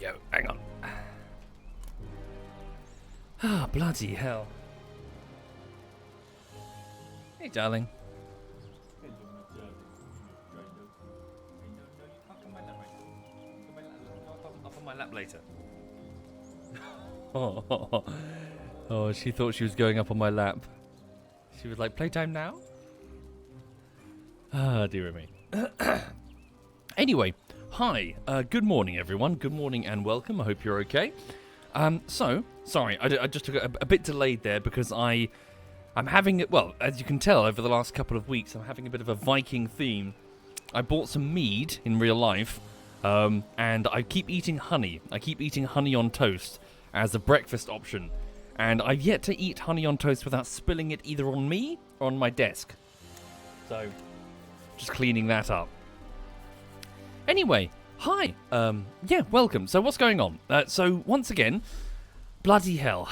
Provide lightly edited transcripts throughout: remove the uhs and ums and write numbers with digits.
go. Hang on. Ah, bloody hell. Hey, darling. Up on my lap later. Oh, she thought she was going up on my lap. She was like, playtime now? Ah, dear me. Anyway, hi. Good morning, everyone. Good morning and welcome. I hope you're okay. Sorry, I just took a bit delayed there because I'm having it. Well, as you can tell, over the last couple of weeks, I'm having a bit of a Viking theme. I bought some mead in real life, and I keep eating honey. I keep eating honey on toast as a breakfast option, and I've yet to eat honey on toast without spilling it either on me or on my desk. So, just cleaning that up. Anyway, hi. Yeah, welcome. So what's going on? So once again, bloody hell,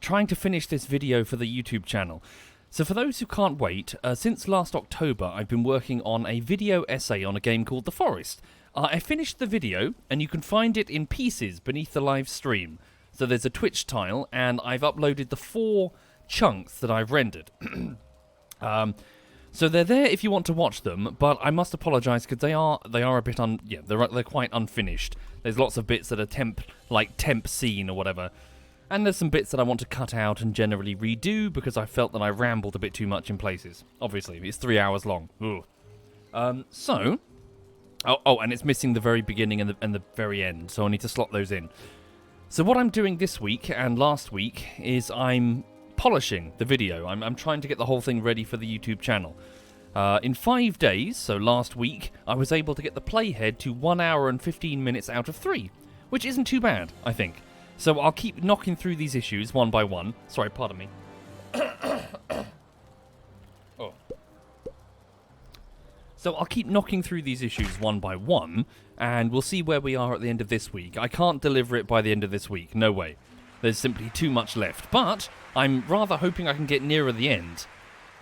trying to finish this video for the YouTube channel. So for those who can't wait, since last October, I've been working on a video essay on a game called The Forest. I finished the video, and you can find it in pieces beneath the live stream. So there's a Twitch tile, and I've uploaded the 4 chunks that I've rendered. So they're there if you want to watch them, but I must apologise because they are a bit they're quite unfinished. There's lots of bits that are temp scene or whatever, and there's some bits that I want to cut out and generally redo because I felt that I rambled a bit too much in places. Obviously, it's 3 hours long. And it's missing the very beginning and the very end, so I need to slot those in. So what I'm doing this week and last week is I'm polishing the video. I'm trying to get the whole thing ready for the YouTube channel. In 5 days, so last week, I was able to get the playhead to 1 hour and 15 minutes out of 3, which isn't too bad, I think. So I'll keep knocking through these issues one by one. Sorry, pardon me. Oh. So I'll keep knocking through these issues one by one, and we'll see where we are at the end of this week. I can't deliver it by the end of this week, no way. There's simply too much left, but I'm rather hoping I can get nearer the end.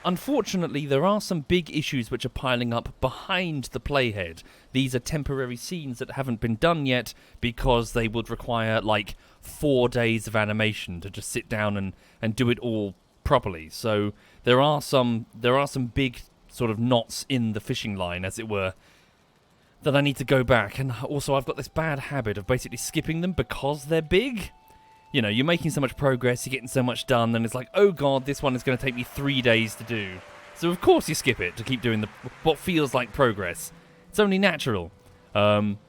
Unfortunately, there are some big issues which are piling up behind the playhead. These are temporary scenes that haven't been done yet because they would require like 4 days of animation to just sit down and do it all properly. So there are some big sort of knots in the fishing line, as it were, that I need to go back. And also I've got this bad habit of basically skipping them because they're big. You know, you're making so much progress, you're getting so much done, and it's like, oh god, this one is going to take me 3 days to do. So of course you skip it to keep doing what feels like progress. It's only natural. In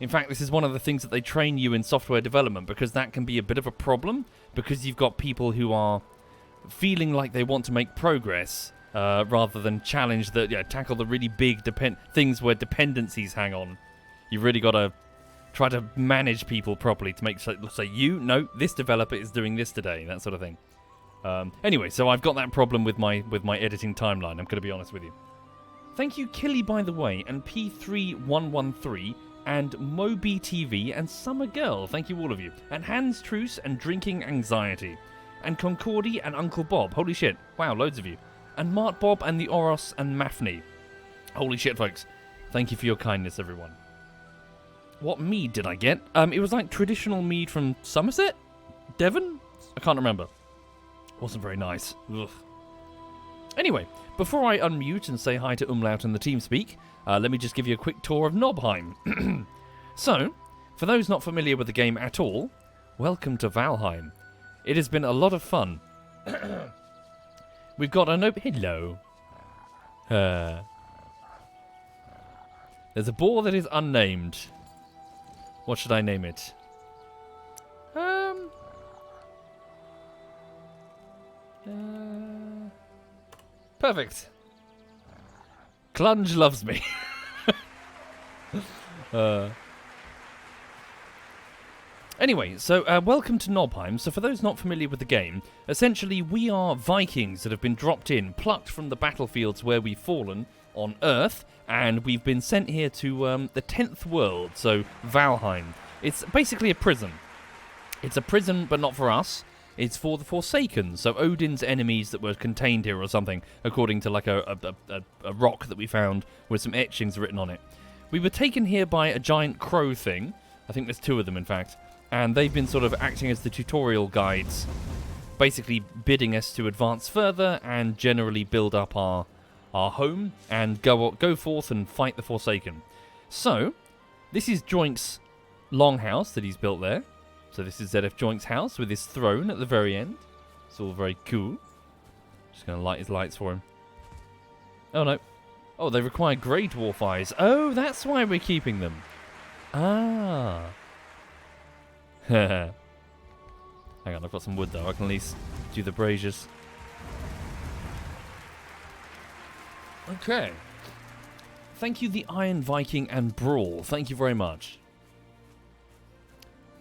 fact, this is one of the things that they train you in software development, because that can be a bit of a problem, because you've got people who are feeling like they want to make progress, rather than tackle the really big things where dependencies hang on. You've really got to try to manage people properly to make sure, say, this developer is doing this today, that sort of thing. Anyway, so I've got that problem with my editing timeline, I'm going to be honest with you. Thank you, Killy, by the way, and P3113, and Moby TV, and Summer Girl, thank you all of you, and Hans Truce, and Drinking Anxiety, and Concordi, and Uncle Bob, holy shit, wow, loads of you, and Mart Bob, and the Oros, and Mafni. Holy shit, folks, thank you for your kindness, everyone. What mead did I get? It was like traditional mead from Somerset? Devon? I can't remember. Wasn't very nice. Ugh. Anyway, before I unmute and say hi to Umlaut and the TeamSpeak, let me just give you a quick tour of Nobheim. So, for those not familiar with the game at all, welcome to Valheim. It has been a lot of fun. We've got a Hello. There's a boar that is unnamed. What should I name it? Perfect. Clunge loves me. Anyway, so welcome to Nobheim. So for those not familiar with the game, essentially we are Vikings that have been dropped in, plucked from the battlefields where we've fallen on Earth, and we've been sent here to the 10th world, so Valheim. It's basically a prison. It's a prison, but not for us. It's for the Forsaken, so Odin's enemies that were contained here or something, according to like a rock that we found with some etchings written on it. We were taken here by a giant crow thing, I think there's 2 of them, in fact. And they've been sort of acting as the tutorial guides, basically bidding us to advance further and generally build up our home and go forth and fight the Forsaken. So, this is Joink's longhouse that he's built there. So this is ZF Joink's house with his throne at the very end. It's all very cool. Just going to light his lights for him. Oh, no. Oh, they require grey dwarf eyes. Oh, that's why we're keeping them. Ah. Hang on, I've got some wood, though. I can at least do the braziers. Okay. Thank you, the Iron Viking and Brawl. Thank you very much.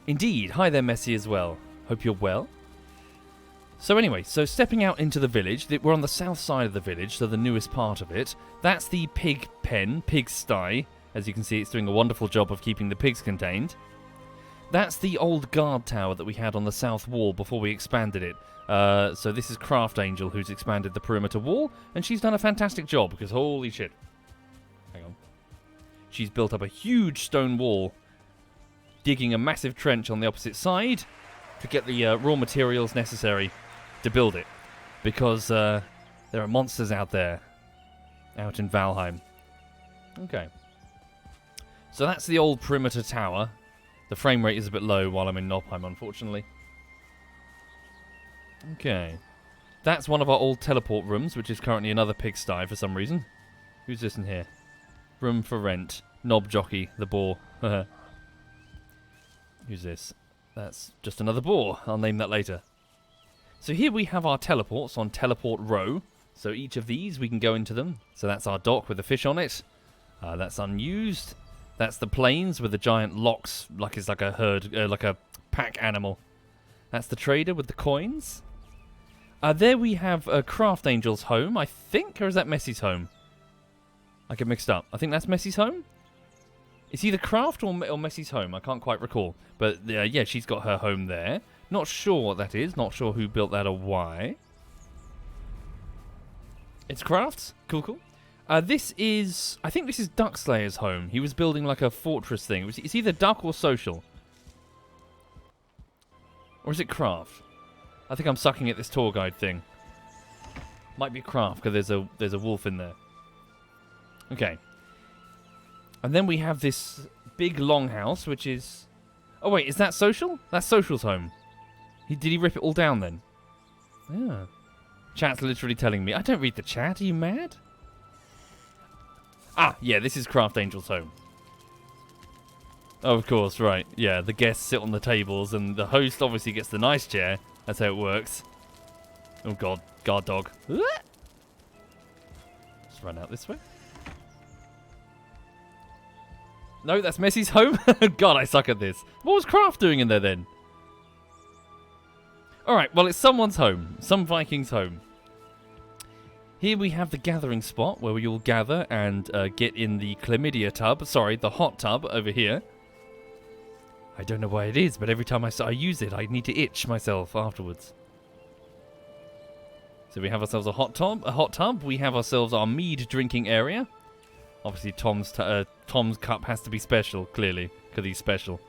Indeed. Hi there, Messi, as well. Hope you're well. So anyway, so stepping out into the village, we're on the south side of the village, so the newest part of it. That's the pig pen, pig sty. As you can see, it's doing a wonderful job of keeping the pigs contained. That's the old guard tower that we had on the south wall before we expanded it. So this is Craft Angel, who's expanded the perimeter wall, and she's done a fantastic job, because holy shit. Hang on. She's built up a huge stone wall, digging a massive trench on the opposite side to get the raw materials necessary to build it, because there are monsters out there, out in Valheim. Okay. So that's the old perimeter tower. The frame rate is a bit low while I'm in Nobheim, unfortunately. Okay. That's one of our old teleport rooms, which is currently another pigsty for some reason. Who's this in here? Room for rent. Knob jockey, the boar. Who's this? That's just another boar. I'll name that later. So here we have our teleports on teleport row. So each of these, we can go into them. So that's our dock with the fish on it. That's unused. That's the plains with the giant locks, like it's like a herd, like a pack animal. That's the trader with the coins. There we have Craft Angel's home, I think, or is that Messi's home? I get mixed up. I think that's Messi's home? It's either Craft or Messi's home, I can't quite recall. But yeah, she's got her home there. Not sure what that is, not sure who built that or why. It's Craft's? Cool. I think this is Duckslayer's home. He was building like a fortress thing. It's either Duck or Social. Or is it Craft? I think I'm sucking at this tour guide thing. Might be Craft, because there's a wolf in there. Okay. And then we have this big longhouse, which is... Oh wait, is that Social? That's Social's home. Did he rip it all down then? Yeah. Chat's literally telling me. I don't read the chat. Are you mad? Ah, yeah, this is Craft Angel's home. Oh, of course, right. Yeah, the guests sit on the tables, and the host obviously gets the nice chair. That's how it works. Oh, God. Guard dog. Just run out this way. No, that's Messi's home? God, I suck at this. What was Craft doing in there, then? Alright, well, it's someone's home. Some Viking's home. Here we have the gathering spot where we all gather and get in the chlamydia tub. Sorry, the hot tub over here. I don't know why it is, but every time I use it, I need to itch myself afterwards. So we have ourselves a hot tub. We have ourselves our mead drinking area. Obviously, Tom's cup has to be special, clearly, because he's special.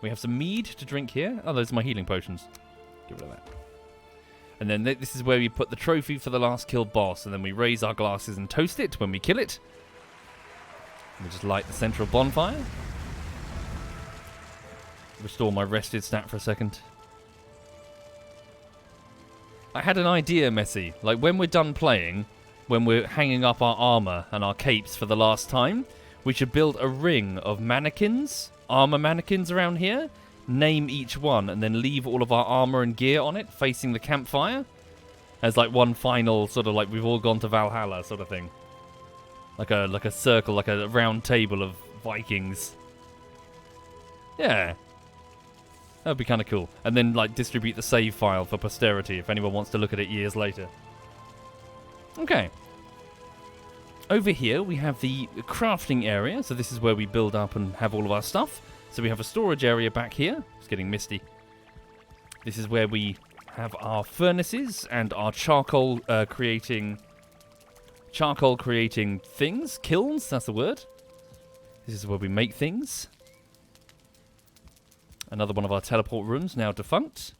We have some mead to drink here. Oh, those are my healing potions. Get rid of that. And then this is where we put the trophy for the last killed boss, and then we raise our glasses and toast it when we kill it. We just light the central bonfire. Restore my rested stat for a second. I had an idea, Messi. Like, when we're done playing, when we're hanging up our armor and our capes for the last time, we should build a ring of mannequins, armor mannequins around here, name each one, and then leave all of our armor and gear on it, facing the campfire, as like one final sort of like we've all gone to Valhalla sort of thing. Like a circle, like a round table of Vikings. Yeah. That would be kind of cool. And then like distribute the save file for posterity if anyone wants to look at it years later. Okay. Over here we have the crafting area, so this is where we build up and have all of our stuff. So we have a storage area back here. It's getting misty. This is where we have our furnaces and our charcoal creating things. Kilns, that's the word. This is where we make things. Another one of our teleport rooms, now defunct.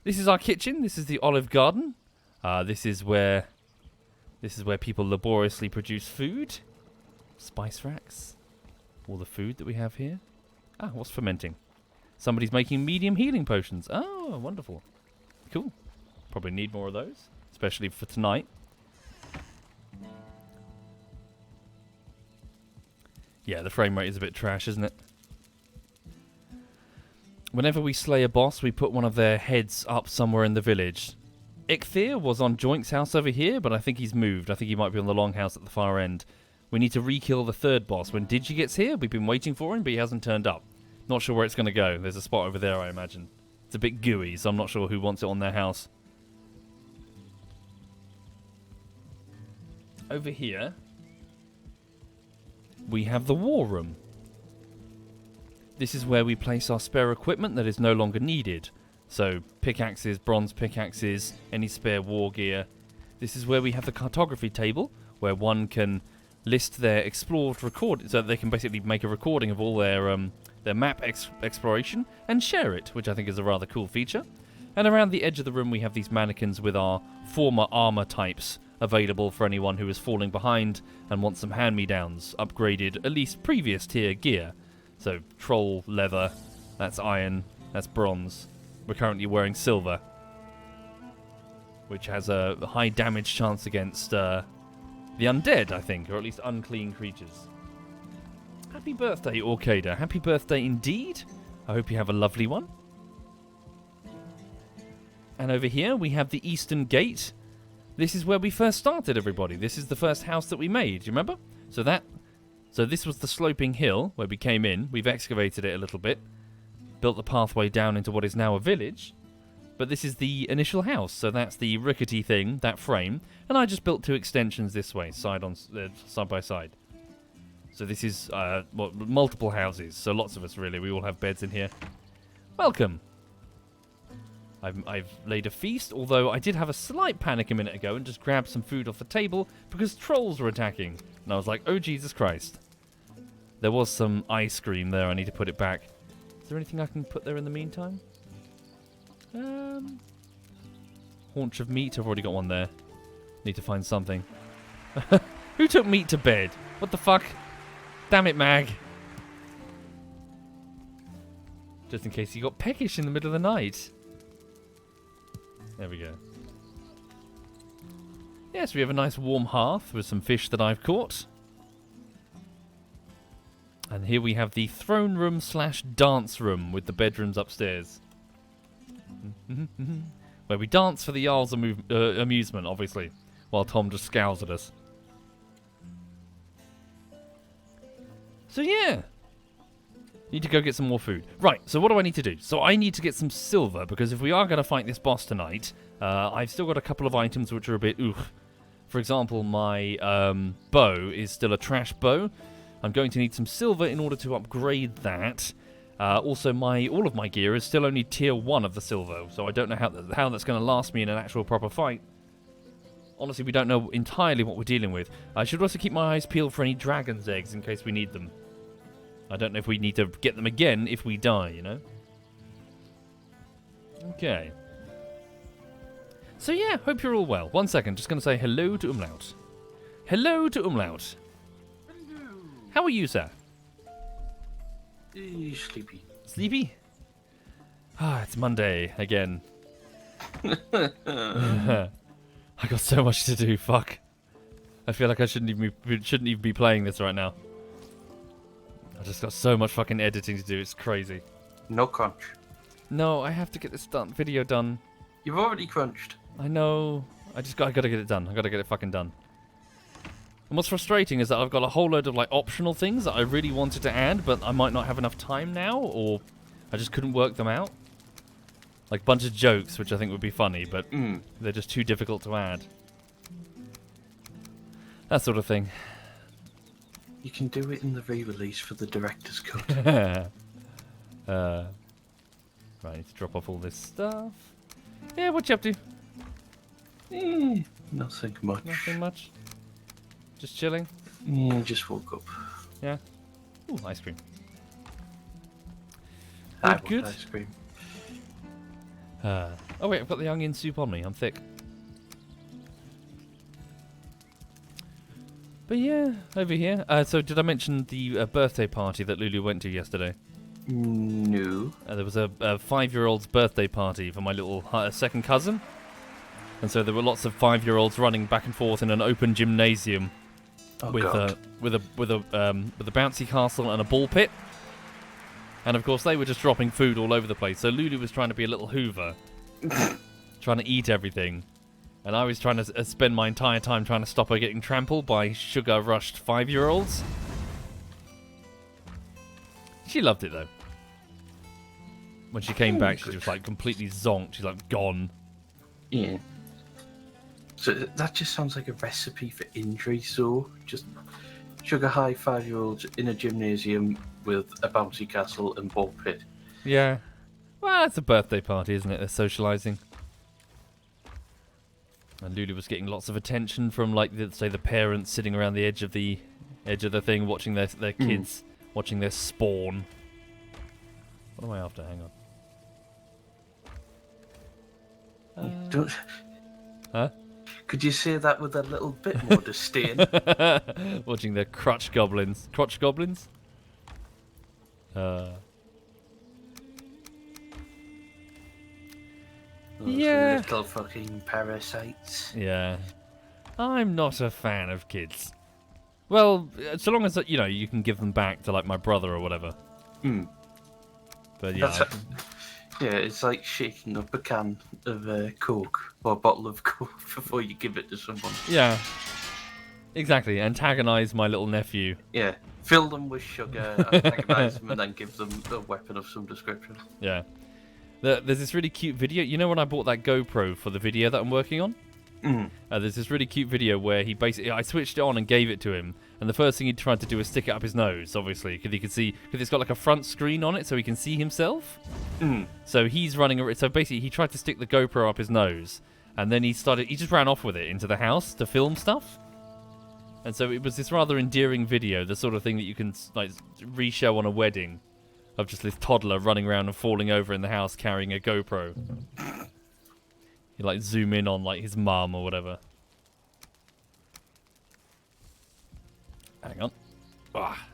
This is our kitchen. This is the Olive Garden. This is where people laboriously produce food. Spice racks. All the food that we have here. Ah, what's fermenting? Somebody's making medium healing potions. Oh, wonderful. Cool. Probably need more of those, especially for tonight. Yeah, the frame rate is a bit trash, isn't it? Whenever we slay a boss, we put one of their heads up somewhere in the village. Ichthir was on Joink's house over here, but I think he's moved. I think he might be on the longhouse at the far end. We need to re-kill the third boss. When Digi gets here, we've been waiting for him, but he hasn't turned up. Not sure where it's going to go. There's a spot over there, I imagine. It's a bit gooey, so I'm not sure who wants it on their house. Over here, we have the war room. This is where we place our spare equipment that is no longer needed. So, pickaxes, bronze pickaxes, any spare war gear. This is where we have the cartography table, where one can list their explored record, so they can basically make a recording of all their map exploration and share it, which I think is a rather cool feature. And around the edge of the room we have these mannequins with our former armor types available for anyone who is falling behind and wants some hand-me-downs, upgraded at least previous tier gear. So, troll leather, that's iron, that's bronze. We're currently wearing silver, which has a high damage chance against the undead, I think, or at least unclean creatures. Happy birthday, Orcada. Happy birthday indeed. I hope you have a lovely one. And over here we have the Eastern Gate. This is where we first started, everybody. This is the first house that we made, do you remember? So this was the sloping hill where we came in. We've excavated it a little bit. Built the pathway down into what is now a village. But this is the initial house, so that's the rickety thing, that frame. And I just built two extensions this way, side by side. So this is multiple houses, so lots of us really. We all have beds in here. Welcome. I've laid a feast, although I did have a slight panic a minute ago and just grabbed some food off the table because trolls were attacking. And I was like, oh Jesus Christ. There was some ice cream there, I need to put it back. Is there anything I can put there in the meantime? Haunch of meat, I've already got one there. Need to find something. Who took meat to bed? What the fuck? Damn it, Mag. Just in case you got peckish in the middle of the night. There we go. Yes, we have a nice warm hearth with some fish that I've caught. And here we have the throne room / dance room with the bedrooms upstairs. Where we dance for the Jarl's amusement, obviously, while Tom just scowls at us. So yeah, need to go get some more food. Right, so what do I need to do? So I need to get some silver, because if we are going to fight this boss tonight, I've still got a couple of items which are a bit oof. For example, my bow is still a trash bow. I'm going to need some silver in order to upgrade that. Also, all of my gear is still only tier 1 of the silver, so I don't know how that's going to last me in an actual proper fight. Honestly, we don't know entirely what we're dealing with. I should also keep my eyes peeled for any dragon's eggs in case we need them. I don't know if we need to get them again if we die, you know? Okay. So yeah, hope you're all well. 1 second, just going to say hello to Umlaut. Hello to Umlaut. Hello. How are you, sir? Sleepy. Sleepy? Ah, it's Monday again. I got so much to do, fuck. I feel like I shouldn't even be playing this right now. I just got so much fucking editing to do, it's crazy. No crunch. No, I have to get this video done. You've already crunched. I know. I gotta get it done. I gotta get it fucking done. And what's frustrating is that I've got a whole load of like optional things that I really wanted to add, but I might not have enough time now, or I just couldn't work them out. Like a bunch of jokes, which I think would be funny, but they're just too difficult to add. That sort of thing. You can do it in the re-release for the director's cut. Right, I need to drop off all this stuff. Yeah, what you up to? Nothing much. Nothing much. Just chilling? Yeah, just woke up. Yeah. Ooh, ice cream. I want Good. ice cream. Oh wait, I've got the onion soup on me. I'm thick. But yeah, over here. So did I mention the birthday party that Lulu went to yesterday? No. There was a 5-year-old's birthday party for my little second cousin. And so there were lots of 5-year-olds running back and forth in an open gymnasium with a bouncy castle and a ball pit. And of course they were just dropping food all over the place. So Lulu was trying to be a little Hoover, trying to eat everything. And I was trying to spend my entire time trying to stop her getting trampled by sugar-rushed 5-year-olds. She loved it though. When she came back, she was like completely zonked. She's like gone. Yeah. So that just sounds like a recipe for injury. So just sugar high 5-year-olds in a gymnasium with a bouncy castle and ball pit. Yeah. Well, it's a birthday party, isn't it? They're socialising. And Lulu was getting lots of attention from, like, say, the parents sitting around the edge of the thing, watching their kids, watching their spawn. What am I after? Hang on. Don't. Huh? Could you say that with a little bit more disdain? Watching their crotch goblins. Crotch goblins? Those Yeah. little fucking parasites. Yeah. I'm not a fan of kids. Well, so long as, you know, you can give them back to, like, my brother or whatever. Hmm. But yeah. Yeah, it's like shaking up a can of Coke or a bottle of Coke before you give it to someone. Yeah. Exactly. Antagonize my little nephew. Yeah. Fill them with sugar, antagonize them, and then give them a weapon of some description. Yeah. There's this really cute video. You know when I bought that GoPro for the video that I'm working on? There's this really cute video where he basically... I switched it on and gave it to him. And the first thing he tried to do was stick it up his nose, obviously. Because he could see... Because it's got like a front screen on it so he can see himself. So he's running... So basically he tried to stick the GoPro up his nose. And then he just ran off with it into the house to film stuff. And so it was this rather endearing video. The sort of thing that you can like re-show on a wedding. Of just this toddler running around and falling over in the house carrying a GoPro. You like zoom in on like his mum or whatever. Hang on. Ah.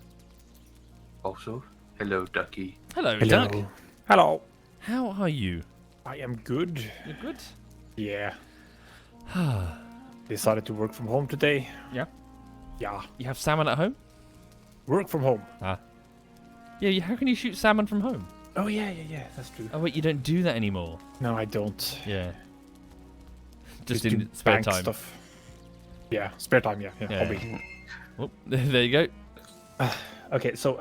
Also, hello, Ducky. Hello, Duck. Hello. How are you? I am good. You're good? Yeah. Decided to work from home today. Yeah. Yeah. You have salmon at home? Work from home. Ah. Yeah, how can you shoot salmon from home? Oh, yeah. That's true. Oh, wait, you don't do that anymore. No, I don't. Yeah. Just do in spare bank time. Stuff. Yeah, spare time, yeah. Hobby. Oh, there you go. Okay, so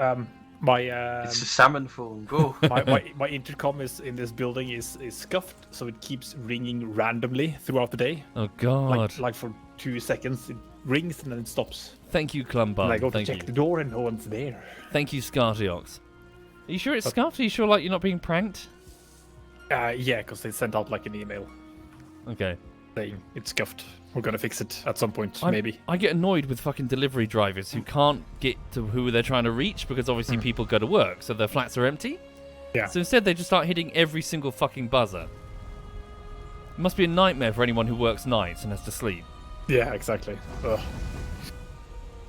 my It's a salmon phone. Go. my intercom is in this building is scuffed, so it keeps ringing randomly throughout the day. Oh, God. Like for 2 seconds, it rings and then it stops. Thank you, Clumbum. And I go to Thank check you. the door and no one's there. Thank you, Scartiox. Are you sure it's scuffed? Are you sure like you're not being pranked? Yeah, because they sent out like an email Okay. saying it's scuffed. We're gonna fix it at some point, maybe. I get annoyed with fucking delivery drivers who can't get to who they're trying to reach because obviously people go to work, so their flats are empty. Yeah. So instead they just start hitting every single fucking buzzer. It must be a nightmare for anyone who works nights and has to sleep. Yeah, exactly. Ugh.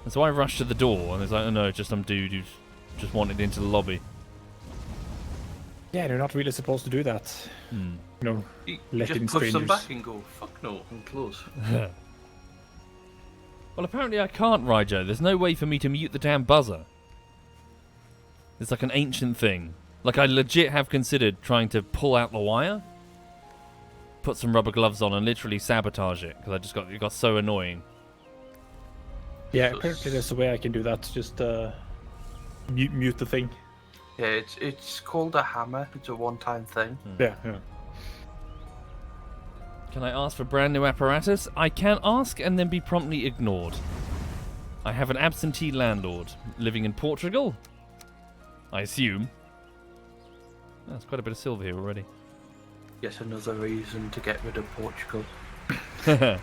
And so I rush to the door and there's like, oh no, just some dude who's just wanted into the lobby. Yeah, they're not really supposed to do that. You know, You let just in push them strangers. back and go, fuck no, and close. Well, apparently I can't, Ryjo. There's no way for me to mute the damn buzzer. It's like an ancient thing. Like, I legit have considered trying to pull out the wire, put some rubber gloves on, and literally sabotage it, because it got so annoying. Yeah, apparently there's a way I can do that. Just mute the thing. Yeah, it's called a hammer. It's a one-time thing. Yeah. Can I ask for brand new apparatus? I can ask and then be promptly ignored. I have an absentee landlord living in Portugal, I assume. That's quite a bit of silver here already. Yet another reason to get rid of Portugal. They're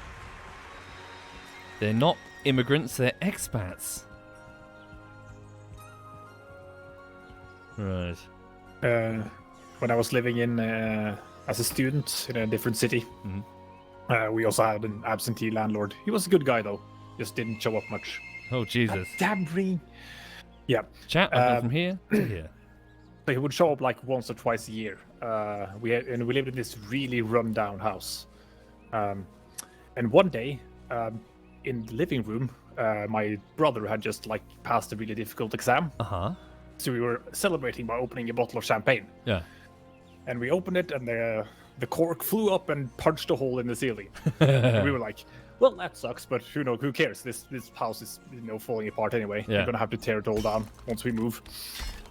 not immigrants, they're expats. Right. when I was living in as a student in a different city. We also had an absentee landlord. He was a good guy though, just didn't show up much. Oh Jesus! Damn ring. Yeah. Chat. I go from here to here. So he would show up like once or twice a year. We lived in this really run-down house. And one day, in the living room, my brother had just like passed a really difficult exam. So we were celebrating by opening a bottle of champagne. Yeah. And we opened it, and the cork flew up and punched a hole in the ceiling. And we were like, "Well, that sucks, but who cares? This house is falling apart anyway. Yeah. We're gonna have to tear it all down once we move."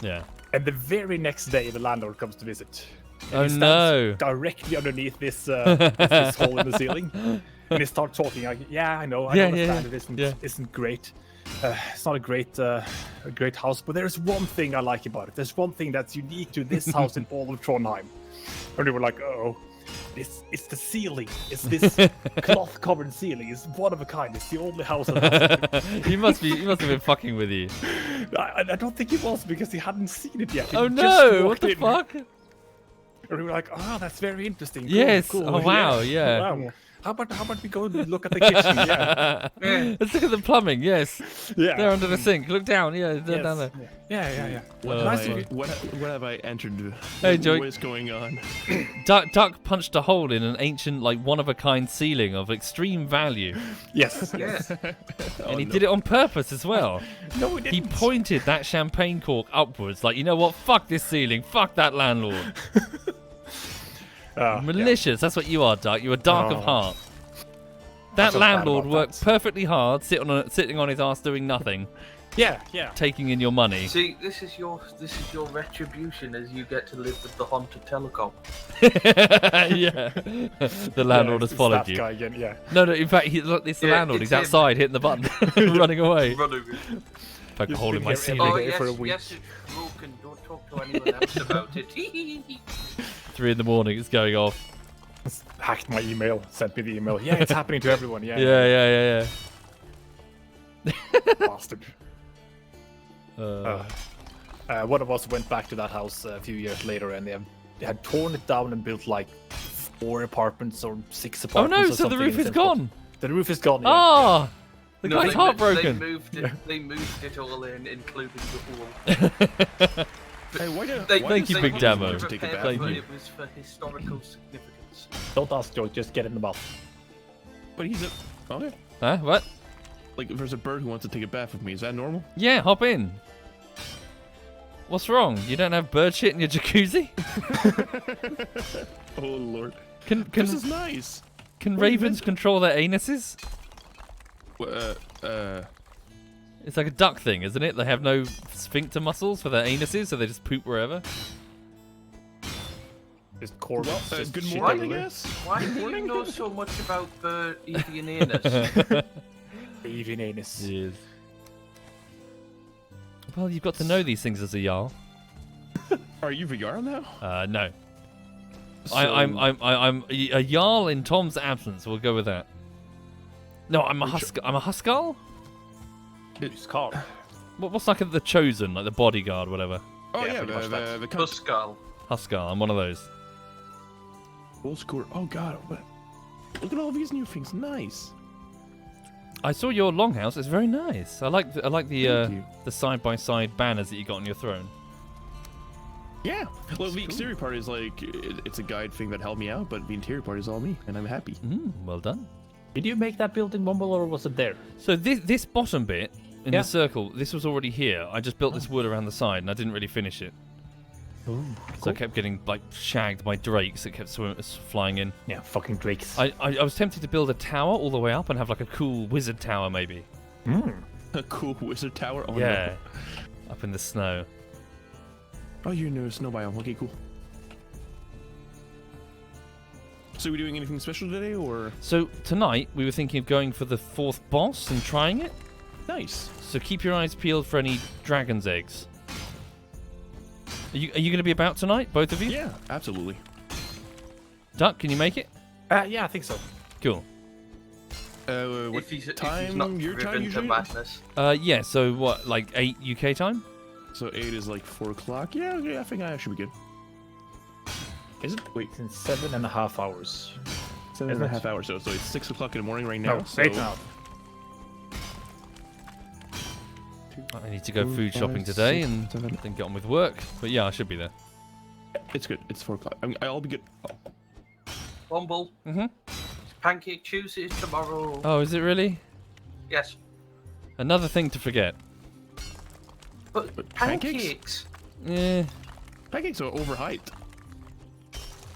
Yeah. And the very next day, the landlord comes to visit. And Oh he stands no! Directly underneath this hole in the ceiling, and he starts talking like, "Yeah, I know, I understand it isn't great. It's not a great house, but there's one thing I like about it. There's one thing that's unique to this house in all of Trondheim." And we were like, "Oh, it's the ceiling. It's this cloth-covered ceiling. It's one of a kind. It's the only house that has it." He must have been fucking with you. I don't think he was, because he hadn't seen it yet. He Oh just no! What walked the in. fuck? And we were like, "Oh, that's very interesting. Cool, Yes. cool. Oh wow. Yeah. Wow. How about we go and look at the kitchen?" Yeah. Let's look at the plumbing. Yes. Yeah. There under the sink. Look down. Yeah. They're down there. Yeah. What have I entered? Hey, Joey. What is going on? Duck punched a hole in an ancient, like, one-of-a-kind ceiling of extreme value. Yes. And he did it on purpose as well. No, we He didn't. pointed that champagne cork upwards, like, you know what? Fuck this ceiling. Fuck that landlord. Malicious. That's what you are, Duck. You are dark of heart. That feel bad landlord about worked that. perfectly hard, sitting on his ass doing nothing, Yeah. taking in your money. See, this is your retribution as you get to live with the haunted telecom. Yeah. The landlord has It's followed that you. guy again, yeah. No, in fact, it's the Yeah, landlord. it's He's him. outside hitting the button, running away. Running. Poke a He's hole been in my here ceiling. every Oh day for a yes, week. yes, it's broken. Don't talk to anyone else about it. 3 in the morning, it's going off. Hacked my email, sent me the email. Yeah, it's happening to everyone. Yeah. Yeah. Bastard. One of us went back to that house a few years later, and they had torn it down and built like 4 apartments or 6 Oh apartments. no, or so the something roof in is the spot. gone. The roof is gone. Yeah. Ah, the No, guy's they heartbroken. moved it. They moved it all in, including the wall. Hey, why do? They, Thank you, they Big wanted Damo. to To take a repair, bath. but Thank you. it was for historical significance. Don't ask, Joe. Just get in the mouth. But he's a. Okay. Huh? What? Like, if there's a bird who wants to take a bath with me, is that normal? Yeah, hop in. What's wrong? You don't have bird shit in your jacuzzi? Oh lord. Can This is nice. can what do you ravens mean? control their anuses? Uh. It's like a duck thing, isn't it? They have no sphincter muscles for their anuses, so they just poop wherever. Just corpse. Well, good shit morning, I everywhere. guess. Why do you know so much about avian anus? Avian anus. Yes. Well, you've got to know these things as a Jarl. Are you VR now? No. So- I'm a Jarl in Tom's absence. We'll go with that. No, I'm a Huskar. It's called. What's like the chosen, like the bodyguard, whatever. Oh Yeah, yeah, pretty much that. the Tuskal. Huskar. I'm one of those. old school. Oh god, what? Look at all these new things. Nice. I saw your longhouse. It's very nice. I like the Thank you. the side by side banners that you got on your throne. Yeah. Well, the exterior part is like it's a guide thing that helped me out, but the interior part is all me, and I'm happy. Well done. Did you make that building, Womble, or was it there? So this bottom bit in Yeah. the circle, this was already here. I just built this wood around the side, and I didn't really finish it. So I kept getting like shagged by drakes that kept flying in. Yeah, fucking drakes. I was tempted to build a tower all the way up and have like a cool wizard tower maybe. A cool wizard tower. Oh Yeah, up in the snow. No. Oh, you're in a snow biome. Okay, cool. So, are we doing anything special today, or So tonight we were thinking of going for the 4th boss and trying it. nice? So keep your eyes peeled for any dragon's eggs. Are you going to be about tonight, both of you? Yeah, absolutely. Duck, can you make it? Yeah, I think so. Cool. What If he's time? not Your time driven to usually? madness. Yeah. So what, like 8 UK time? So 8 is like 4 o'clock. Yeah, I think I should be good. Is it? Wait, It's in 7.5 hours. 7.5 hours. So it's 6 o'clock in the morning right now. No, so 8.5. I need to go Four, food five, shopping today six, and seven. then get on with work. But yeah, I should be there. It's good. It's 4 o'clock. I'll be good. Womble. Mm-hmm. Pancake Tuesday tomorrow. Oh, is it really? Yes. Another thing to forget. But pancakes? pancakes? Yeah. Pancakes are overhyped.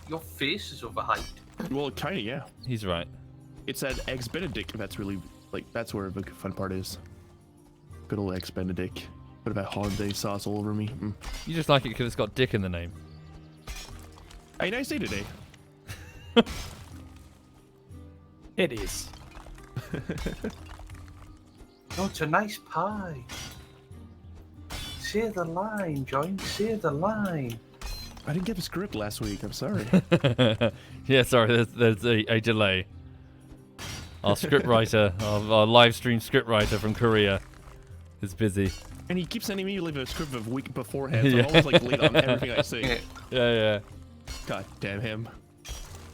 Your face is overhyped. Well, kinda, yeah. He's right. It's that eggs Benedict that's really that's where the fun part is. Good old eggs Benedict. What about hollandaise sauce all over me? Mm. You just like it because it's got Dick in the name. Hey, nice day today. It is. Oh, it's a nice pie. Say the line, Joint. Say the line. I didn't get a script last week. I'm sorry. Yeah, sorry, there's a delay. Our scriptwriter, our live stream scriptwriter from Korea is busy. And he keeps sending me like a script of a week beforehand. So Yeah. I'm always like late on everything I say. Yeah. God damn him.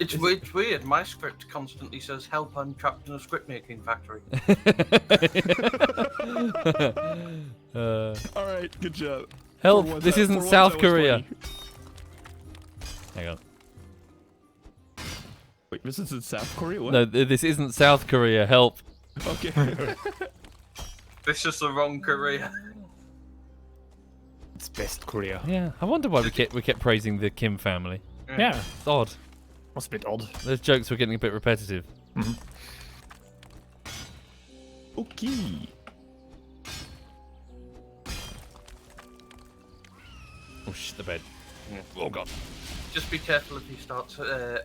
It's weird. My script constantly says, "Help! I'm trapped in a script making factory." All right, good job. Help! For once This I- isn't for once South I was Korea. funny. Hang on. Wait, this is in South Korea? What? No, this isn't South Korea. Help! Okay. This is the wrong Korea. It's best Korea. Yeah, I wonder why we kept praising the Kim family. Yeah, It's odd. was a bit odd. Those jokes were getting a bit repetitive. Okay. Oh, the bed. Oh god. Just be careful if he starts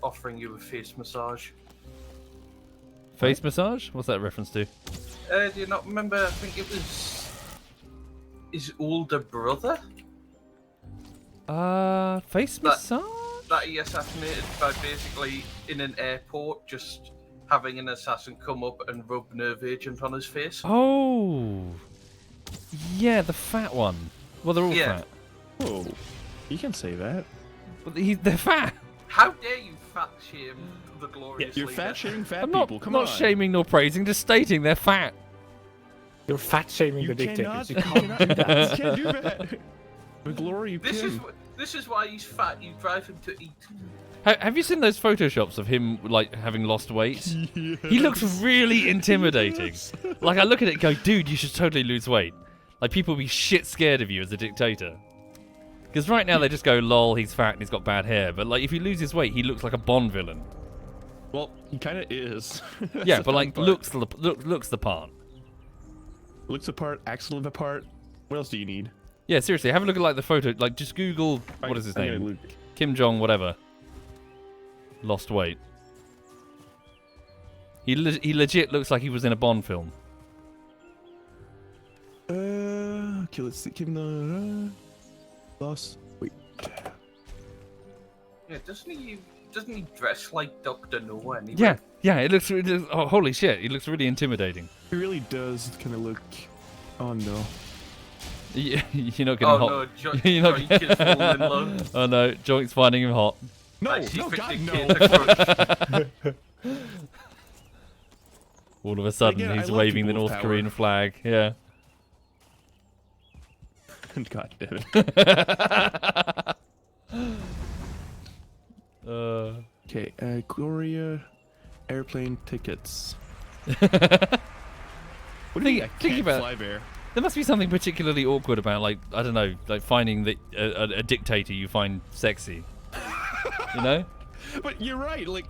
offering you a face massage. Face massage? What's that a reference to? Do you not remember? I think it was his older brother Face That- massage? that he assassinated by basically in an airport just having an assassin come up and rub nerve agent on his face. Oh. Yeah, the fat one. Well, they're all Yeah. fat. Whoa. You can say that. But they're fat. How dare you fat shame the glorious You're leader? fat shaming fat I'm not, people. Come not on. shaming nor praising, just stating they're fat. You're fat shaming You the cannot. dictators. You You can't do cannot. that. You can't do that. The glory you This is why he's fat. You drive him to eat. Have you seen those photoshops of him like having lost weight? He looks really intimidating. Like I look at it and go, dude, you should totally lose weight. Like people will be shit scared of you as a dictator. Because right now they just go, lol, he's fat and he's got bad hair. But like if he loses weight, he looks like a Bond villain. Well, he kind of is. That's Yeah, the but fun like part. looks the part. Looks the part, acts the part. What else do you need? Yeah, seriously, have a look at like the photo. Like just Google what is his I'm gonna name? look. Kim Jong whatever. Lost weight. He legit looks like he was in a Bond film. Okay, let's see. Kim lost. Wait. Yeah, doesn't he dress like Dr. No anyway? Yeah. It looks. Oh, holy shit! He looks really intimidating. He really does kind of look. Oh no. You're not getting Oh hot. no, You're not Joint is falling in love. Oh no, Joint's finding him hot. No, Like, no, God, secretly no. Kate the Crush. All of a sudden, Again, I he's love waving the people with North power. Korean flag. Yeah. God damn it. Okay, Gloria airplane tickets. What do you mean I Think can't about- fly there? There must be something particularly awkward about, like, I don't know, like finding that a dictator you find sexy. You know? But you're right, like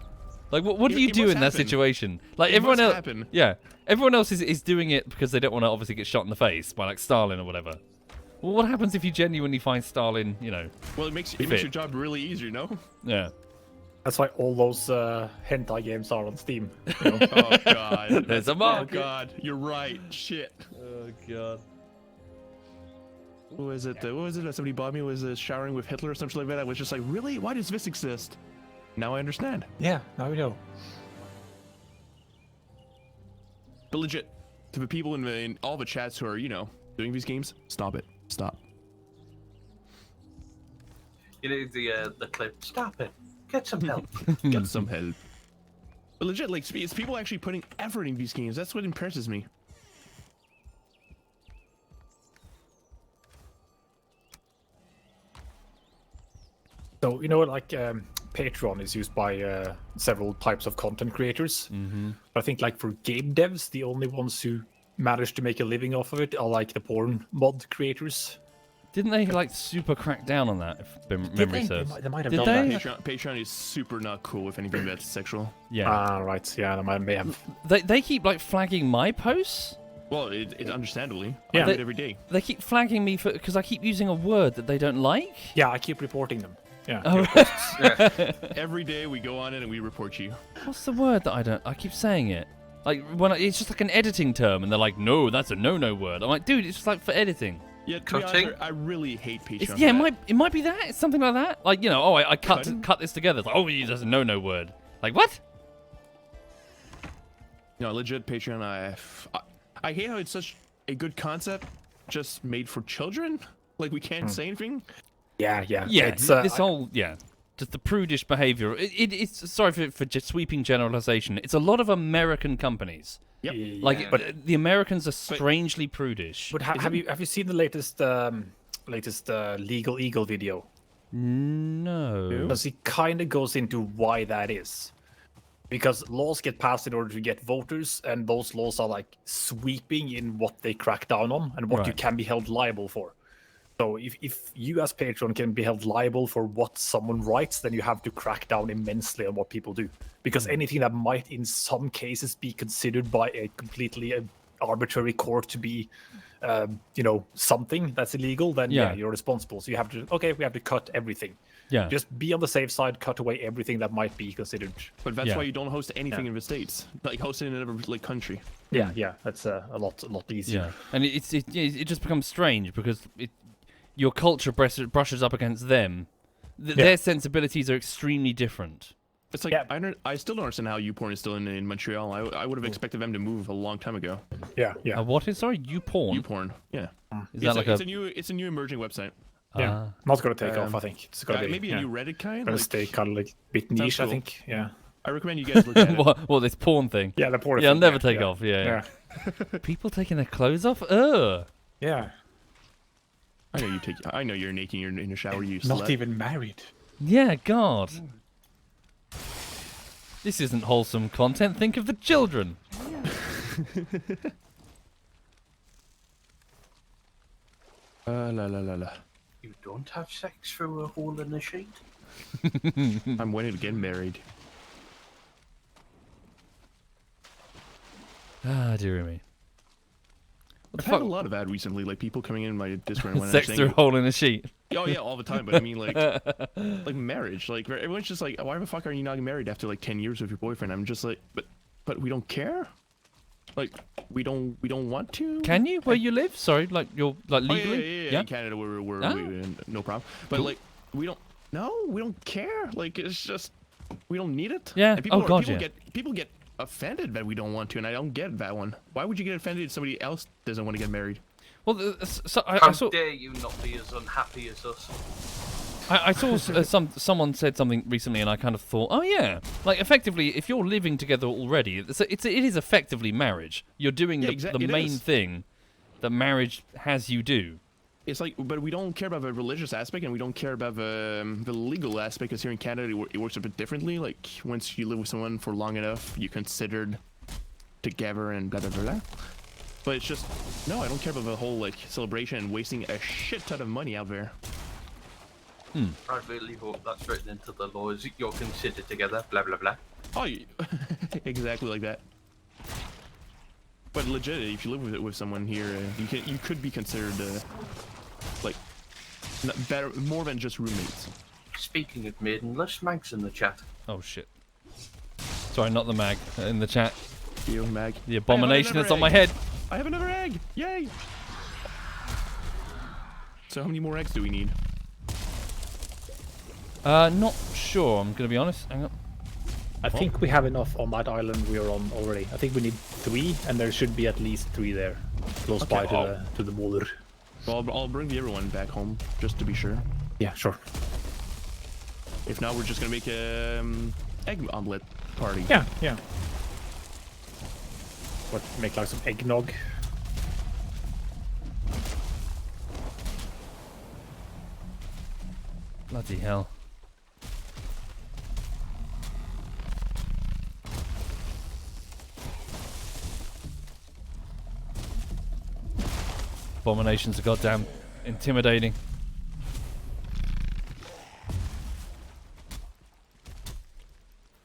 Like, what do you It do must in that happen. situation? Like, It everyone must else. happen. Yeah. Everyone else is doing it because they don't want to obviously get shot in the face by, like, Stalin or whatever. Well, what happens if you genuinely find Stalin, you know? well, it makes Fit. your job really easy, you know? Yeah. That's why all those hentai games are on Steam. You know? Oh god. There's a Oh market. god, you're right. Shit. Oh, God. What was it? What was it that somebody bought me? Was showering with Hitler or something like that? I was just like, really? Why does this exist? Now I understand. Yeah, now we know. But legit, to the people in all the chats who are, you know, doing these games, stop it. Stop. You know the clip. Stop it. Get some help. Get some help. But legit, like, it's people actually putting effort in these games. That's what impresses me. So, you know, like, Patreon is used by several types of content creators. Mm-hmm. But I think, like, for game devs, the only ones who manage to make a living off of it are, like, the porn mod creators. Didn't they like super crack down on that? If memory serves. They might have Did done they? that. Patreon is super not cool if anything that's sexual. Yeah. Ah, right. Yeah, they may have. They keep like flagging my posts. Well, it's understandably. Yeah. I do it every day. They keep flagging me because I keep using a word that they don't like. Yeah, I keep reporting them. Yeah. Oh, Every day we go on it and we report you. what's the word that I don't? I keep saying it. Like it's just like an editing term, and they're like, "No, that's a no-no word." I'm like, "Dude, it's just like for editing." Yeah, to be Cutting? honest, I really hate Patreon. It's, for yeah, that. it might be that. It's something like that. Like I Cutting? cut this together. It's like, oh, that's a no-no word. Like what? No, legit Patreon. I hate how it's such a good concept, just made for children. Like we can't say anything. Yeah. Yeah, It's, this whole just the prudish behavior. It's sorry for just sweeping generalization. It's a lot of American companies. Yep. Like, but the Americans are strangely prudish. But have you seen the latest Legal Eagle video? No. Because it kind of goes into why that is. Because laws get passed in order to get voters, and those laws are like sweeping in what they crack down on and what you Right. can be held liable for. So if you as Patreon can be held liable for what someone writes, then you have to crack down immensely on what people do. Because anything that might in some cases be considered by a completely arbitrary court to be something that's illegal, then Yeah. you're responsible. So you have to we have to cut everything. Yeah. Just be on the safe side, cut away everything that might be considered. But that's Yeah. why you don't host anything in the States. Like host it in another like country. Yeah, that's a lot easier. Yeah, and it just becomes strange because your culture brushes up against them. Their sensibilities are extremely different. It's like I still don't understand how YouPorn is still in Montreal. I would have expected them to move a long time ago. Yeah. What is sorry? YouPorn. YouPorn, yeah. Is that like it's a new emerging website. Yeah, not gonna take off. I think it's gonna be Maybe a new Reddit kind. Gonna Like, stay kind of like a bit niche. cool. I think. Yeah. I recommend you guys look at it. what this porn thing? Yeah, the poor. Yeah, I'll thing, never take off. Yeah. People taking their clothes off. Ugh. Yeah. I know you're naked. You're in the shower. You Not slut. even married. Yeah, God. This isn't wholesome content. Think of the children. La. You don't have sex through a hole in the sheet? I'm waiting to get married. Ah, dearie me. What I've the had a fuck? lot of that recently, like people coming in my Discord and Sex through a hole in a sheet. Oh yeah, all the time. But I mean, like marriage. Like everyone's just like, why the fuck are you not married after like 10 years with your boyfriend? I'm just like, but we don't care. Like we don't want to. Can you? Where you live? Sorry, like you're like Oh, legally? yeah. In Canada, we're no problem. But Cool. like we don't care. Like it's just we don't need it. Yeah. And people, Oh, God, people get offended that we don't want to, and I don't get that one. Why would you get offended if somebody else doesn't want to get married? Well, I How saw. dare you not be as unhappy as us? I saw someone said something recently, and I kind of thought, oh yeah, like effectively, if you're living together already, it is effectively marriage. You're doing the it main is. thing that marriage has you do. It's like, but we don't care about the religious aspect, and we don't care about the legal aspect. Because here in Canada, it works a bit differently. Like once you live with someone for long enough, you're considered together and blah blah blah blah. But it's just no, I don't care about the whole like celebration and wasting a shit ton of money out there. I really hope that's written into the laws. You're considered together, blah blah blah. Oh, exactly like that. But legit, if you live with someone here, you could be considered like better, more than just roommates. Speaking of maidenless, Mag's in the chat. Oh shit. Sorry, not the mag in the chat. You, Mag. The abomination another that's on my egg. head. I have another egg! Yay! So how many more eggs do we need? Not sure. I'm gonna be honest. Hang on. I think we have enough on that island we are on already. I think we need 3, and there should be at least 3 there, close by to the border. Well, I'll bring everyone back home just to be sure. Yeah, sure. If not, we're just gonna make a egg omelet party. Yeah. What, make like some eggnog? Bloody hell. Abominations are goddamn intimidating.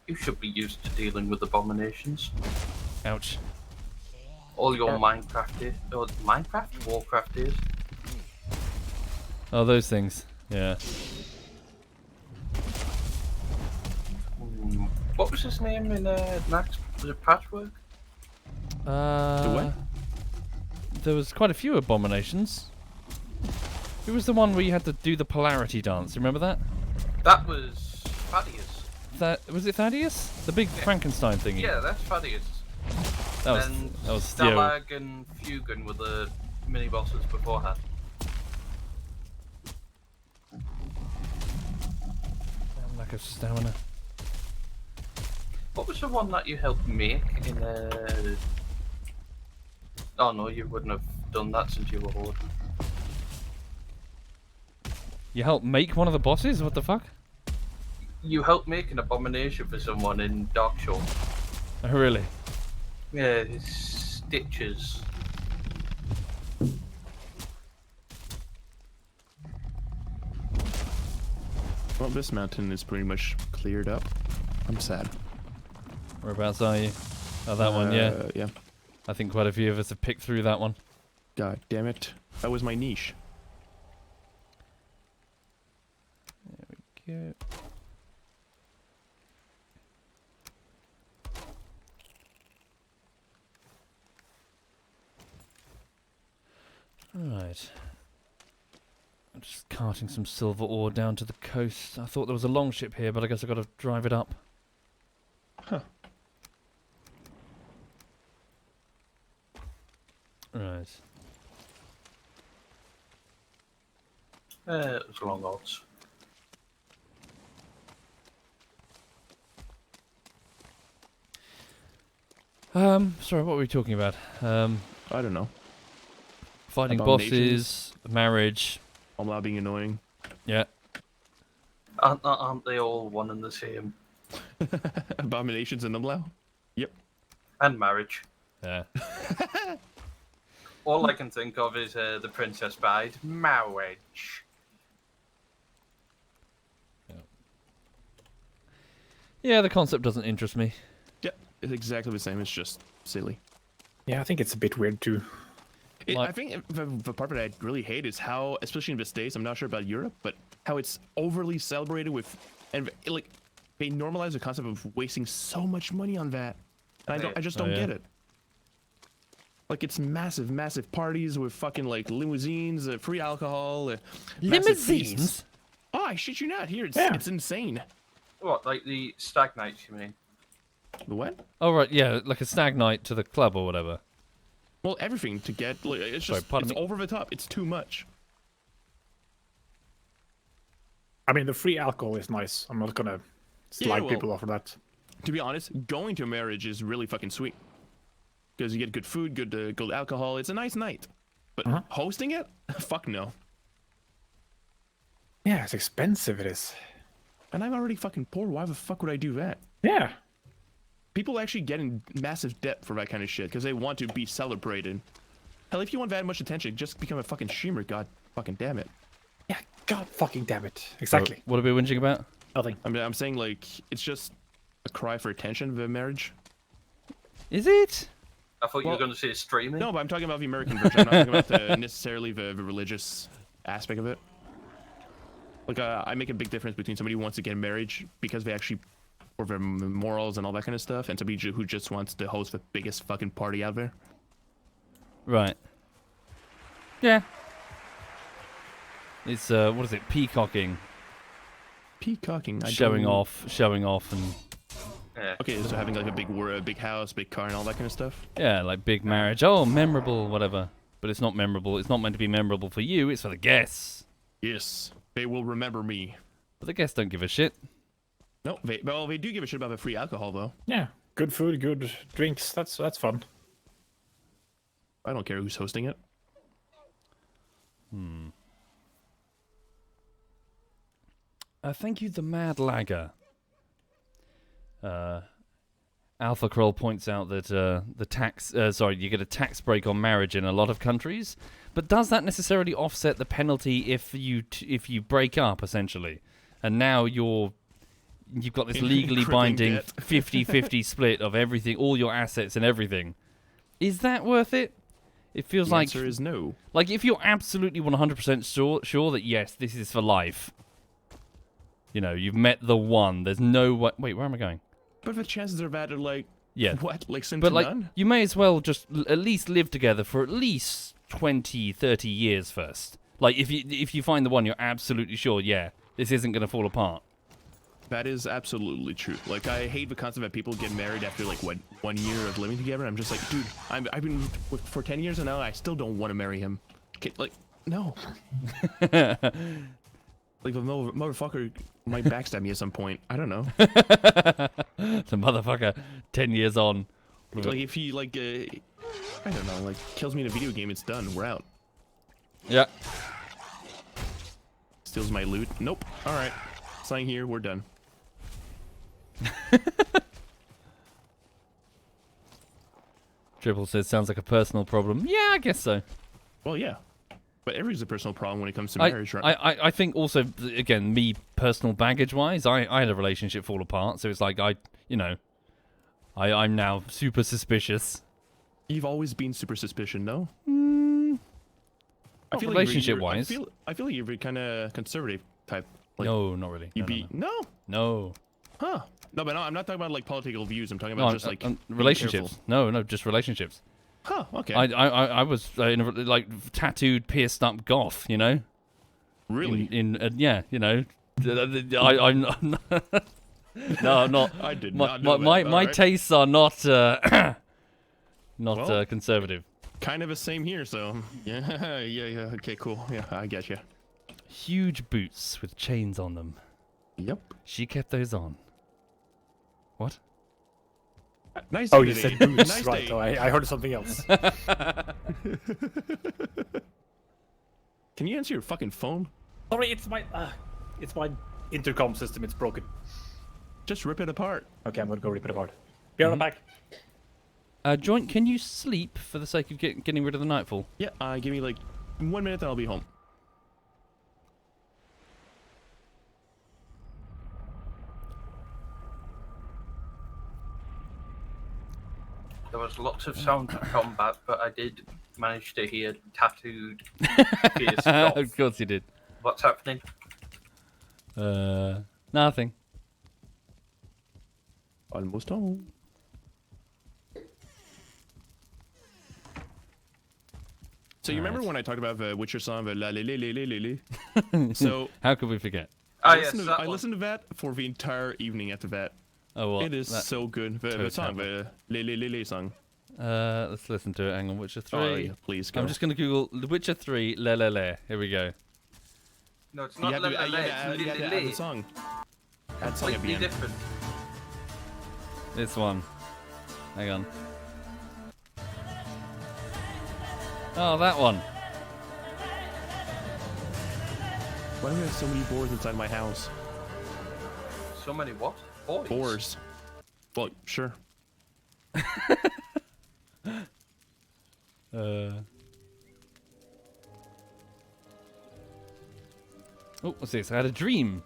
You should be used to dealing with abominations. Ouch. All your Warcraft is. Oh, those things. Yeah. What was his name in Max? Was it Patchwork? The what? There was quite a few abominations. Who was the one where you had to do the polarity dance? Remember that? That was Thaddeus. Was it Thaddeus? The big Frankenstein thingy. Yeah, that's Thaddeus. That was yeah. Stalag and Fugan were the mini bosses beforehand. Lack of stamina. What was the one that you helped make in Oh no, you wouldn't have done that since you were Horde. You helped make one of the bosses? What the fuck? You helped make an abomination for someone in Darkshore. Oh, really? Yeah, it's Stitches. Well, this mountain is pretty much cleared up. I'm sad. Whereabouts are you? Oh, that one, yeah. Yeah. I think quite a few of us have picked through that one. God damn it. That was my niche. There we go. Right. I'm just carting some silver ore down to the coast. I thought there was a longship here, but I guess I've got to drive it up. Huh. Right. It was long odds. Sorry, what were we talking about? I don't know. Fighting Abominations. bosses, marriage. I'm not being annoying. Yeah. Aren't they all one and the same? Abominations and Umlau? Yep. And marriage. Yeah. All I can think of is the Princess Bride. Marriage. Yeah, the concept doesn't interest me. Yep. It's exactly the same. It's just silly. Yeah, I think it's a bit weird too. Like- I think the part that I really hate is how, especially in the States, I'm not sure about Europe, but how it's overly celebrated with, and like they normalize the concept of wasting so much money on that. And I just don't get it. Like it's massive parties with fucking like limousines, free alcohol, massive feasts. Limousines? Oh, I shit you not. Here, it's insane. What, like the stag nights, you mean? The what? Oh, right, yeah, like a stag night to the club or whatever. Well, everything to get like it's just Sorry, it's pardon me? over the top. It's too much. I mean, the free alcohol is nice. I'm not gonna slag well- people off for that. To be honest, going to a marriage is really fucking sweet because you get good food, good alcohol. It's a nice night. But hosting it, fuck no. Yeah, it's expensive. It is. And I'm already fucking poor. Why the fuck would I do that? Yeah. People actually get in massive debt for that kind of shit because they want to be celebrated. Hell, if you want that much attention, just become a fucking streamer. God fucking damn it. Yeah. God fucking damn it. Exactly. What are we whinging about? Nothing. I'm saying like it's just a cry for attention. The marriage. Is it? I thought you Well- were going to say streaming. No, but I'm talking about the American version. I'm not talking about necessarily the religious aspect of it. Like, I make a big difference between somebody who wants to get married because they actually, for their morals and all that kind of stuff, and somebody who just wants to host the biggest fucking party out there. Right. Yeah. It's, what is it? Peacocking. Peacocking. Showing off and... Yeah. Okay, so having like a big house, big car, and all that kind of stuff. Yeah, like big marriage. Oh, memorable, whatever. But it's not memorable. It's not meant to be memorable for you. It's for the guests. Yes, they will remember me. But the guests don't give a shit. No, they do give a shit about the free alcohol though. Yeah, good food, good drinks. That's fun. I don't care who's hosting it. Thank you, the Mad Lagger. Alpha Kroll points out that you get a tax break on marriage in a lot of countries, but does that necessarily offset the penalty if you break up, essentially? And now you've got this legally binding 50-50 split of everything, all your assets and everything. Is that worth it? It feels like The answer is no. Like, if you're absolutely 100% sure that, yes, this is for life, you know, you've met the one, there's no way... Wait, where am I going? But the chances are that are like, Yeah. what? Like, slim But, to like, none? you may as well just at least live together for at least 20, 30 years first. Like, if you find the one you're absolutely sure, yeah, this isn't going to fall apart. That is absolutely true. Like, I hate the concept that people get married after, like, what, 1 year of living together. I'm just like, dude, I've been for 10 years and now I still don't want to marry him. Okay, like, no. Like, the motherfucker might backstab me at some point. I don't know. The motherfucker, 10 years on. Like, if he, like, I don't know, like, kills me in a video game, it's done. We're out. Yeah. Steals my loot. Nope. All right. Sign here. We're done. Triple says, sounds like a personal problem. Yeah, I guess so. Well, yeah. But everything's a personal problem when it comes to marriage, right? I think also, again, me personal baggage-wise, I had a relationship fall apart, so it's like I'm now super suspicious. You've always been super suspicious, no? I feel relationship-wise. I feel like you're kind of conservative type. Like, No, not really. No. Huh? No, but no, I'm not talking about like political views. I'm talking about just like being relationships. careful. No, just relationships. Huh? Okay. I was in a, like tattooed, pierced up goth, you know. Really? Yeah, you know. I'm not. No, I'm not. I did not know that. My tastes are not Well, conservative. kind of the same here. So yeah. Okay, cool. Yeah, I get you. Huge boots with chains on them. Yep. She kept those on. What? Nice. Oh, day you today. said boots, Nice right? day. Oh, I heard something else. Can you answer your fucking phone? Sorry, it's my intercom system. It's broken. Just rip it apart. Okay, I'm gonna go rip it apart. Be right back. Joint, can you sleep for the sake of getting rid of the nightfall? Yeah. Give me like 1 minute, and I'll be home. There was lots of sound of combat, but I did manage to hear tattooed pierced off. Of course you did. What's happening? Nothing. Almost home. So you remember when I talked about the Witcher song, the la le le le le le le? So How could we forget? Ah, I yes, listened, that I one. listened to that for the entire evening after that. Oh, what? It is That- so good. The Toad song, Tablet. the le le le le song. Let's listen to it. Hang on, Witcher 3. Oh, yeah, please go. I'm just going to Google The Witcher 3 Le Le Le. Here we go. No, it's You not have la to, la la, you have to add the it's song. Add song at the completely end. different. This one. Hang on. Oh, that one. Why do we have so many boars inside my house? So many what? Boys? Boars. Well, sure. Oh, what's this? I had a dream.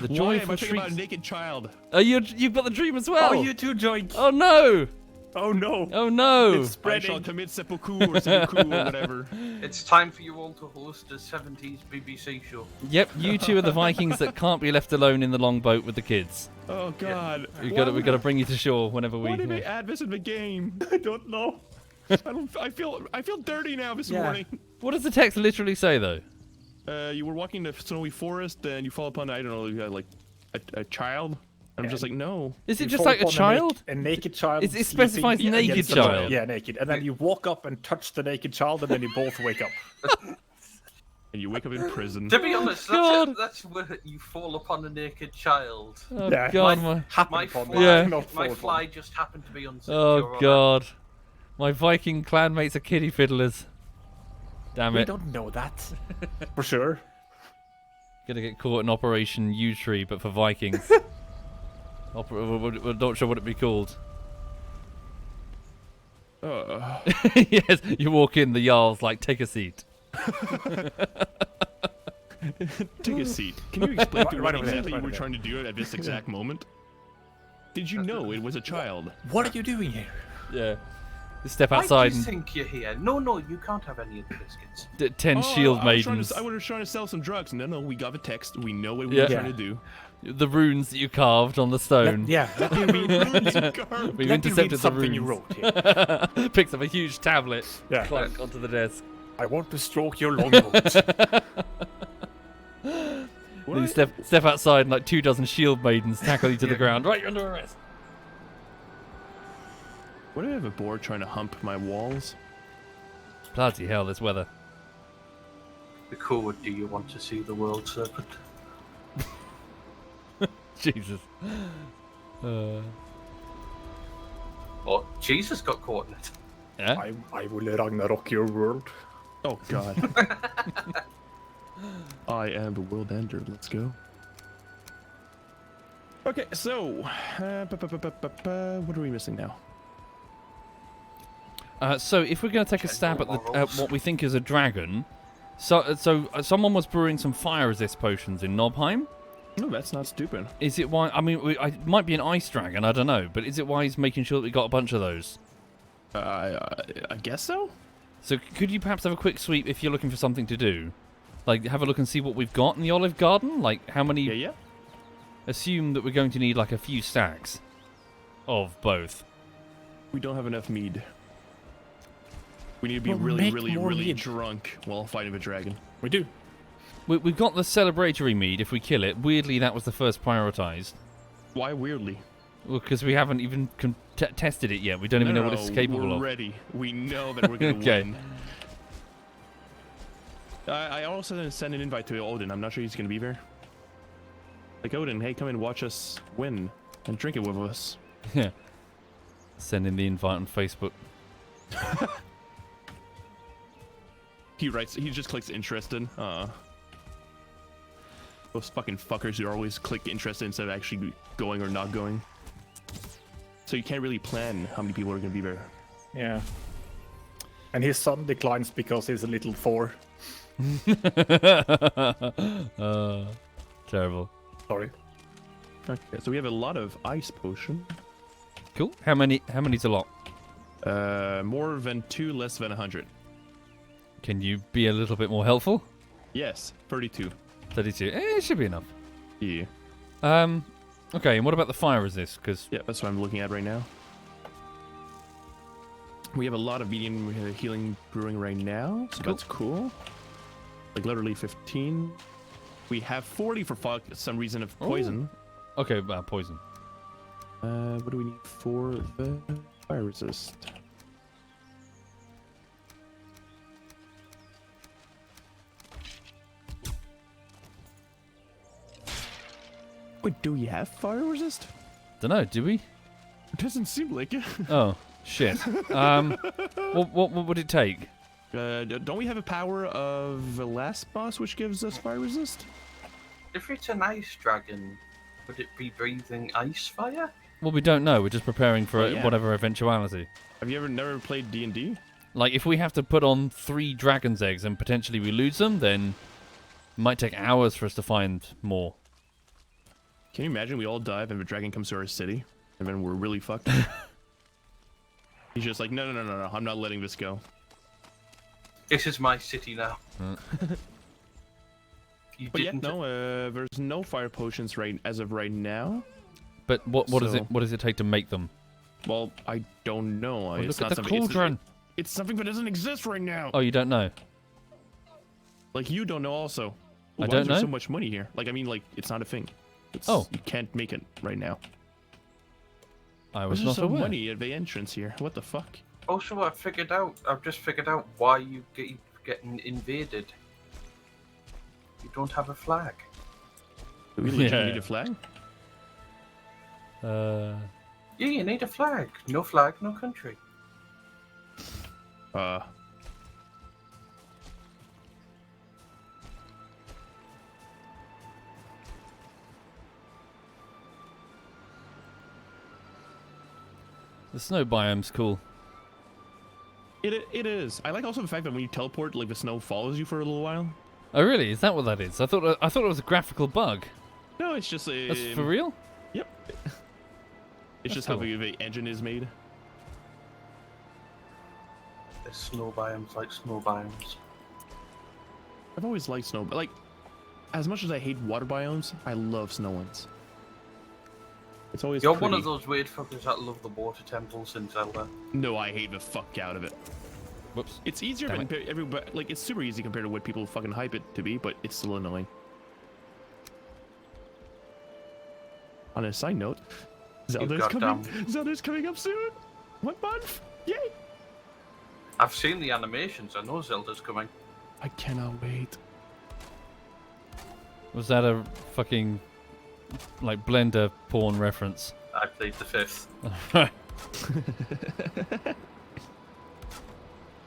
The Why am I joyful thinking about a shrieks. naked child? Oh, you've got the dream as well. Oh, you too, Joint. Oh no! Oh no. Oh no! It's I shall spreading. commit seppuku or seppuku or whatever. It's time for you all to host a 70s BBC show. Yep, you two are the Vikings that can't be left alone in the longboat with the kids. Oh God. We got to bring you to shore whenever we. Why did they add this in the game? I don't know. I feel dirty now this Yeah. morning. What does the text literally say though? You were walking in a snowy forest and you fall upon, I don't know, like a child. I'm just like, no. Is it You just fall like a upon child? A naked child. It specifies sleeping naked against the child. Yeah, naked. And then you walk up and touch the naked child, and then you both wake up. And you wake up in prison. To be honest, God. that's where you fall upon a naked child. Oh Yeah. God, My fly, Yeah. Not my fall fly upon. just happened to be unsecure. oh God, my Viking clanmates are kiddie fiddlers. Damn We it! don't know that for sure. Gonna get caught in Operation U Tree, but for Vikings. We're not sure what it'd be called. Yes, you walk in, the Jarl's like, take a seat. Take a seat. Can you explain to me Right what over there, exactly right you were over trying to do at this exact moment? Did you know it was a child? What are you doing here? Yeah. Step Why outside do you and think you're here? No, you can't have any of the biscuits. 10 shield maidens. I was trying to sell some drugs. No, we got a text. We know what we Yeah. were trying to do. The runes that you carved on the stone. Let me read. We've Let me intercepted read the something runes. you wrote here. Picks up a huge tablet, Yeah. clunk onto the desk. I want to stroke your longboat. Then you step outside and like 24 shield maidens tackle you to the ground. Right, you're under arrest. What do I have a board trying to hump my walls? Bloody hell, this weather. The code, do you want to see the world serpent? Jesus. Oh, Jesus got caught in it. Yeah? I will Ragnarok your world. Oh God. I am the world ender. Let's go. Okay, so what are we missing now? So if we're going to take a stab at Morals. what we think is a dragon, someone was brewing some fire resist potions in Nobheim. No, that's not stupid. Is it why? I mean, it might be an ice dragon. I don't know, but is it why he's making sure that we got a bunch of those? I guess so. So could you perhaps have a quick sweep if you're looking for something to do? Like, have a look and see what we've got in the Olive Garden? Like, how many... Yeah. Assume that we're going to need, like, a few stacks of both. We don't have enough mead. We need to be Well, really, make really, more really mead. drunk while fighting a dragon. We do. We've got the celebratory mead if we kill it. Weirdly, that was the first prioritized. Why weirdly? Well, because we haven't even tested it yet. We don't even know what it's capable we're of. ready. We know that we're gonna Okay. win. I also sent an invite to Odin. I'm not sure he's gonna be there. Like, Odin, hey, come and watch us win and drink it with us. Yeah. Send in the invite on Facebook. He just clicks interested. Those fucking fuckers who always click interested instead of actually going or not going. So you can't really plan how many people are gonna be there. Yeah. And his son declines because he's a little 4. Terrible. Sorry. Okay, so we have a lot of ice potion. Cool. How many's a lot? More than 2, less than 100. Can you be a little bit more helpful? Yes, 32. 32. It should be enough. Yeah. Okay, and what about the fire resist? Because Yeah, that's what I'm looking at right now. We have a lot of medium healing brewing right now, so Cool. that's cool. Like literally 15. We have 40 for some reason of poison. okay, poison. What do we need for the fire resist? Wait, do we have fire resist? Don't know. Do we? It doesn't seem like it. Oh shit. What would it take? Don't we have a power of the last boss which gives us fire resist? If it's an ice dragon, would it be breathing ice fire? Well, we don't know. We're just preparing for Oh, yeah. whatever eventuality. Have you never played D&D? Like, if we have to put on 3 dragon's eggs and potentially we lose them, then it might take hours for us to find more. Can you imagine we all dive and the dragon comes to our city and then we're really fucked? He's just like, no, I'm not letting this go. This is my city now. You But yeah, didn't. no, there's no fire potions as of right now. But what does So- it take to make them? Well, I don't know. Oh, It's look not at the something- cauldron. It's something that doesn't exist right now. Oh, you don't know? Like you don't know also. I Why don't is there know? so much money here? Like I mean, like it's not a thing. Oh. You can't make it right now. I Why was is there not so aware. money at the entrance here? What the fuck? Also, I've just figured out why you keep getting invaded. You don't have a flag. Do we legitimately need a flag? Yeah, you need a flag. No flag, no country. The snow biome's cool. It is. I like also the fact that when you teleport, like the snow follows you for a little while. Oh really? Is that what that is? I thought it was a graphical bug. No, it's just a. That's for real? Yep. It's That's just cool. how the engine is made. There's snow biomes like snow biomes. I've always liked snow, but like, as much as I hate water biomes, I love snow ones. It's always. You're pretty. one of those weird fuckers that love the water temples in Zelda. No, I hate the fuck out of it. Whoops. It's easier Damn than everybody. Like, it's super easy compared to what people fucking hype it to be, but it's still annoying. On a side note, Zelda's coming up soon. What month? Yay! I've seen the animations. I know Zelda's coming. I cannot wait. Was that a fucking like Blender porn reference? I played the 5th.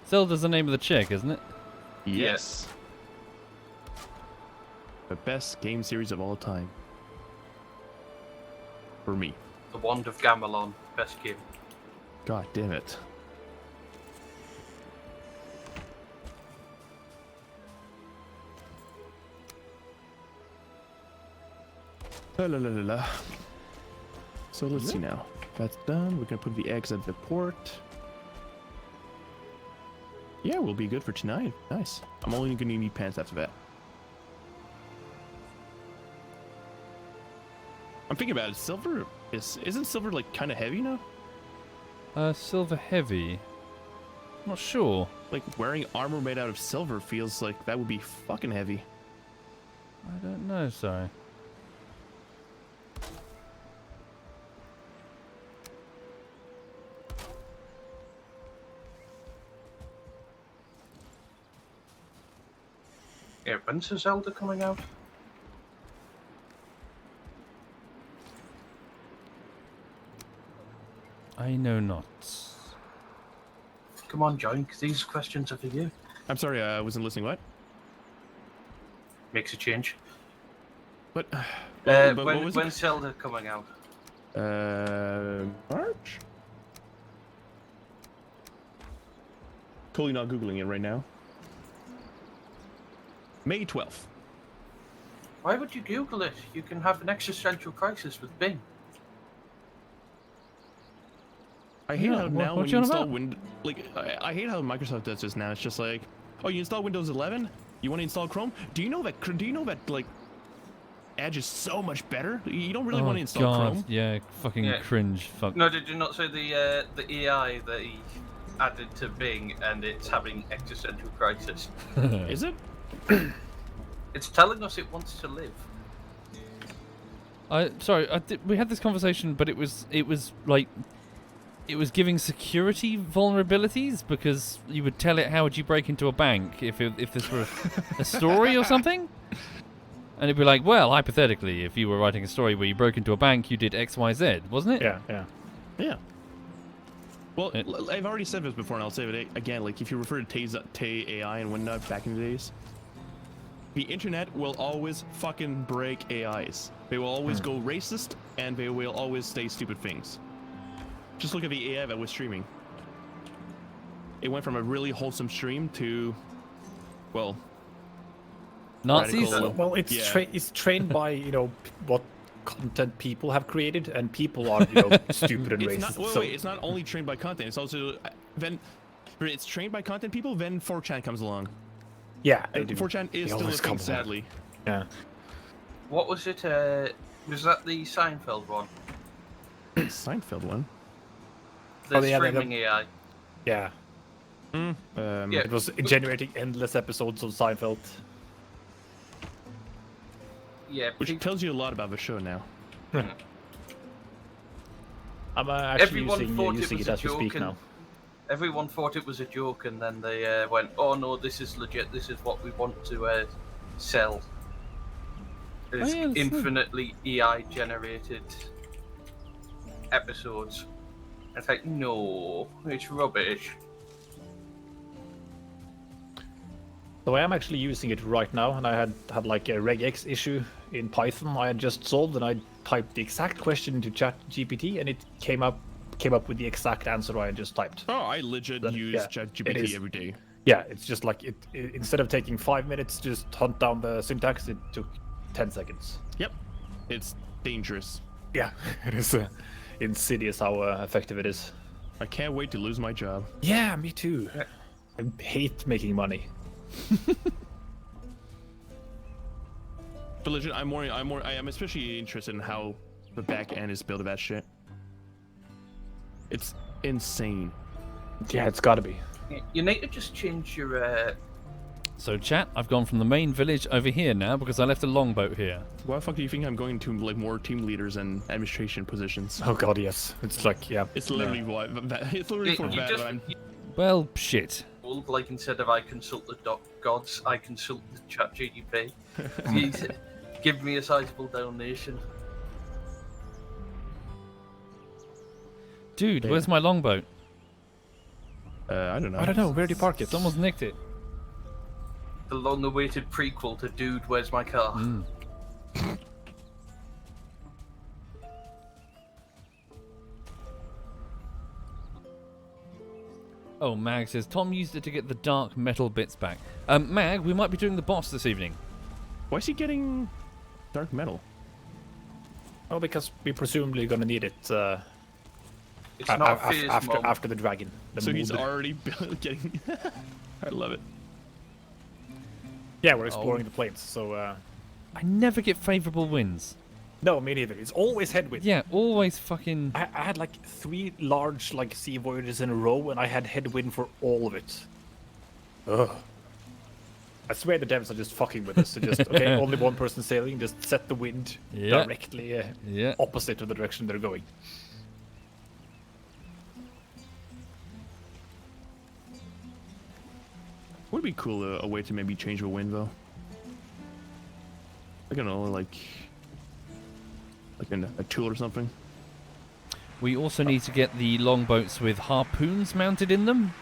Zelda's the name of the chick, isn't it? Yes. The best game series of all time. For me. The Wand of Gamelon. Best game. God damn it. La la la la la. So let's see now. That's done. We're gonna put the eggs at the port. Yeah, we'll be good for tonight. Nice. I'm only gonna need pants after that. I'm thinking about it. Silver isn't silver like kind of heavy now? Silver heavy. Not sure. Like wearing armor made out of silver feels like that would be fucking heavy. I don't know, sorry. Yeah, when's the Zelda coming out? I know not. Come on, John. These questions are for you. I'm sorry, I wasn't listening. What? Makes a change. But what When's was Zelda coming out? it? March? Totally not googling it right now. May 12th. Why would you Google it? You can have an existential crisis with Bing. I hate Yeah, how now what when you you on install about? Windows, like I hate how Microsoft does this now. It's just like, oh, you install Windows 11, you want to install Chrome. Do you know that like Edge is so much better? You don't really want to install God, Chrome. yeah, fucking Yeah. cringe. Fuck. No, did you not say the AI that he added to Bing and it's having existential crisis? Is it? It's telling us it wants to live. We had this conversation, but it was like it was giving security vulnerabilities because you would tell it how would you break into a bank if this were a story or something, and it'd be like, well, hypothetically, if you were writing a story where you broke into a bank, you did X, Y, Z, wasn't it? Yeah. Well, I've already said this before, and I'll say it again. Like, if you refer to Tay AI and whatnot back in the days, the internet will always fucking break AIs. They will always go racist, and they will always say stupid things. Just look at the AI that was streaming. It went from a really wholesome stream to, well, Nazis. radical- Well, it's Yeah. it's trained by what content people have created, and people are stupid and It's racist. not. so Wait, it's not only trained by content. It's also then it's trained by content people. Then 4chan comes along. yeah, they And do. 4chan is They still a always thing, come along. sadly. Yeah. What was it? Was that the Seinfeld one? Seinfeld one. The Oh, yeah, streaming AI. Yeah. Yeah. It was generating endless episodes of Seinfeld. Yeah, Which tells you a lot about the show now. I'm actually Everyone thought it using was it a as we joke speak and- now. everyone thought it was a joke, and then they went, "Oh no, this is legit. This is what we want to sell." There's yeah, that's infinitely AI generated episodes. It's like, no, it's rubbish. So I am actually using it right now, and I had like a regex issue in Python I had just solved, and I typed the exact question into ChatGPT, and it came up with the exact answer I had just typed. Oh, I legit use yeah, ChatGPT every day. Yeah, it's just like it instead of taking 5 minutes to just hunt down the syntax, it took 10 seconds. Yep, it's dangerous. Yeah, it is insidious how effective it is. I can't wait to lose my job. Yeah, me too. I hate making money. But legit, I am especially interested in how the back end is built of that shit. It's insane. Yeah, it's gotta be. You need to just change your. So, chat, I've gone from the main village over here now because I left a longboat here. Why the fuck do you think I'm going to like more team leaders and administration positions? Oh god, yes. It's like, yeah. It's literally what it's literally for that. But I'm Well, shit. Like, instead of I consult the gods, I consult the ChatGPT. Please give me a sizable donation. Dude, where's my longboat? I don't know. I don't know, where do you park it? Someone's nicked it. The long-awaited prequel to Dude, Where's My Car? Oh, Mag says, Tom used it to get the dark metal bits back. Mag, we might be doing the boss this evening. Why is he getting dark metal? Oh, because we're presumably gonna need it It's not Phase Mob. after the dragon. So he's already getting. I love it. Yeah, we're exploring the plains, so I never get favourable wins. no, me neither. It's always headwind. Yeah, always fucking... I had like 3 large like sea voyages in a row, and I had headwind for all of it. Ugh. I swear the devs are just fucking with us. So just okay, only one person sailing. Just set the wind Yeah. directly Yeah. opposite of the direction they're going. Would be cool a way to maybe change the wind though. I don't know, like a tool or something. We also need to get the longboats with harpoons mounted in them.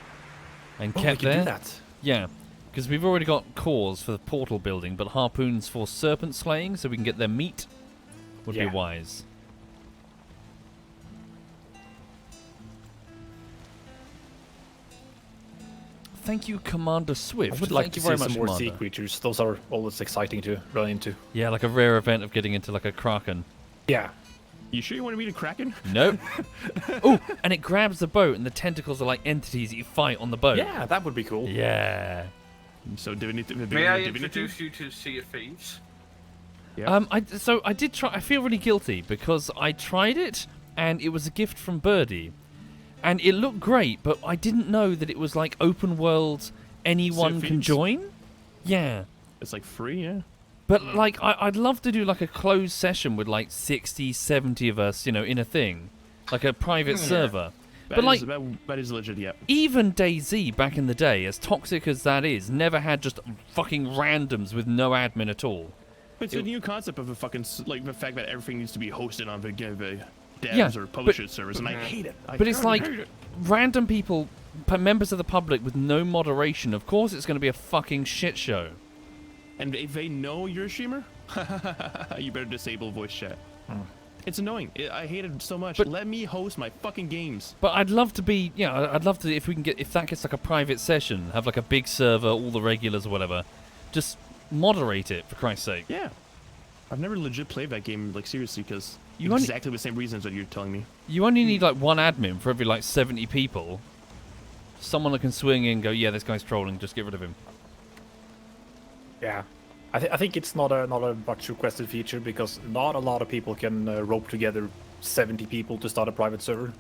And Oh, we kept can there. do that. Yeah, because we've already got cores for the portal building, but harpoons for serpent slaying, so we can get their meat, would be Yeah. wise. Thank you, Commander Swift. I would like Thank to you very see much, some more sea Commander. creatures. Those are always exciting to run into. Yeah, like a rare event of getting into like a kraken. Yeah. You sure you want to meet a kraken? Nope. Oh, and it grabs the boat, and the tentacles are like entities that you fight on the boat. Yeah, that would be cool. Yeah. So divinity. May I introduce you to Sea of Thieves? Yeah. I did try. I feel really guilty because I tried it, and it was a gift from Birdie, and it looked great, but I didn't know that it was like open world. Anyone can Thieves? join. Yeah. It's like free, yeah. But like, I'd love to do like a closed session with like 60, 70 of us, in a thing, like a private server. But like, that is legit, yeah. even DayZ back in the day, as toxic as that is, never had just fucking randoms with no admin at all. It's a new concept of a fucking like the fact that everything needs to be hosted on the devs Yeah, or publisher servers, and I hate it. But it's like random people, members of the public with no moderation. Of course, it's going to be a fucking shit show. And if they know you're a streamer, you better disable voice chat. It's annoying. I hate it so much. But- Let me host my fucking games. But I'd love to be, I'd love to if that gets like a private session, have like a big server, all the regulars or whatever, just moderate it for Christ's sake. Yeah. I've never legit played that game like seriously because You only- exactly the same reasons that you're telling me. You only need like one admin for every like 70 people. Someone that can swing in and go, yeah, this guy's trolling, just get rid of him. Yeah. I think it's not a much requested feature because not a lot of people can rope together 70 people to start a private server.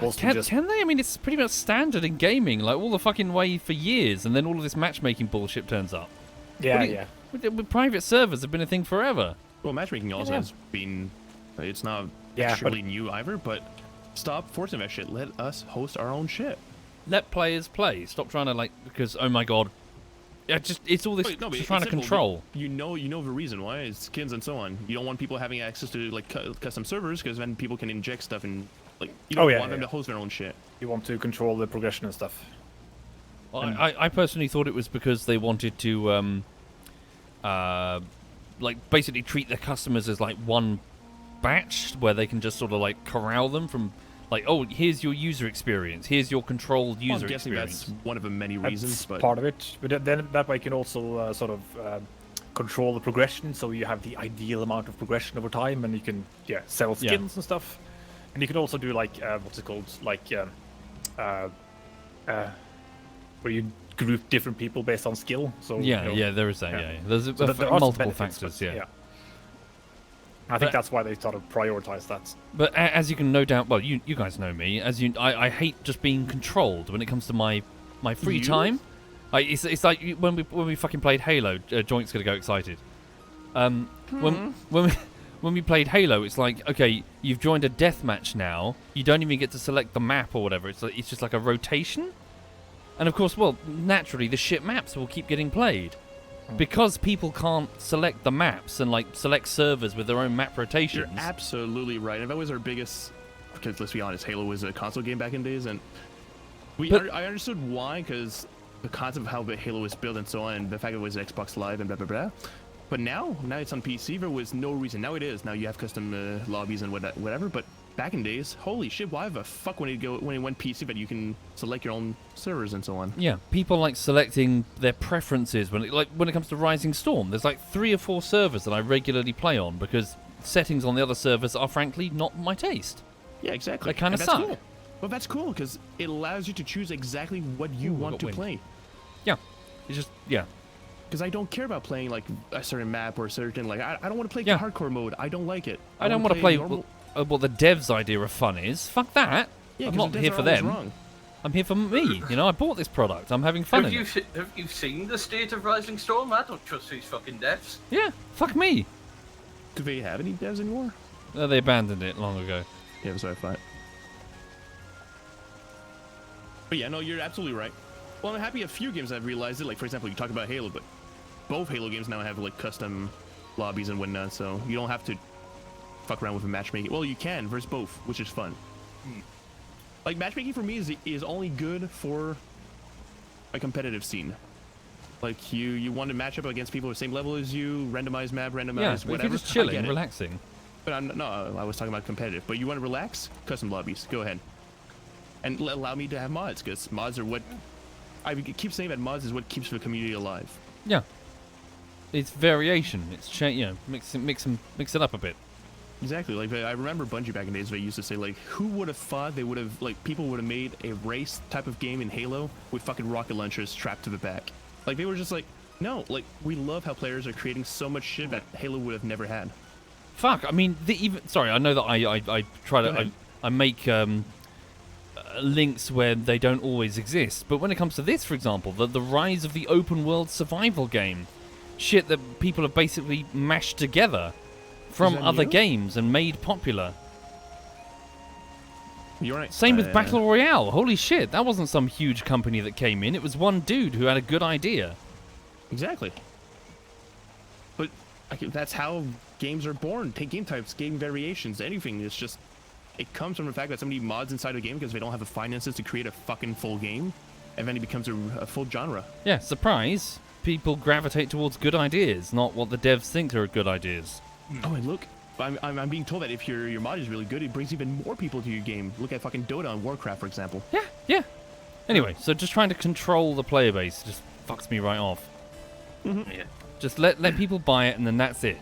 Mostly Can they? I mean, it's pretty much standard in gaming, like all the fucking way for years, and then all of this matchmaking bullshit turns up. Yeah, What do you- yeah. With private servers have been a thing forever. Well, matchmaking also Yeah. has been. It's not Yeah, extremely new either, but stop forcing that shit. Let us host our own shit. Let players play. Stop trying to because oh my god, Yeah, just it's all this Wait, no, but just it's trying to simple. control. You know the reason why. It's skins and so on. You don't want people having access to like custom servers because then people can inject stuff and like you don't want them to host their own shit. You want to control the progression and stuff. Well, I personally thought it was because they wanted to like basically treat their customers as like one batch where they can just sort of like corral them from like, oh, here's your user experience, here's your controlled user I'm guessing experience. that's one of the many reasons, That's but part of it. But then that way you can also sort of control the progression, so you have the ideal amount of progression over time, and you can sell skins and stuff. And you can also do like what's it called, like where you group different people based on skill. So there is that. Yeah. There's so there are some multiple benefits, factors. but, Yeah. I think that's why they sort of prioritize that. But as you can no doubt, well, you guys know me. I hate just being controlled when it comes to my free time. It's like when we fucking played Halo. Joint's gonna go excited. When we played Halo, it's like, okay, you've joined a deathmatch now. You don't even get to select the map or whatever. It's just like a rotation. And of course, well, naturally, the shit maps will keep getting played. Because people can't select the maps and like select servers with their own map rotations. you're absolutely right. And that was our biggest, because let's be honest, Halo was a console game back in days, and I understood why, because the concept of how Halo was built and so on, and the fact that it was Xbox Live and blah blah blah. But now it's on PC. There was no reason. Now it is. Now you have custom lobbies and whatever. But back in days, holy shit! Why the fuck when it went PC that you can select your own servers and so on? Yeah, people like selecting their preferences when it comes to Rising Storm. There's like 3 or 4 servers that I regularly play on because settings on the other servers are frankly not my taste. Yeah, exactly. They kind of And suck. that's cool. Well, that's cool because it allows you to choose exactly what you want to play. Yeah, it's just Because I don't care about playing like a certain map or a certain like I don't want to play hardcore mode. I don't like it. I don't want to play what the devs' idea of fun is. Fuck that. Yeah, I'm not the devs here are for always them. wrong. I'm here for me. I bought this product. I'm having fun. Have you seen the state of Rising Storm? I don't trust these fucking devs. Yeah, fuck me. Do they have any devs anymore? They abandoned it long ago. Yeah, that's what I thought. But yeah, no, you're absolutely right. Well, I'm happy a few games I've realized it. Like, for example, you talk about Halo, but both Halo games now have, like, custom lobbies and whatnot, so you don't have to fuck around with the matchmaking. Well, you can versus both, which is fun. Like, matchmaking for me is only good for a competitive scene. Like, you want to match up against people at the same level as you, randomize map, randomize If whatever. you're just chilling, relaxing. But I was talking about competitive. But you want to relax? Custom lobbies. Go ahead. And allow me to have mods, because mods are what... I keep saying that mods is what keeps the community alive. Yeah. It's variation. It's mix it up a bit. Exactly. Like, I remember Bungie back in days, they used to say, like, who would have thought they would have, like, people would have made a race type of game in Halo with fucking rocket launchers strapped to the back. Like, they were just like, no, like, we love how players are creating so much shit that Halo would have never had. Fuck, I mean, sorry, I know that I try to... I make... links where they don't always exist, but when it comes to this, for example, the rise of the open world survival game, shit that people have basically mashed together from other games and made popular. You're right. Same with Battle Royale. Holy shit, that wasn't some huge company that came in. It was one dude who had a good idea. Exactly. But that's how games are born. Take game types, game variations, anything. It's just... It comes from the fact that somebody mods inside a game because they don't have the finances to create a fucking full game, and then it becomes a full genre. Yeah, surprise. People gravitate towards good ideas, not what the devs think are good ideas. Oh, and look, I'm being told that if your mod is really good, it brings even more people to your game. Look at fucking Dota and Warcraft, for example. Yeah. Anyway, so just trying to control the player base just fucks me right off. Mm-hmm. Yeah. Just let people buy it, and then that's it.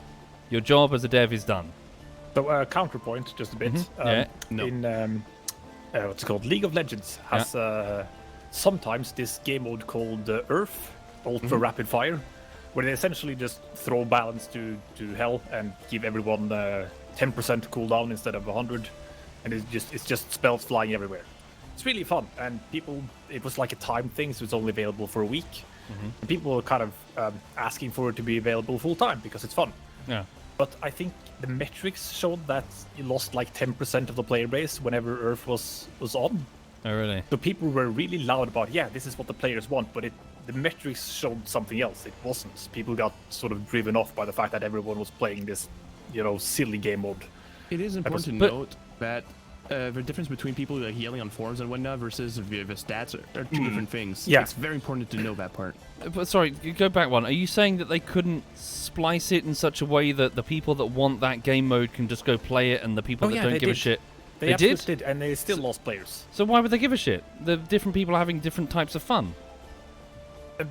Your job as a dev is done. So counterpoint, just a bit. In what's it called? League of Legends has sometimes this game mode called Earth, Ultra Rapid Fire, where they essentially just throw balance to hell and give everyone 10% cooldown instead of 100, and it's just spells flying everywhere. It's really fun, and it was like a time thing, so it's only available for a week. And people were kind of asking for it to be available full time because it's fun. Yeah. But I think the metrics showed that you lost like 10% of the player base whenever Earth was on. Oh, really? So people were really loud about, yeah, this is what the players want, but the metrics showed something else. It wasn't. People got sort of driven off by the fact that everyone was playing this, silly game mode. It is important to note that the difference between people like yelling on forums and whatnot versus the stats are two different things. Yeah. It's very important to know that part. But sorry, you go back one. Are you saying that they couldn't splice it in such a way that the people that want that game mode can just go play it, and the people that don't give a shit? They did? absolutely did, and they still lost players. So why would they give a shit? The different people are having different types of fun.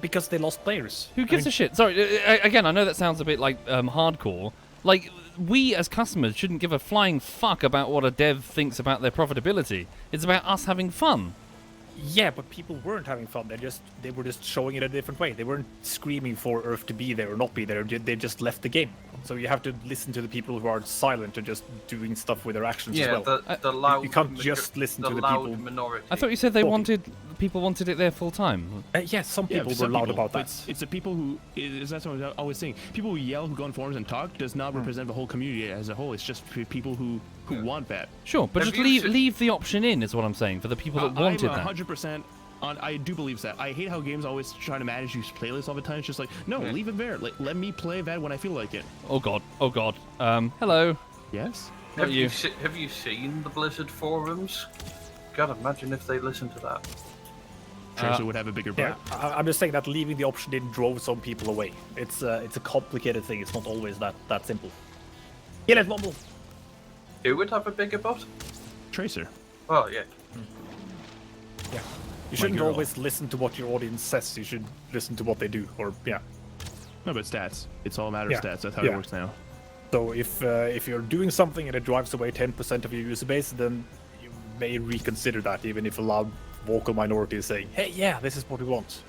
Because they lost players. Who gives a shit? Sorry, again, I know that sounds a bit like hardcore. Like, we as customers shouldn't give a flying fuck about what a dev thinks about their profitability. It's about us having fun. Yeah, but people weren't having fun. They were just showing it a different way. They weren't screaming for Earth to be there or not be there. They just left the game. So you have to listen to the people who are silent and just doing stuff with their actions as well. The loud. You can't just listen to the people. Minority. I thought you said people wanted it there full time. Yeah, some people some were loud people, about that. It's the people who that's what I'm always saying. People who yell, who go on forums and talk, does not represent the whole community as a whole. It's just people who want that. Sure, but Have just leave the option in, is what I'm saying, for the people that wanted I'm that. 100%. I do believe that. I hate how games always try to manage these playlists all the time. It's just like, no, leave it there. Let me play that when I feel like it. Oh god. Hello. Yes. Have you seen the Blizzard forums? God, imagine if they listened to that. Tracer would have a bigger Yeah, butt. I'm just saying that leaving the option in drove some people away. It's a complicated thing. It's not always that simple. SovietWomble. Who would have a bigger butt? Tracer. Oh yeah. Yeah. You shouldn't girl. always listen to what your audience says. You should listen to what they do. Or yeah. No, but stats. It's all a matter of stats. That's how Yeah. it works now. So if you're doing something and it drives away 10% of your user base, then you may reconsider that, even if a loud vocal minority is saying, "Hey, yeah, this is what we want."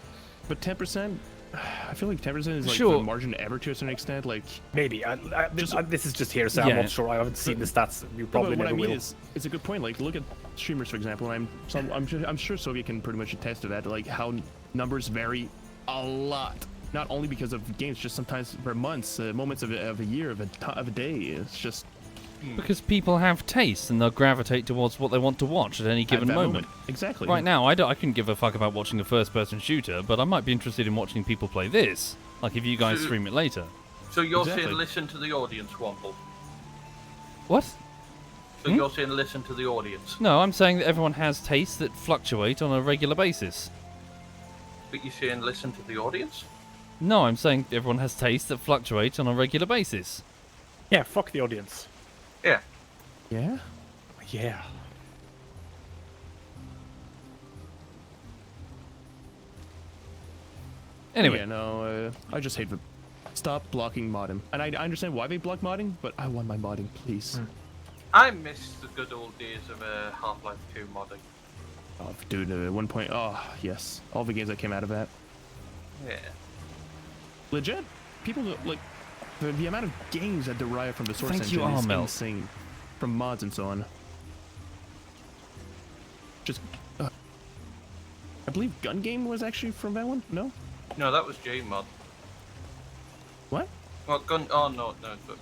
But 10%, I feel like 10% is like Sure. the margin ever to a certain extent. Like, Maybe. This is just hearsay. I'm Yeah. not sure. I haven't seen the stats. You probably what never I mean will. is, it's a good point. Like, look at streamers, for example. I'm sure Soviet can pretty much attest to that. Like, how numbers vary a lot. Not only because of games, just sometimes for months, moments of a year, of a day. It's just Because people have tastes and they'll gravitate towards what they want to watch at any given at that moment. Exactly. Right now, I couldn't give a fuck about watching a first-person shooter, but I might be interested in watching people play this. Like if you guys stream it later. So you're Exactly. saying listen to the audience, Womble. What? So you're saying listen to the audience, No, I'm saying that everyone has tastes that fluctuate on a regular basis. but you're saying listen to the audience. No, I'm saying everyone has tastes that fluctuate on a regular basis. Yeah, fuck the audience. Yeah. Yeah. Yeah. Anyway, Yeah, no, I just hate the. Stop blocking modding. And I understand why they block modding, but I want my modding, please. I miss the good old days of Half-Life 2 modding. Oh, dude, at one point, oh, yes. All the games that came out of that. Yeah. Legit, people, like, the amount of games that derive from the source Thank you, engine is Armel. insane. From mods and so on. Just, I believe Gun Game was actually from that one? No? No, that was J-Mod. What? Well, gun. Oh no. But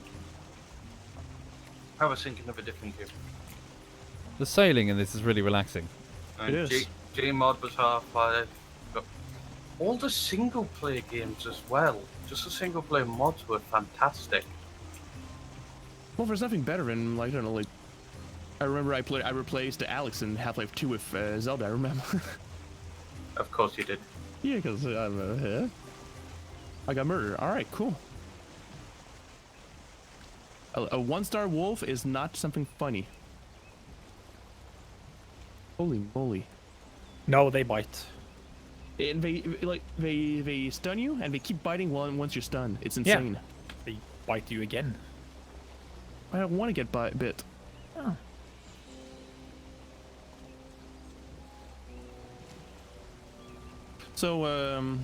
I was thinking of a different game. the sailing in this is really relaxing. And It is. J-Mod was Half-Life. But all the single-player games as well. Just the single-player mods were fantastic. Well, there's nothing better than, like, I don't know, like, I remember I replaced Alex in Half-Life 2 with Zelda, I remember. Of course you did. Yeah, because I got murdered. Alright, cool. A one-star wolf is not something funny. Holy moly. No, they bite. And they stun you, and they keep biting once you're stunned. It's insane. They bite you again. I don't want to get bit. Oh. So,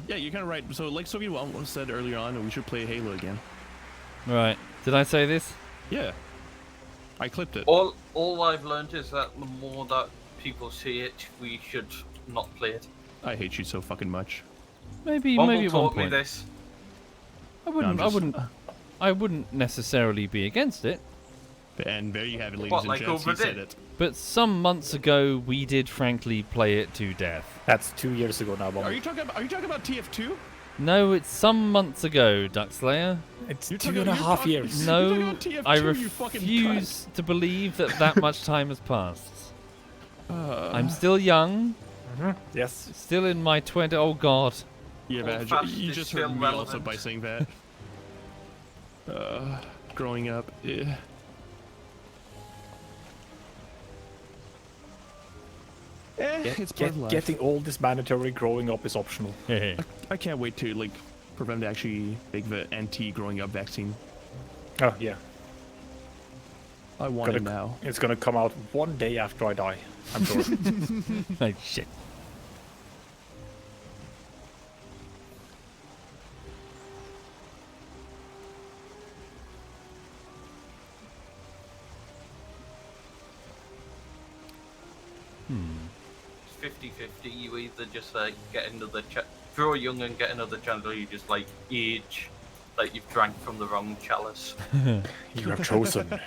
yeah, you're kind of right. So, like SovietWomble said earlier on, we should play Halo again. Right. Did I say this? Yeah. I clipped it. All I've learned is that the more that people see it, we should not play it. I hate you so fucking much. Maybe Womble at one taught me point. this. I wouldn't necessarily be against it. And there you have it, ladies What, and like gents. over He said there? it. But some months ago, we did frankly play it to death. That's 2 years ago now, Are Bumble. you talking about TF2? No, it's some months ago, Duckslayer. It's You're 2.5 years. You're talking No, about TF2, I you fucking refuse to believe that that much time has passed. cunt. I'm still young, Yes. still in my 20. Oh God. Yeah, Old man, fast you is just still heard me also relevant. by saying that. Growing up, yeah. It's part of life. Getting old is mandatory. Growing up is optional. I can't wait to like for them to actually make the anti-growing up vaccine. Oh yeah. I want it now. It's gonna come out one day after I die. I'm sure. Oh shit. It's 50-50. You either just like get another grow young and get another chance, or you just like age, like you've drank from the wrong chalice. You have chosen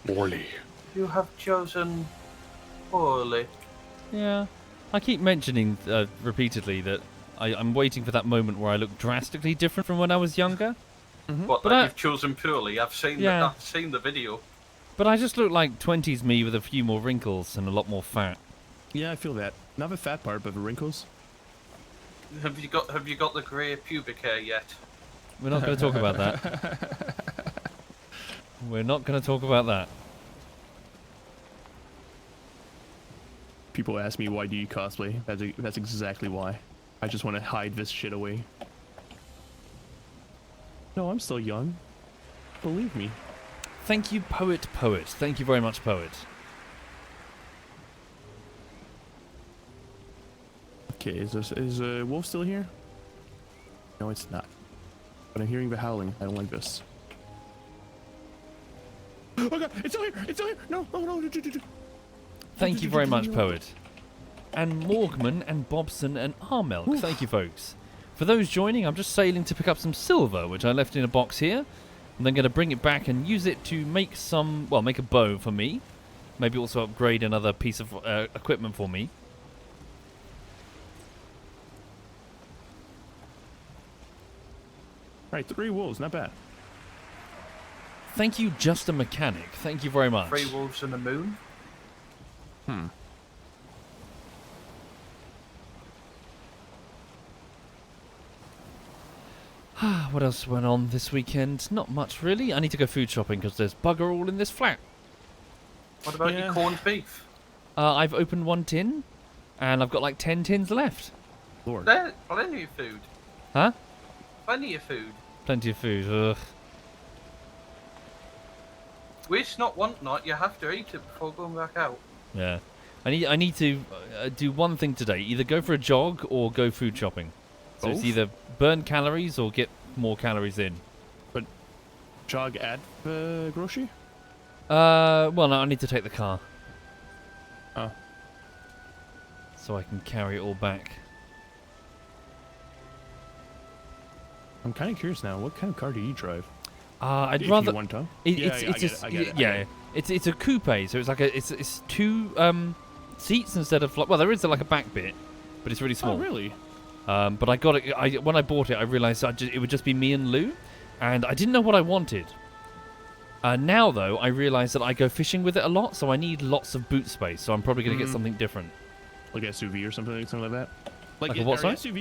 poorly. You have chosen poorly. Yeah. I keep mentioning repeatedly that I'm waiting for that moment where I look drastically different from when I was younger. What? But Like I- you've chosen poorly. I've seen Yeah. I've seen the video. But I just look like 20s me with a few more wrinkles and a lot more fat. Yeah, I feel that. Not the fat part, but the wrinkles. Have you got the grey pubic hair yet? We're not going to talk about that. We're not going to talk about that. People ask me, why do you cosplay? That's exactly why. I just want to hide this shit away. No, I'm still young. Believe me. Thank you, Poet. Thank you very much, Poet. Okay, is Wolf still here? No, it's not. But I'm hearing the howling. I don't like this. Oh god, it's still here! It's still here! No, no. Thank you very much, Poet. And Morgman and Bobson and Armelk. Thank you, folks. For those joining, I'm just sailing to pick up some silver, which I left in a box here. And then going to bring it back and use it to make some, well, make a bow for me. Maybe also upgrade another piece of equipment for me. Alright, 3 wolves, not bad. Thank you, Just a Mechanic. Thank you very much. 3 wolves and a moon. What else went on this weekend? Not much, really. I need to go food shopping because there's bugger all in this flat. What about Yeah. your corned beef? I've opened 1 tin, and I've got like 10 tins left. Lord. There's plenty of food. Huh? Plenty of food. Plenty of food. Ugh. Waste not, want not. You have to eat it before going back out. Yeah. I need to do one thing today. Either go for a jog or go food shopping. So it's Both? either burn calories or get more calories in. Jog at the grocery? Well, no, I need to take the car. Oh. So I can carry it all back. I'm kind of curious now. What kind of car do you drive? I'd If rather. you want to. I get it. It's a coupe, so it's like it's 2 seats instead of well, there is like a back bit, but it's really small. Oh, really? But I got it. When I bought it, I realized it would just be me and Lou, and I didn't know what I wanted. Now though, I realize that I go fishing with it a lot, so I need lots of boot space. So I'm probably gonna get something different. Like SUV or something like that? Like a what, are sorry?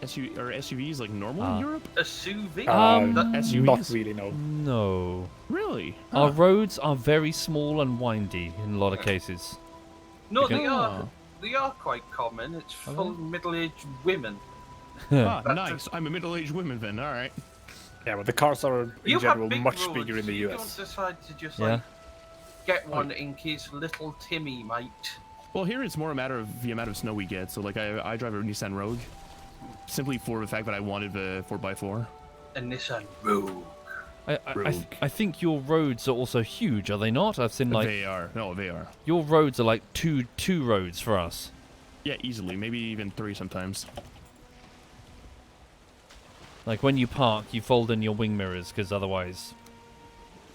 SUVs like normal in Europe? A SUV? SUVs? Not really, no. No. Really? Our roads are very small and windy in a lot of cases. No, Okay. they are. They are quite common. It's full of middle-aged women. Ah, nice. I'm a middle-aged woman then. All right. Yeah, but the cars are You in general have big much roads, bigger in the you US. don't decide to just Yeah. like get one in case little Timmy might. Well, here it's more a matter of the amount of snow we get. So, like, I drive a Nissan Rogue simply for the fact that I wanted the 4x4. A Nissan Rogue. I think your roads are also huge, are they not? I've seen like They are. No, they are. your roads are like two roads for us. Yeah, easily. Maybe even 3 sometimes. Like when you park, you fold in your wing mirrors because otherwise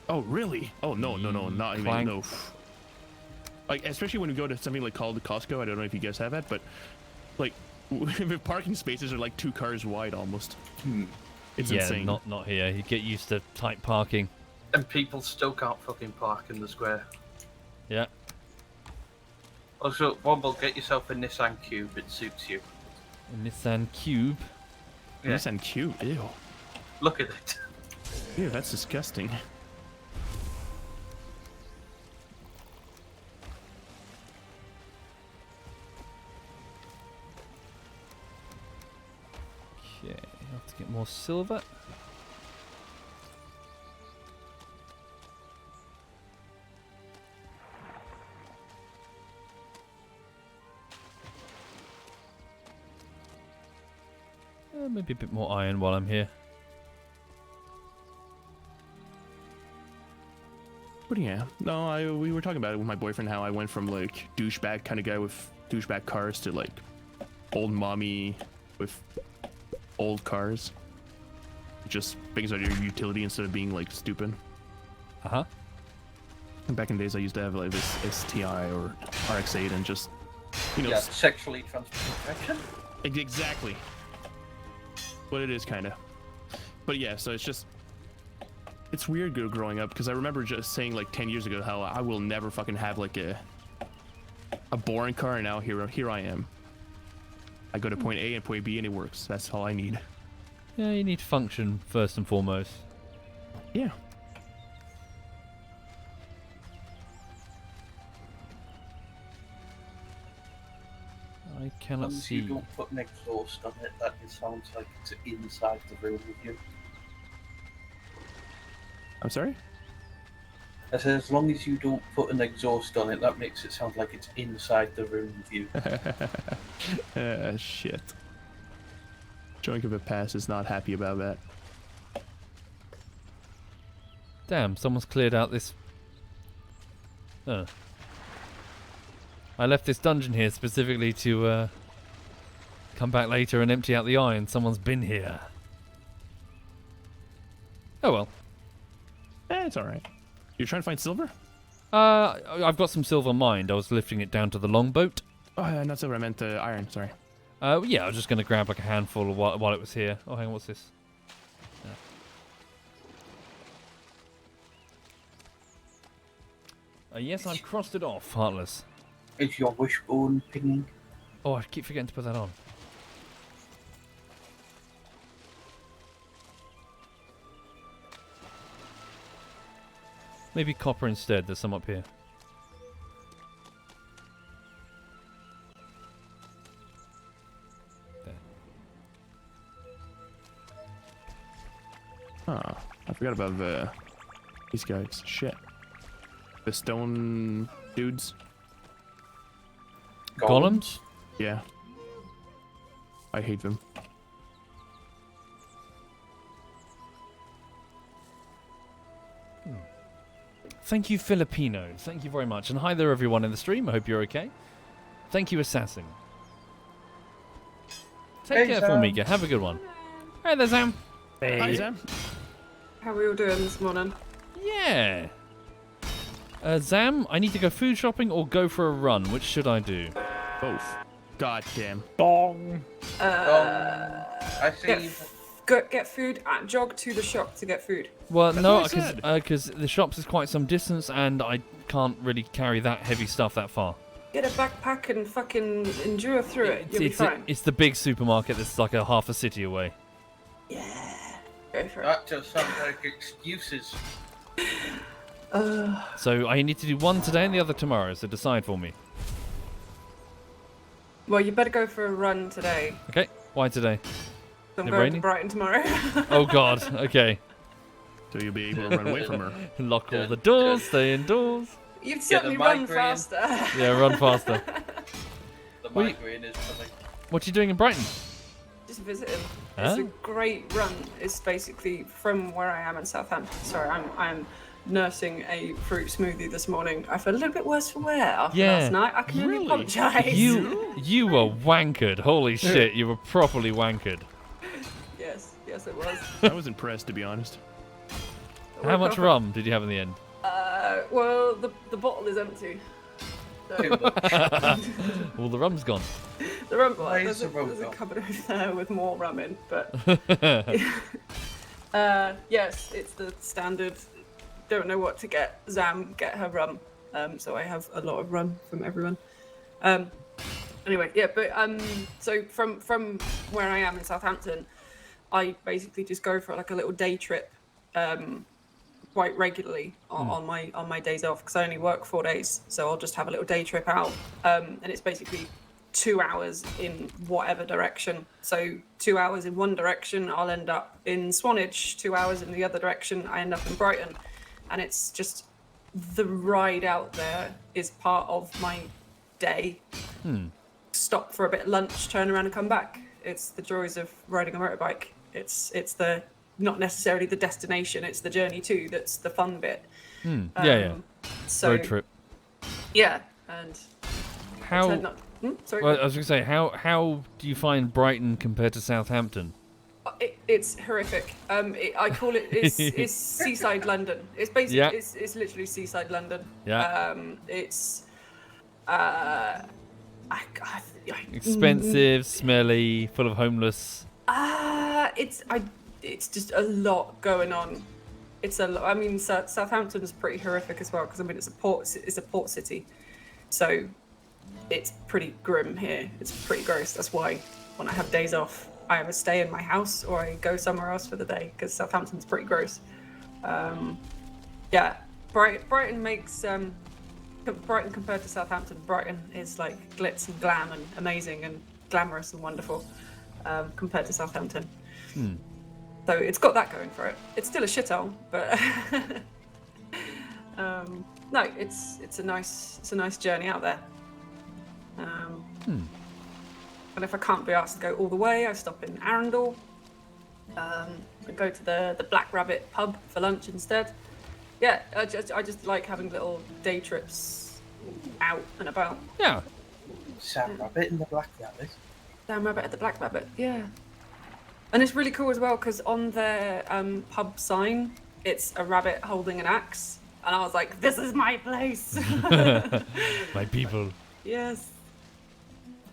Oh, really? Oh, no, not even, Clank. no. Like, especially when we go to something like called Costco, I don't know if you guys have that, but, like, the parking spaces are like 2 cars wide almost. It's Yeah, insane. not here. You get used to tight parking. And people still can't fucking park in the square. Yeah. Also, Womble, get yourself a Nissan Cube. It suits you. A Nissan Cube. Yeah. Nissan Cube, ew. Look at it. Ew, that's disgusting. Okay, have to get more silver. Maybe a bit more iron while I'm here. But yeah, no, we were talking about it with my boyfriend, how I went from like douchebag kind of guy with douchebag cars to like old mommy with old cars. Just brings out your utility instead of being like stupid. Uh-huh. And back in the days, I used to have like this STI or RX-8 and just, you know, Yeah, sexually transmitted infection. exactly what it is, kind of. But yeah, so it's just, it's weird growing up, because I remember just saying like 10 years ago how I will never fucking have like a boring car, and now here I am. I go to point A and point B and it works. That's all I need. Yeah, you need function first and foremost. Yeah. I cannot As long as see. you don't put an exhaust on it, that it sounds like it's inside the room with you. I'm sorry? I said, as long as you don't put an exhaust on it, that makes it sound like it's inside the room with you. Shit. Joink of a pass is not happy about that. Damn, someone's cleared out this... I left this dungeon here specifically to come back later and empty out the iron. Someone's been here. Oh well. It's alright. You're trying to find silver? I've got some silver mined. I was lifting it down to the longboat. Oh, not silver, I meant iron, sorry. Yeah, I was just going to grab like a handful while it was here. Oh, hang on, what's this? Yes, I've crossed it off, Heartless. Is your wishbone pinging? Oh, I keep forgetting to put that on. Maybe copper instead. There's some up here. There. Oh, I forgot about these guys. Shit. The stone dudes. Golems? Yeah. I hate them. Thank you, Filipino. Thank you very much. And hi there, everyone in the stream. I hope you're okay. Thank you, Assassin. Take care, Formiga. Have a good one. Hey there, Sam. Hi, Sam. How are we all doing this morning? Yeah. Zam, I need to go food shopping or go for a run. Which should I do? Both. God damn. Bong. I see. Get food and jog to the shop to get food. Well, That's no, what I because the shops is quite some distance, and I can't really carry that heavy stuff that far. Get a backpack and fucking endure through it. You'll be fine. It's the big supermarket that's like a half a city away. Yeah. Go for it. That just sounds like excuses. So I need to do one today and the other tomorrow. So decide for me. Well, you better go for a run today. Okay. Why today? I'm It going raining? to Brighton tomorrow. Oh God. Okay. So you'll be able to run away from her. Lock all the doors. Stay indoors. You'd Get certainly the run migraine. faster. Yeah, run faster. The Well, you- migraine is coming. What you doing in Brighton? Just visit him. Huh? It's a great run. It's basically from where I am in Southampton. Sorry, I'm nursing a fruit smoothie this morning. I feel a little bit worse for wear after Yeah. last night. I can only Really? apologise. You were wankered. Holy shit! You were properly wankered. Yes, it was. I was impressed, to be honest. How much rum did you have in the end? Well, the bottle is empty. Too much. All the rum's gone. The rum, Why there's is the rum there's a gone? cupboard over there with more rum in, but yes, it's the standard. Don't know what to get. Zam, get her rum. So I have a lot of rum from everyone. Anyway, yeah, but so from where I am in Southampton, I basically just go for like a little day trip, quite regularly on my days off because I only work 4 days, so I'll just have a little day trip out, and it's basically 2 hours in whatever direction. So 2 hours in one direction, I'll end up in Swanage. 2 hours in the other direction, I end up in Brighton, and it's just the ride out there is part of my day. Stop for a bit of lunch, turn around and come back. It's the joys of riding a motorbike. It's the not necessarily the destination, it's the journey too that's the fun bit. Yeah. So Road trip. yeah, and How? sorry. Well, I was going to say, how do you find Brighton compared to Southampton? It's horrific. I call it it's seaside London. It's basically Yeah. it's literally seaside London. Yeah. It's Expensive, smelly, full of homeless. It's just a lot going on. It's a lot. I mean, Southampton is pretty horrific as well because I mean it's a port city, so it's pretty grim here. It's pretty gross. That's why when I have days off, I either stay in my house or I go somewhere else for the day because Southampton's pretty gross. Yeah, Brighton makes Brighton compared to Southampton. Brighton is like glitz and glam and amazing and glamorous and wonderful compared to Southampton. So it's got that going for it. It's still a shithole, but no, it's a nice journey out there. And if I can't be asked to go all the way, I stop in Arundel. I go to the Black Rabbit pub for lunch instead. Yeah, I just like having little day trips out and about. Yeah. Sam Rabbit and the Black Rabbit. Sam Rabbit at the Black Rabbit, yeah. And it's really cool as well because on their pub sign, it's a rabbit holding an axe. And I was like, this is my place. My people. Yes.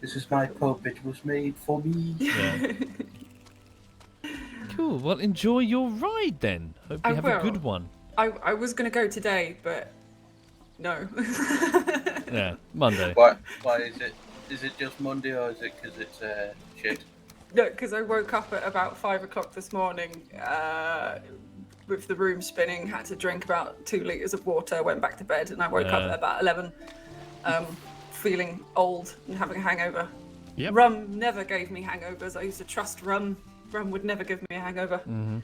This is my pub. It was made for me. Yeah. Cool. Well, enjoy your ride then. Hope you have a good one. I was going to go today, but no. Yeah, Monday. Why is it? Is it just Monday or is it because it's shit? No, because I woke up at about 5 o'clock this morning with the room spinning, had to drink about 2 litres of water, went back to bed, and I woke up at about 11, feeling old and having a hangover. Yep. Rum never gave me hangovers. I used to trust rum. Rum would never give me a hangover. Mm-hmm.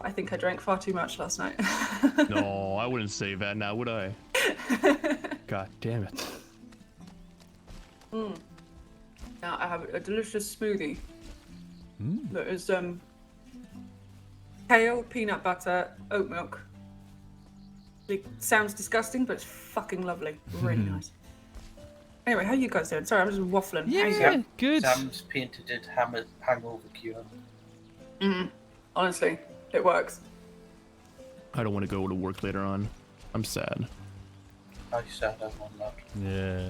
I think I drank far too much last night. No, I wouldn't say that now, would I? God damn it. Now I have a delicious smoothie. That is kale, peanut butter, oat milk. It sounds disgusting, but it's fucking lovely. Really nice. Anyway, how you guys doing? Sorry, I'm just waffling. Yeah, good. Sam's painted it hangover cure. Honestly, it works. I don't want to go to work later on. I'm sad. I said I want that. Yeah.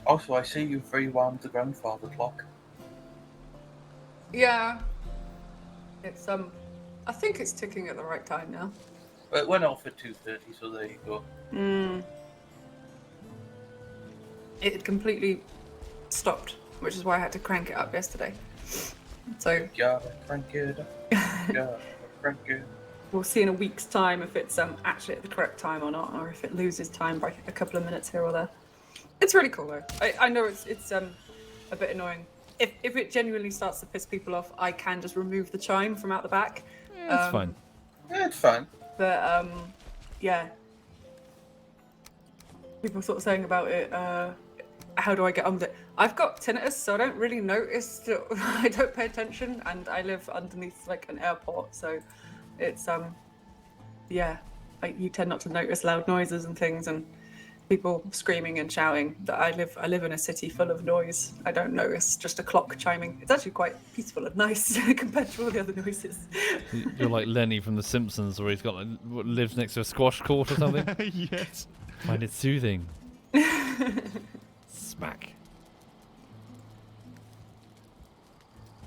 Also, I see you've rewound the grandfather clock. Yeah. It's I think it's ticking at the right time now. But it went off at 2:30, so there you go. It had completely stopped, which is why I had to crank it up yesterday. So Yeah, crank it up. Yeah, crank it. we'll see in a week's time if it's actually at the correct time or not, or if it loses time by a couple of minutes here or there. It's really cool though. I know it's a bit annoying. If it genuinely starts to piss people off, I can just remove the chime from out the back. Yeah, it's fine. Yeah, it's fine. But yeah. People sort of saying about it, how do I get on with it? I've got tinnitus, so I don't really notice. I don't pay attention, and I live underneath like an airport, so it's yeah. You tend not to notice loud noises and things, and people screaming and shouting that I live in a city full of noise. I don't notice just a clock chiming. It's actually quite peaceful and nice compared to all the other noises. You're like Lenny from The Simpsons, where he's got lives next to a squash court or something. Yes. Find it soothing. Smack.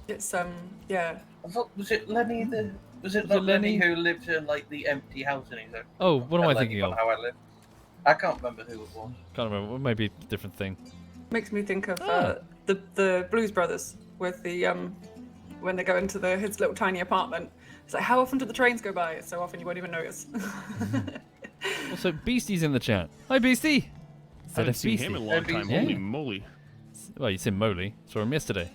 It's yeah. I thought, was it Lenny Lenny? who lived in like the empty house in his own? Oh, what am I Like, thinking of? How I live. I can't remember who it was. Can't remember. Maybe a different thing. Makes me think of the Blues Brothers with the when they go into his little tiny apartment. It's like, how often do the trains go by? So often you won't even notice. Also, Beastie's in the chat. Hi, Beastie. I haven't seen him in a long Beastie. time. Yeah. Holy moly. Well, you seen Moley. Saw him yesterday.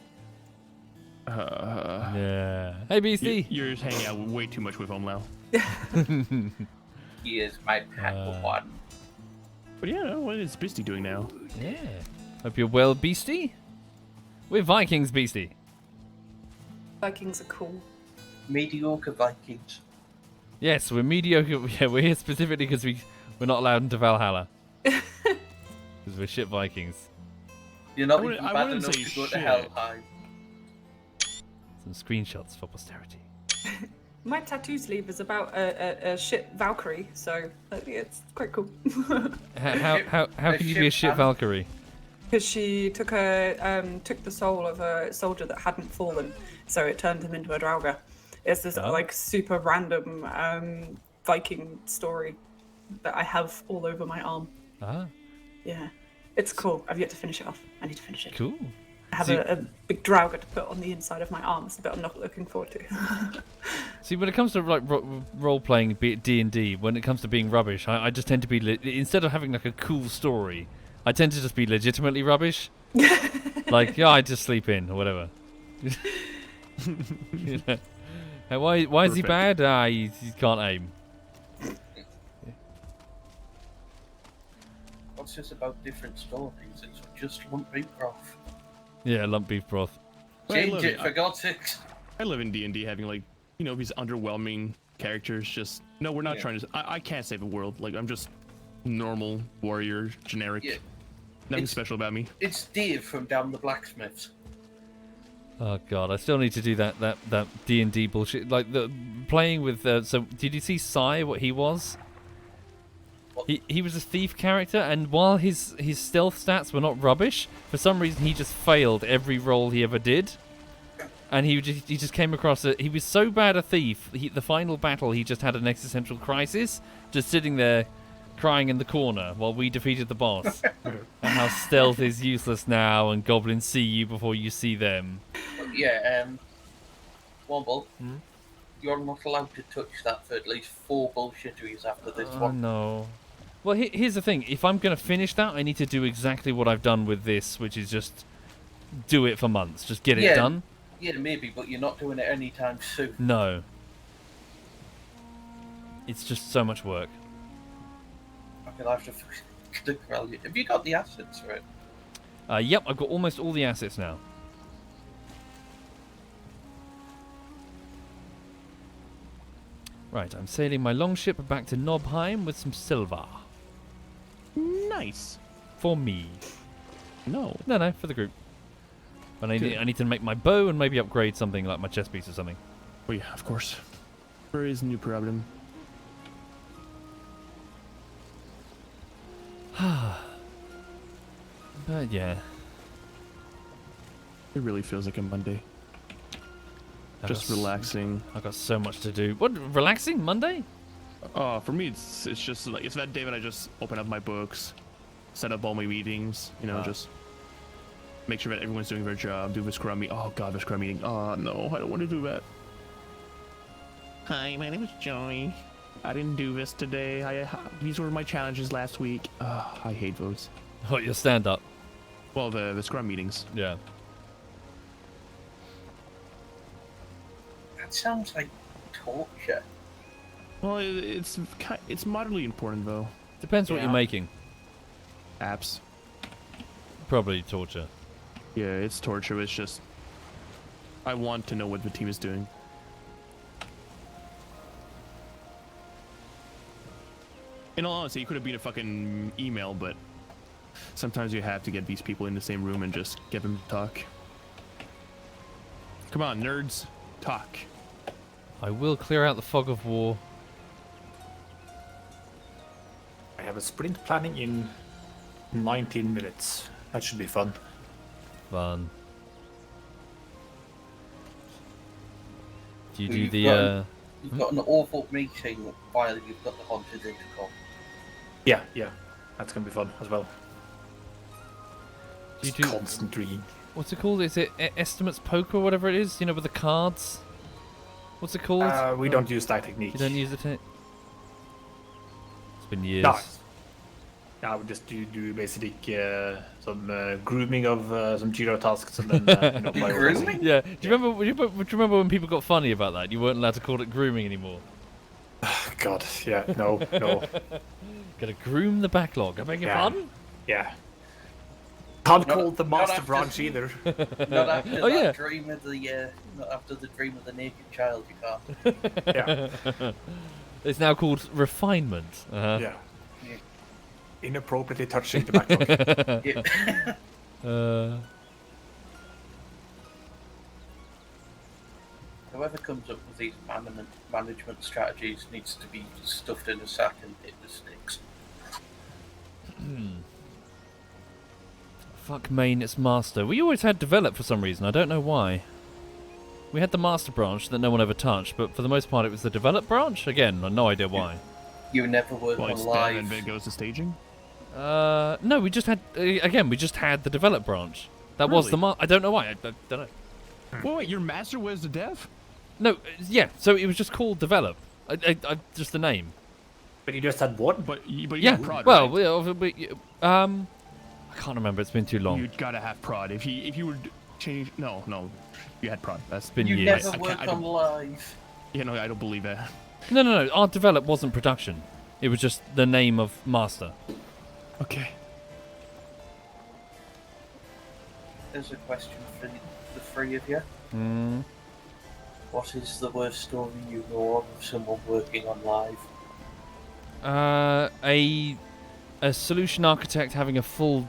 Uh, Yeah. Hey, Beastie. you're just hanging out way too much with him now. He is my pet one. But yeah, what is Bisty doing now? Yeah. Hope you're well, Beastie. We're Vikings, Beastie. Vikings are cool. Mediocre Vikings. Yes, we're mediocre. Yeah, we're here specifically because we're not allowed into Valhalla. Because we're shit Vikings. You're not I even wouldn't- I bad wouldn't enough say to go to shit. Helheim. Some screenshots for posterity. My tattoo sleeve is about a ship Valkyrie, so it's quite cool. How can you be a shit Valkyrie? Because she took the soul of a soldier that hadn't fallen, so it turned him into a Draugr. It's this like super random Viking story that I have all over my arm. Ah, Yeah, it's cool. I've yet to finish it off. I need to finish it. cool. I have See- a big Draugr to put on the inside of my arm. It's the bit I'm not looking forward to. See, when it comes to like role playing, be it D&D, when it comes to being rubbish, I just tend to be instead of having like a cool story, I tend to just be legitimately rubbish. Like, yeah, I just sleep in or whatever. You know? And why is he Perfect. bad? He can't aim. What's this about different stories? It's just lumpy broth. Yeah, lump beef broth. But I Change love it it. for God's sakes. I live in D&D having like, you know, these underwhelming characters. Just no, we're not Yeah. trying to. I can't save the world. Like I'm just normal warrior, generic. Yeah. Nothing It's- special about me. It's Dave from Down the Blacksmiths. Oh god, I still need to do that D&D bullshit. Like the playing with. So did you see Sai? What he was? What? He was a thief character, and while his stealth stats were not rubbish, for some reason he just failed every role he ever did. And he just came across he was so bad a thief. The final battle, he just had an existential crisis, just sitting there, crying in the corner while we defeated the boss. And how stealth is useless now, and goblins see you before you see them. But yeah, Womble, you're not allowed to touch that for at least 4 bullshitteries after this Oh one. no. Well, here's the thing. If I'm going to finish that, I need to do exactly what I've done with this, which is just do it for months. Just get it Yeah. done. Yeah, maybe, but you're not doing it anytime soon. No. It's just so much work. I'll have to Have you got the assets for it? Yep, I've got almost all the assets now. Right, I'm sailing my longship back to Nobheim with some silver. Nice. For me. No. No, for the group. But I need to make my bow and maybe upgrade something like my chest piece or something. Oh yeah, of course. There is no problem. But yeah. It really feels like a Monday. Just relaxing. I've got so much to do. What, relaxing? Monday? For me, it's just like it's that day when I just open up my books, set up all my meetings. You know, just make sure that everyone's doing their job. Do the scrum meeting. Oh god, the scrum meeting. Oh no, I don't want to do that. Hi, my name is Joey. I didn't do this today. These were my challenges last week. I hate those. Oh, your stand up. Well, the scrum meetings. Yeah. That sounds like torture. Well, it's moderately important though. Depends what Yeah. you're making. Apps. Probably torture. Yeah, it's torture. It's just I want to know what the team is doing. In all honesty, it could have been a fucking email, but sometimes you have to get these people in the same room and just get them to talk. Come on, nerds, talk. I will clear out the fog of war. I have a sprint planning in 19 minutes. That should be fun. Fun. Do you do You've the got You've got an awful meeting while you've got the haunted intercom. Yeah, that's gonna be fun as well. do you Just do constant dream. what's it called? Is it estimates poker or whatever it is? You know, with the cards. What's it called? We don't use that technique. You don't use it. It's been years. No. I would just do basic some grooming of some Jira tasks and then Grooming? Yeah. Do you remember when people got funny about that? You weren't allowed to call it grooming anymore. God, yeah, no. Gotta groom the backlog. I beg your pardon? Yeah. Can't call the not master after- branch either. Not after Oh, yeah. dream of the not after the dream of the naked child. You can't. Yeah, It's now called refinement. Uh-huh. yeah. Inappropriately touching the backlog. Yeah. Whoever comes up with these management strategies needs to be stuffed in a sack and hit with sticks. Fuck main, it's master. We always had develop for some reason. I don't know why. We had the master branch that no one ever touched, but for the most part it was the develop branch. Again, no idea why. You never work Well, on it's live. and then it goes to staging. No, we just had we just had the develop branch. That was the Really? I don't know why. I don't know. Wait, your master was the dev? No, yeah. So it was just called develop. Just the name. But you just had one? But you Yeah. had prod, Well, right? I can't remember. It's been too long. You gotta have prod. If you were change, no, you had prod. That's Been You years. never I work can't- on live. Yeah, no, I don't believe that. No. Our develop wasn't production. It was just the name of master. Okay. There's a question for the three of you. Mm. What is the worst story you know of someone working on live? A solution architect having a full-on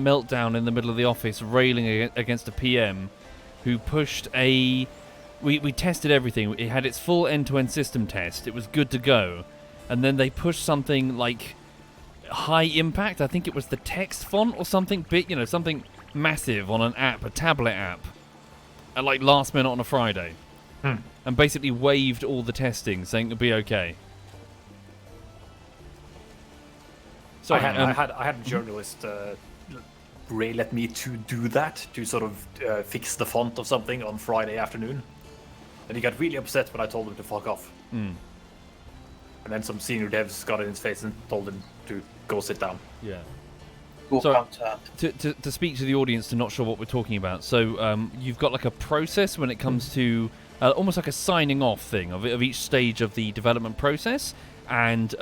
meltdown in the middle of the office, railing against a PM who pushed a. We tested everything. It had its full end-to-end system test. It was good to go, and then they pushed something like high impact. I think it was the text font or something big, something massive on an app, a tablet app, at like last minute on a Friday, and basically waived all the testing, saying it'll be okay. So I had a journalist let me to do that, to sort of fix the font of something on Friday afternoon. And he got really upset when I told him to fuck off. And then some senior devs got in his face and told him to go sit down. Yeah. Go So- contact. To speak to the audience to not sure what we're talking about, so you've got like a process when it comes to almost like a signing off thing of each stage of the development process, and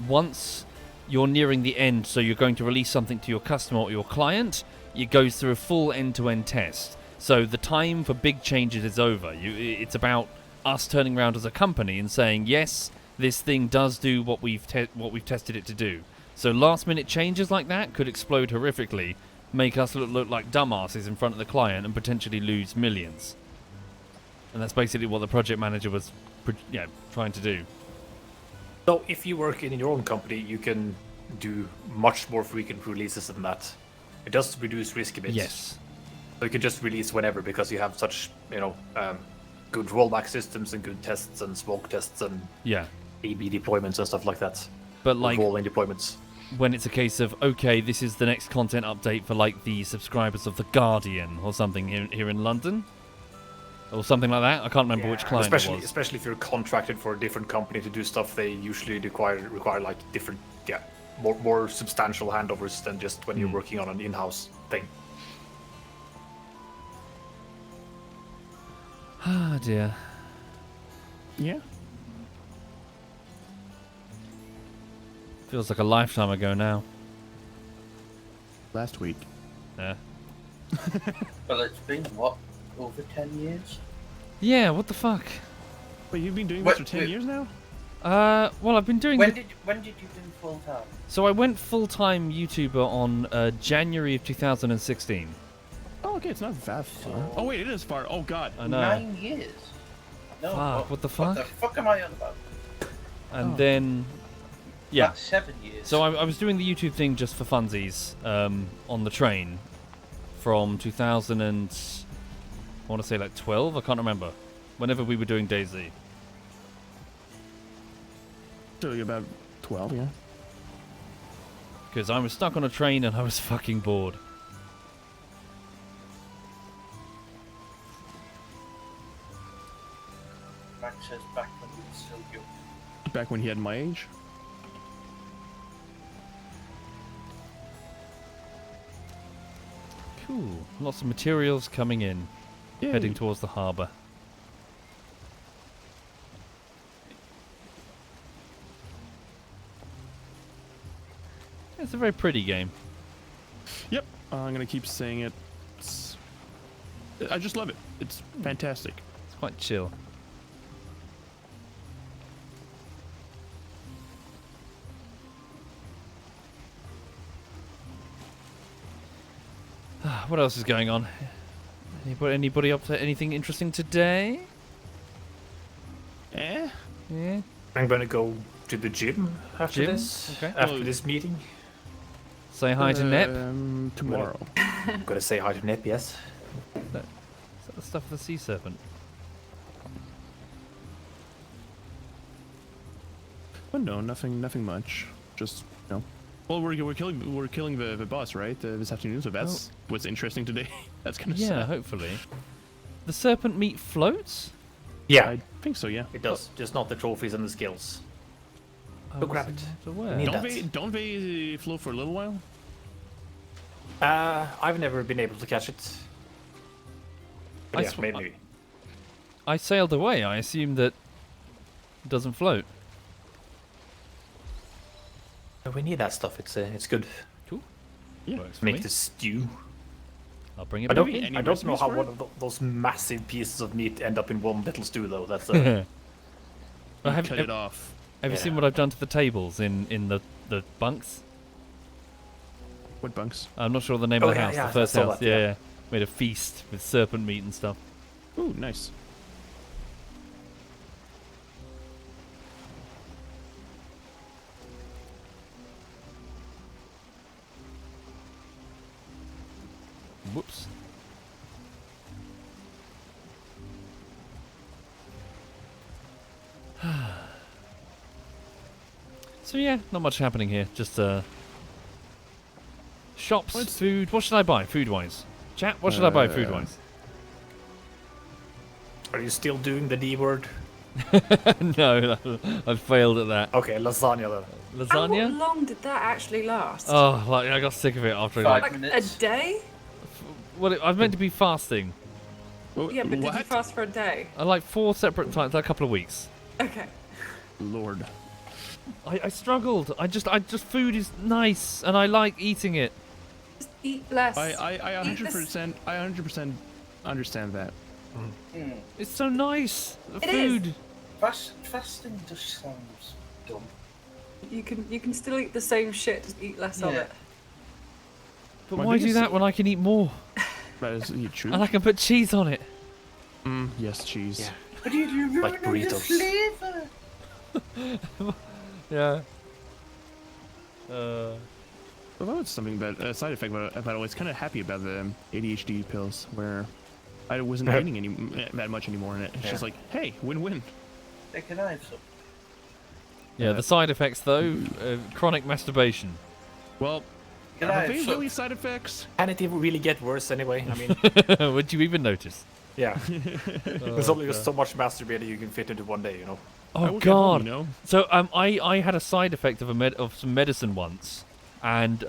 once you're nearing the end, so you're going to release something to your customer or your client, it goes through a full end-to-end test. So the time for big changes is over. It's about us turning around as a company and saying, yes, this thing does do what we've tested it to do. So last-minute changes like that could explode horrifically, make us look like dumbasses in front of the client and potentially lose millions. And that's basically what the project manager was trying to do. So if you work in your own company, you can do much more frequent releases than that. It does reduce risk a bit. Yes. So you can just release whenever because you have such, good rollback systems and good tests and smoke tests and Yeah. A/B deployments and stuff like that. But like rolling deployments. when it's a case of, okay, this is the next content update for like the subscribers of The Guardian or something here in London. Or something like that. I can't remember which client it was. Especially if you're contracted for a different company to do stuff, they usually require like different, more substantial handovers than just when you're working on an in-house thing. Ah, dear. Yeah. Feels like a lifetime ago now. Last week. Yeah. Well, it's been, what, over 10 years? Yeah, what the fuck? Wait, you've been doing What- this for 10 wait. years now? Well, I've been doing. When did you do full time? So I went full-time YouTuber on January of 2016. Oh, okay, it's not that far. Oh wait, it is far. Oh god. I know. 9 years. No. Fuck, what the fuck? What the fuck am I on about? And then, yeah. That's 7 years. So I was doing the YouTube thing just for funsies on the train from 2000 and I want to say like 12. I can't remember. Whenever we were doing DayZ. So you're about 12, yeah. Because I was stuck on a train and I was fucking bored. Max says back when we were still young. Back when he had my age. Cool. Lots of materials coming in. Yeah. Heading towards the harbour. It's a very pretty game. Yep. I'm gonna keep saying it. I just love it. It's fantastic. It's quite chill. What else is going on? Anybody up to anything interesting today? Eh? Yeah. I'm gonna go to the gym after Gym? this. Okay. After this meeting. Say hi to Nep. Tomorrow. I'm gonna say hi to Nep, yes. Is that the stuff of the sea serpent? But no, nothing much. Just no. Well, we're killing the boss, right? This afternoon, so that's what's interesting today. That's kind of Yeah, sad. hopefully. The serpent meat floats? Yeah, I think so, yeah. it does. Just not the trophies and the skills. I Go grab wasn't it. aware. Need Don't that. they float for a little while? I've never been able to catch it. But I yeah, sw- maybe. I sailed away. I assumed that it doesn't float. We need that stuff. It's good. Cool. Yeah. Works for Make me. the stew. I'll bring it I back don't. in. Any I don't know recipes how for one it? of those massive pieces of meat end up in one little stew, though. That's Well, have Cut it off. you Yeah. seen what I've done to the tables in the bunks? What bunks? I'm not sure the name Oh, of the yeah, house. yeah, The first I saw house. that, Yeah, yeah. yeah. Made a feast with serpent meat and stuff. Ooh, nice. Whoops. So yeah, not much happening here. Just shops, What's- food. What should I buy food-wise? Chat, what should I buy food-wise? Are you still doing the D word? No, I've failed at that. Okay, lasagna then. And what Lasagna? long did that actually last? Oh, like I got sick of it after. Five. Like, like minutes. a day? well, I was meant to be fasting. Yeah, but did you What? fast for a day? I like 4 separate times, a couple of weeks. Okay. Lord. I struggled. I just food is nice and I like eating it. Just eat less. I Eat this- 100% understand that. It's so nice. The It is. food. Fasting just sounds dumb. You can still eat the same shit, just eat less of Yeah. it. But My why do biggest- that when I can eat more That is true. and I can put cheese on it? Yes, cheese. Yeah. But you Like ruined the burritos. flavor. Yeah. Well, that was something that a side effect that I was kind of happy about the ADHD pills, where I wasn't eating that much anymore, and it's just Yeah. like, hey, win-win. They can have some. Yeah. The side effects though, chronic masturbation. Well, Can are I they have really some? side effects? And it even really get worse anyway. I mean, Would you even notice? yeah. There's only so much masturbating you can fit into one day, you know. Oh I work at home, God. you know? So I had a side effect of some medicine once, and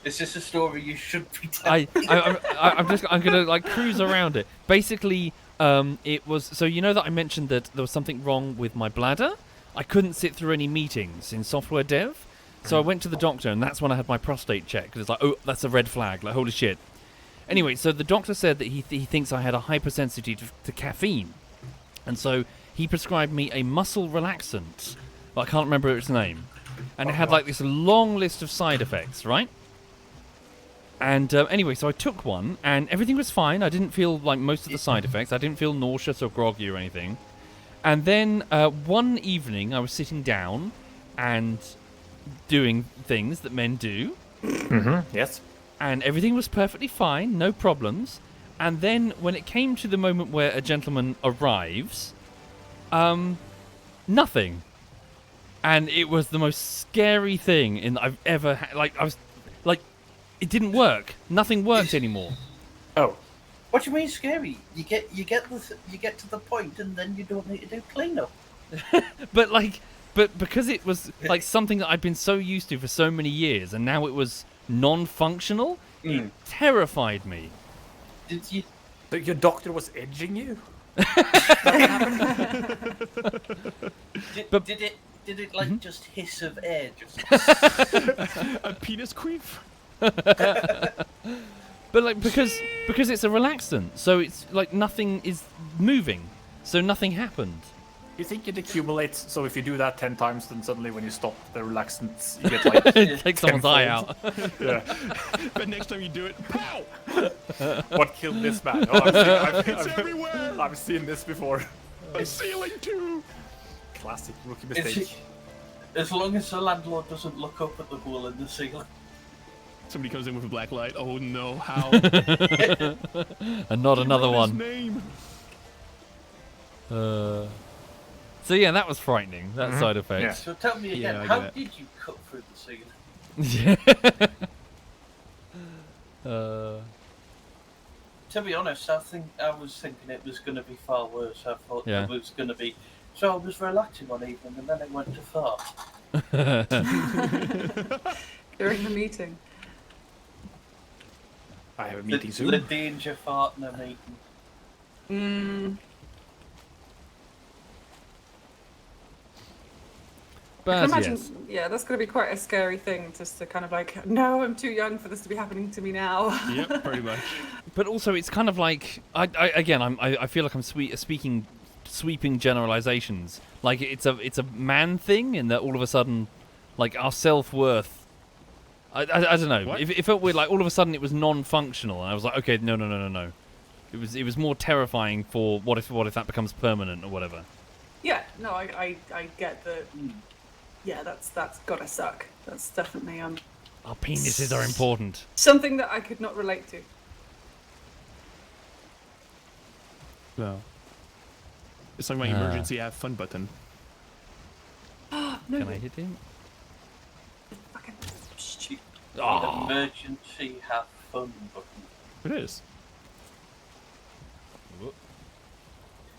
Is this a story you should be telling? I'm gonna like cruise around it. Basically, it was so you know that I mentioned that there was something wrong with my bladder. I couldn't sit through any meetings in software dev, so I went to the doctor, and that's when I had my prostate checked. Because it's like, oh, that's a red flag. Like, holy shit. Anyway, so the doctor said that he thinks I had a hypersensitivity to caffeine, and so he prescribed me a muscle relaxant. But I can't remember its name. And it had like this long list of side effects, right? And anyway, so I took one, and everything was fine. I didn't feel like most of the side effects. I didn't feel nauseous or groggy or anything. And then one evening, I was sitting down and doing things that men do. Yes. And everything was perfectly fine, no problems. And then when it came to the moment where a gentleman arrives, nothing. And it was the most scary thing I've ever had. Like, I was like, it didn't work. Nothing worked anymore. Oh. What do you mean scary? You get to the point, and then you don't need to do cleanup. But because it was like something that I'd been so used to for so many years, and now it was non-functional, it terrified me. Did you? But your doctor was edging you? Did it like just hiss of air? Just A penis queef? But like because it's a relaxant, so it's like nothing is moving, so nothing happened. You think it accumulates, so if you do that 10 times, then suddenly when you stop the relaxants, you get like... Take someone's eye out. Yeah. But next time you do it, pow! What killed this man? Oh, It's everywhere! I've seen this before. The ceiling too! Classic rookie mistake. As long as the landlord doesn't look up at the hole in the ceiling. Somebody comes in with a black light. Oh no, how? And not another His one. name. So yeah, that was frightening. That side effect. Yeah. So tell me again, Yeah, I how get it. did you cut through the ceiling? To be honest, I was thinking it was going to be far worse. I thought Yeah. it was going to be. So I was relaxing one evening, and then it went to fart. During the meeting. I have a meeting The soon. danger fart in a meeting. I But can imagine, yes. yeah, that's going to be quite a scary thing, just to kind of like, no, I'm too young for this to be happening to me now. Yep, pretty much. But also, it's kind of like I feel like I'm speaking sweeping generalizations. Like it's a man thing, in that all of a sudden, like our self-worth. I don't know. What? It felt weird. Like all of a sudden, it was non-functional, and I was like, okay, no. It was more terrifying for what if that becomes permanent or whatever. Yeah, no, I get the. Yeah, that's gotta suck. That's definitely Our penises are important. something that I could not relate to. No. It's like my emergency have fun button. No, Can I hit him? fucking Oh. Emergency have fun button. It is.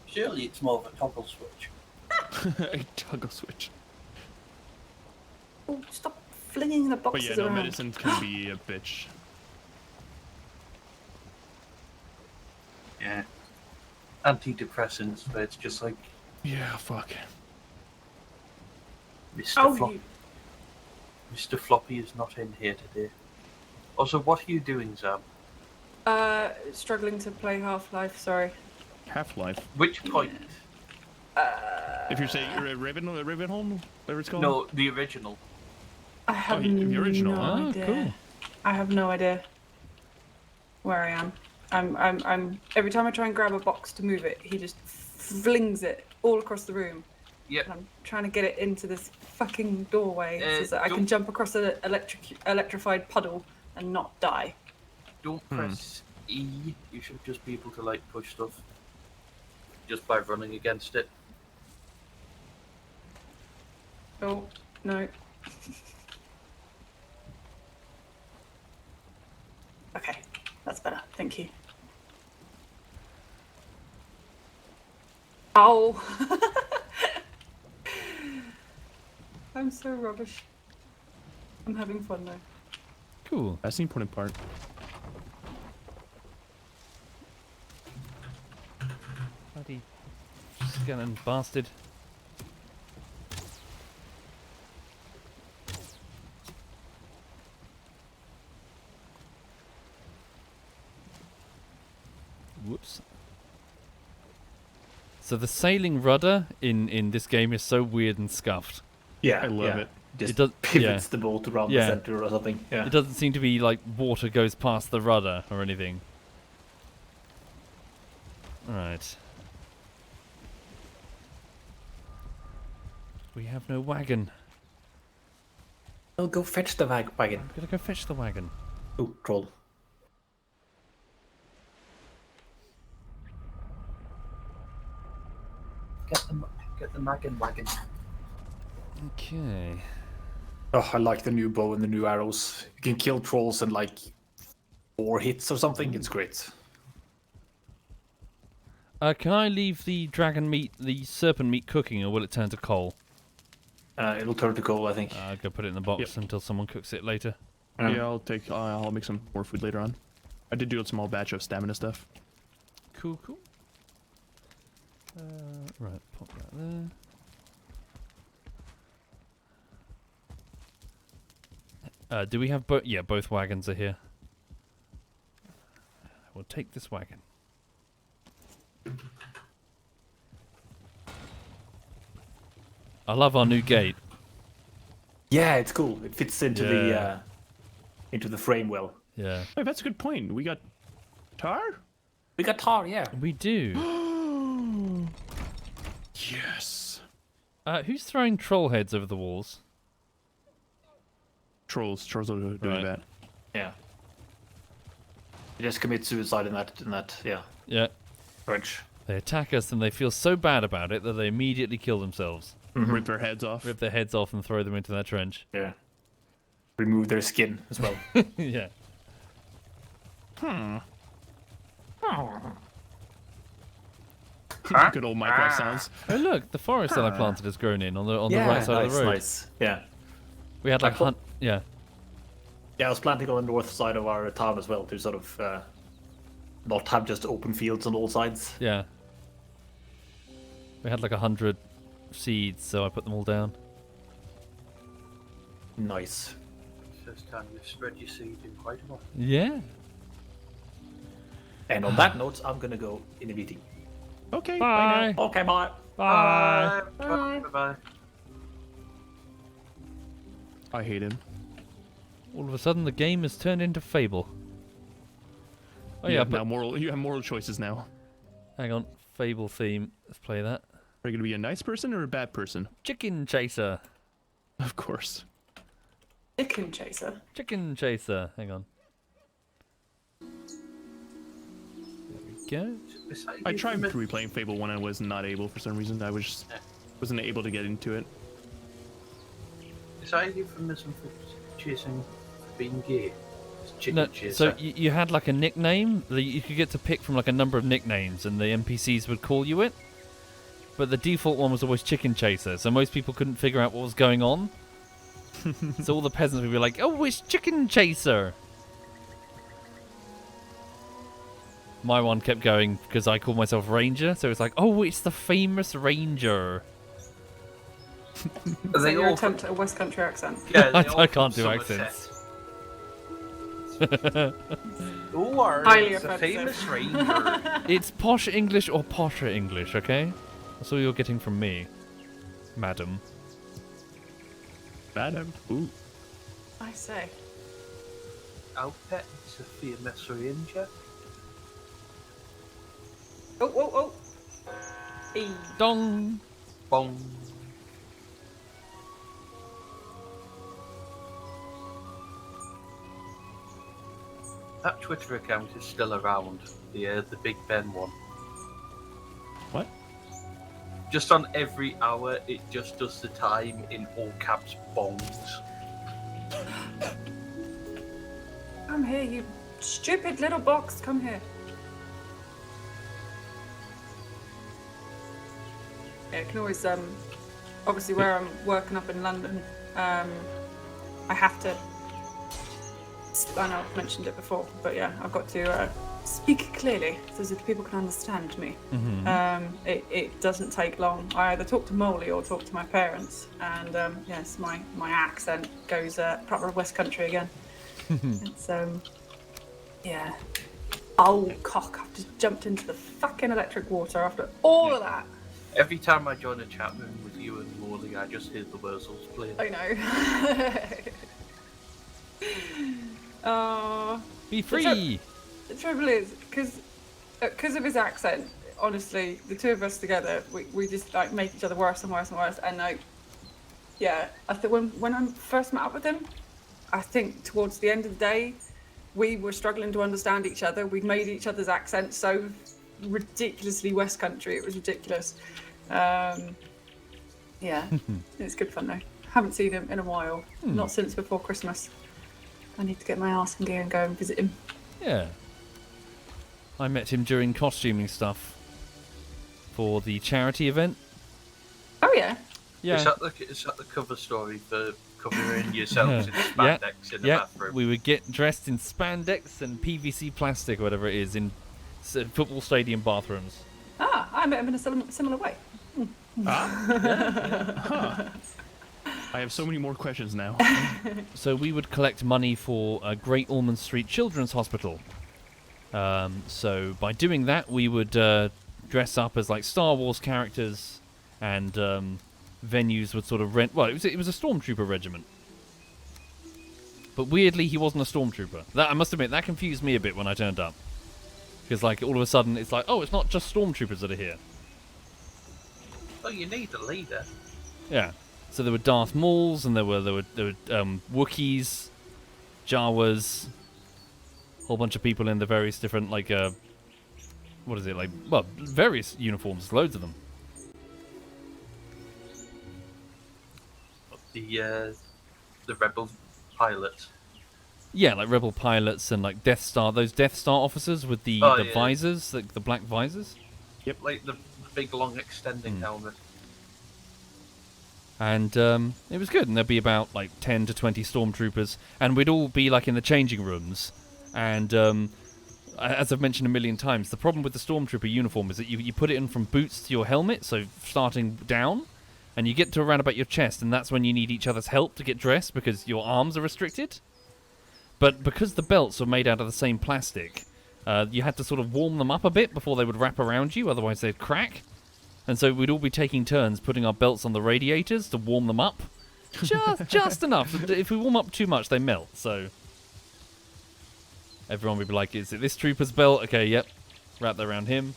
Surely it's more of a toggle switch. A toggle switch. Oh, stop flinging the But boxes yeah, no, around. medicine can be a bitch. Yeah. Antidepressants, where it's just like Yeah, fuck. Mr. Oh, Flop. Mr. Floppy is not in here today. Also, what are you doing, Zam? Struggling to play Half-Life. Sorry. Half-Life. Which point? If you're saying you're a Ravenholm, whatever it's called. No, the original. I have the original. no Oh, idea. cool. I have no idea where I am. I'm. Every time I try and grab a box to move it, he just flings it all across the room. Yep. And I'm trying to get it into this fucking doorway so that I can don't- jump across an electrified puddle and not die. Don't press E. You should just be able to like push stuff just by running against it. Oh no. Okay, that's better. Thank you. Ow! I'm so rubbish. I'm having fun though. Cool. That's the important part. Bloody skeleton bastard. Whoops. So the sailing rudder in this game is so weird and scuffed. Yeah, I love it. Just It does- pivots yeah. the boat around Yeah. the center or something. Yeah. It doesn't seem to be like water goes past the rudder or anything. Alright. We have no wagon. I'll go fetch the wagon. I'm gonna go fetch the wagon. Ooh, troll. Get the wagon. Okay. Oh, I like the new bow and the new arrows. You can kill trolls in like 4 hits or something. It's great. Can I leave the dragon meat, the serpent meat cooking, or will it turn to coal? It'll turn to coal, I think. I'll go put it in the box until someone cooks it later. Yeah, I'll make some more food later on. I did do a small batch of stamina stuff. Cool. Right, pop that there. Do we have both? Yeah, both wagons are here. We'll take this wagon. I love our new gate. Yeah, it's cool. It fits into Yeah. the frame well. Yeah, Hey, that's a good point. We got tar? We got tar, yeah. we do. Yes. Who's throwing troll heads over the walls? Trolls are doing Right. that. Yeah. You just commit suicide in that Yeah, trench. they attack us and they feel so bad about it that they immediately kill themselves. Rip their heads off. Rip their heads off and throw them into that trench. Yeah. Remove their skin as well. Yeah. Good old Minecraft sounds. Oh look, the forest that I planted has grown in on the right side of the road. Nice. Yeah. We had like yeah. Yeah, I was planting on the north side of our town as well to sort of not have just open fields on all sides. Yeah. We had like 100 seeds, so I put them all down. Nice. First time you've spread your seed in quite a while. Yeah. And on that note, I'm gonna go in a meeting. Okay, Bye. now. Okay, bye. Bye. Bye. I hate him. All of a sudden, the game has turned into Fable. Oh You yeah, have but you have moral choices now. hang on. Fable theme. Let's play that. Are you gonna be a nice person or a bad person? Chicken chaser. Of course. Chicken chaser. Chicken chaser. Hang on. There we go. I tried replaying Fable 1 and was not able for some reason. I wasn't able to get into it. Is that a euphemism for chasing being gay? It's chicken No, chaser. so you had like a nickname that you could get to pick from like a number of nicknames, and the NPCs would call you it. But the default one was always Chicken Chaser, so most people couldn't figure out what was going on. So all the peasants would be like, "Oh, it's Chicken Chaser." My one kept going because I called myself Ranger, so it's like, "Oh, it's the famous Ranger." Are So they your all attempt at a West Country accent. Yeah, I they all can't from do Somerset. accents. Who are Highly the offensive. famous ranger? It's posh English or posher English, okay? That's all you're getting from me, madam. Madam. Ooh. I say. Our pet is a famous ranger. Oh. E. Dong. Bong. That Twitter account is still around. The Big Ben one. What? Just on every hour, it just does the time in all caps bongs. Come here, you stupid little box. Come here. Yeah, it can always, obviously where I'm working up in London, I have to, I know I've mentioned it before, but yeah, I've got to speak clearly so that people can understand me. It doesn't take long. I either talk to Molly or talk to my parents, and yes, my accent goes proper West Country again. It's yeah. Oh cock! I've just jumped into the fucking electric water after all of that. Every time I join a chat room with you and Morley, I just hear the Wurzels playing. I know. Be free! The trouble is, because of his accent, honestly, the two of us together, we just like make each other worse and worse and worse. And like, yeah, I think when I first met up with him, I think towards the end of the day, we were struggling to understand each other. We'd made each other's accents so ridiculously West Country. It was ridiculous. Yeah, it's good fun though. Haven't seen him in a while. Not since before Christmas. I need to get my ass in gear and go and visit him. Yeah. I met him during costuming stuff for the charity event. Oh yeah. Yeah. Is that the cover story for covering yourselves in spandex in the bathroom? We would get dressed in spandex and PVC plastic, or whatever it is, in football stadium bathrooms. Ah, I met him in a similar way. Huh. I have so many more questions now. So we would collect money for Great Ormond Street Children's Hospital. So by doing that, we would dress up as like Star Wars characters, and venues would sort of rent. Well, it was a stormtrooper regiment, but weirdly he wasn't a stormtrooper. That I must admit, that confused me a bit when I turned up, because like all of a sudden it's like, oh, it's not just stormtroopers that are here. Well, you need a leader. Yeah. So there were Darth Mauls, and there were Wookiees, Jawas, a whole bunch of people in the various different various uniforms, loads of them. The rebel pilots. Yeah, like rebel pilots and like Death Star officers with the visors, like the black visors. Yep, like the big long extending helmet. And it was good, and there'd be about like 10 to 20 stormtroopers, and we'd all be like in the changing rooms. And as I've mentioned a million times, the problem with the stormtrooper uniform is that you put it in from boots to your helmet, so starting down, and you get to around about your chest, and that's when you need each other's help to get dressed because your arms are restricted. But because the belts were made out of the same plastic, you had to sort of warm them up a bit before they would wrap around you, otherwise they'd crack. And so we'd all be taking turns putting our belts on the radiators to warm them up. Just enough. If we warm up too much, they melt. So everyone would be like, is it this trooper's belt? Okay, yep. Wrap that around him.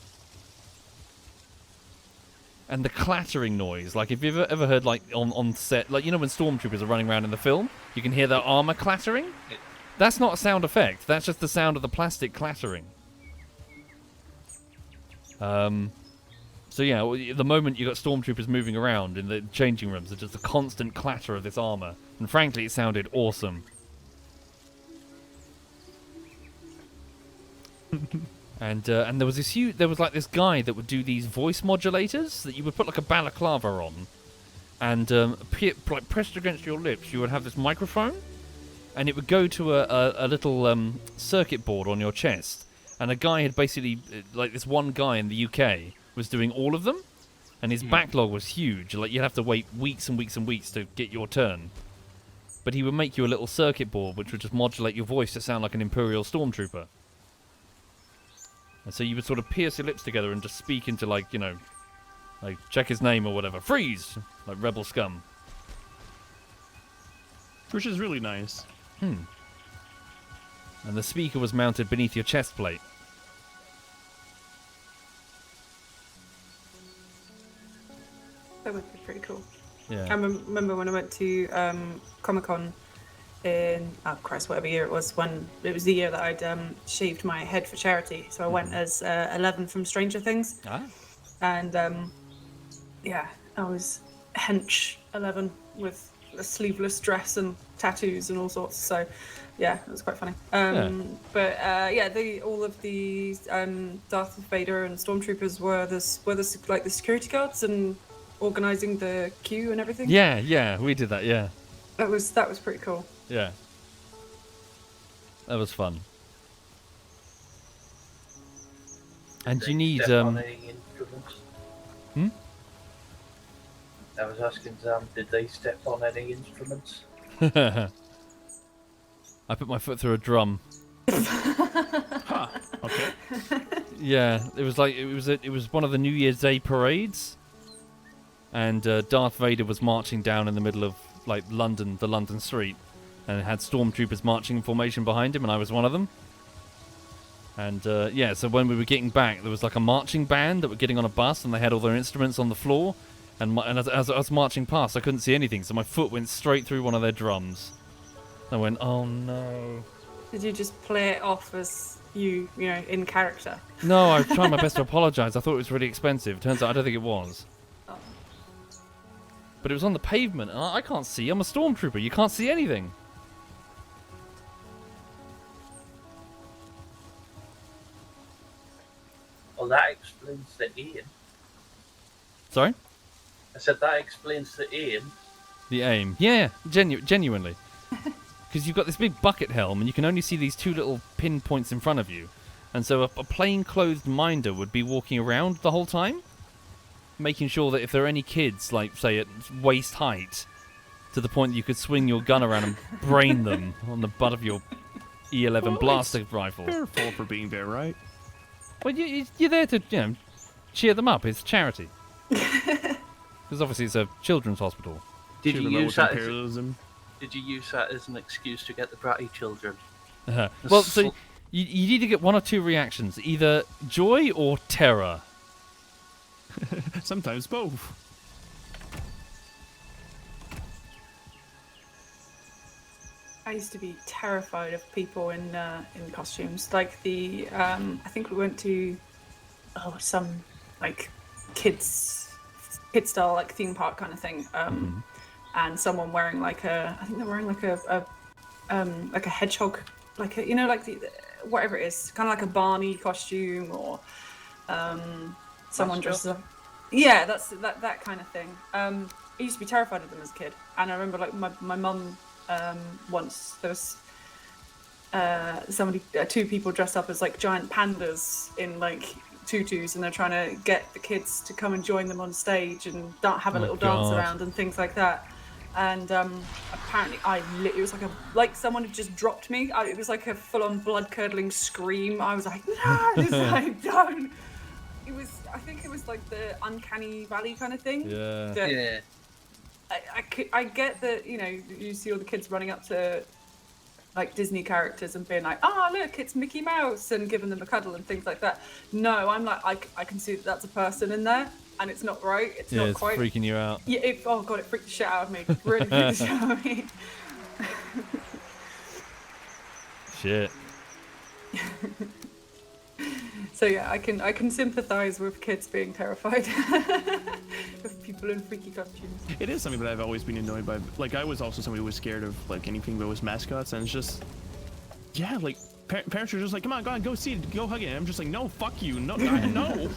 And the clattering noise. Like, if you've ever heard, like, on set, like, you know when stormtroopers are running around in the film? You can hear their armor clattering? That's not a sound effect. That's just the sound of the plastic clattering. So yeah, the moment you got stormtroopers moving around in the changing rooms, it's just a constant clatter of this armor, and frankly, it sounded awesome. And there was this guy that would do these voice modulators that you would put like a balaclava on, and like pressed against your lips, you would have this microphone, and it would go to a little circuit board on your chest, and a guy had basically, like this one guy in the UK was doing all of them, and his backlog was huge. Like, you'd have to wait weeks and weeks and weeks to get your turn. But he would make you a little circuit board which would just modulate your voice to sound like an Imperial Stormtrooper. And so you would sort of pierce your lips together and just speak into, like, you know, like, check his name or whatever. Freeze! Like Rebel Scum. Which is really nice. And the speaker was mounted beneath your chest plate. That would be pretty cool. Yeah. I remember when I went to Comic-Con in, oh Christ, whatever year it was, when it was the year that I'd shaved my head for charity. So I went as 11 from Stranger Things. Ah. And yeah, I was hench 11 with a sleeveless dress and tattoos and all sorts. So yeah, it was quite funny. But yeah, all of the Darth Vader and Stormtroopers were the security guards and organising the queue and everything. Yeah, we did that. Yeah. That was pretty cool. Yeah. That was fun. And you need I was asking Sam, did they step on any instruments? I put my foot through a drum. Huh. Okay. Yeah, it was one of the New Year's Day parades, and Darth Vader was marching down in the middle of like London, the London street, and it had stormtroopers marching in formation behind him, and I was one of them. And yeah, so when we were getting back, there was like a marching band that were getting on a bus, and they had all their instruments on the floor. And as I was marching past, I couldn't see anything, so my foot went straight through one of their drums. I went, oh no. Did you just play it off as you know, in character? No, I tried my best to apologise. I thought it was really expensive. Turns out I don't think it was. Oh. But it was on the pavement, and I can't see. I'm a stormtrooper. You can't see anything. Well, that explains the aim. Sorry? I said that explains the aim. The aim. Yeah, genuinely. Because you've got this big bucket helm, and you can only see these two little pinpoints in front of you. And so a plain-clothed minder would be walking around the whole time, making sure that if there are any kids, like, say, at waist height, to the point that you could swing your gun around and brain them on the butt of your E11 blaster rifle. Fair fault for being there, right? Well, you're there to, cheer them up. It's charity. Because obviously it's a children's hospital. Did you use that? Imperialism. Did you use that as an excuse to get the bratty children? Well, so you need to get one or two reactions, either joy or terror. Sometimes both. I used to be terrified of people in costumes. Like the I think we went to some like kids style like theme park kind of thing. And someone wearing like I think they're wearing like a hedgehog, like a, like the whatever it is, kind of like a Barney costume, or someone dresses up. Yeah, that's that kind of thing. I used to be terrified of them as a kid, and I remember like my mum. Once there was two people dressed up as like giant pandas in like tutus, and they're trying to get the kids to come and join them on stage and have a little dance around and things like that. And apparently, it was like someone had just dropped me. It was like a full-on blood-curdling scream. I was like, no, like, don't. I think it was like the Uncanny Valley kind of thing. Yeah. Yeah. I get that, you see all the kids running up to like Disney characters and being like, oh look, it's Mickey Mouse, and giving them a cuddle and things like that. No, I'm like, I can see that that's a person in there, and it's not right. It's not quite freaking you out. Yeah. Oh god, it freaked the shit out of me. It really freaked the shit out of me. Shit. So yeah, I can sympathise with kids being terrified of people in freaky costumes. It is something that I've always been annoyed by. Like, I was also somebody who was scared of like anything that was mascots, and it's just, yeah, like parents are just like, come on, go see it, go hug it. And I'm just like, no, fuck you, no, no.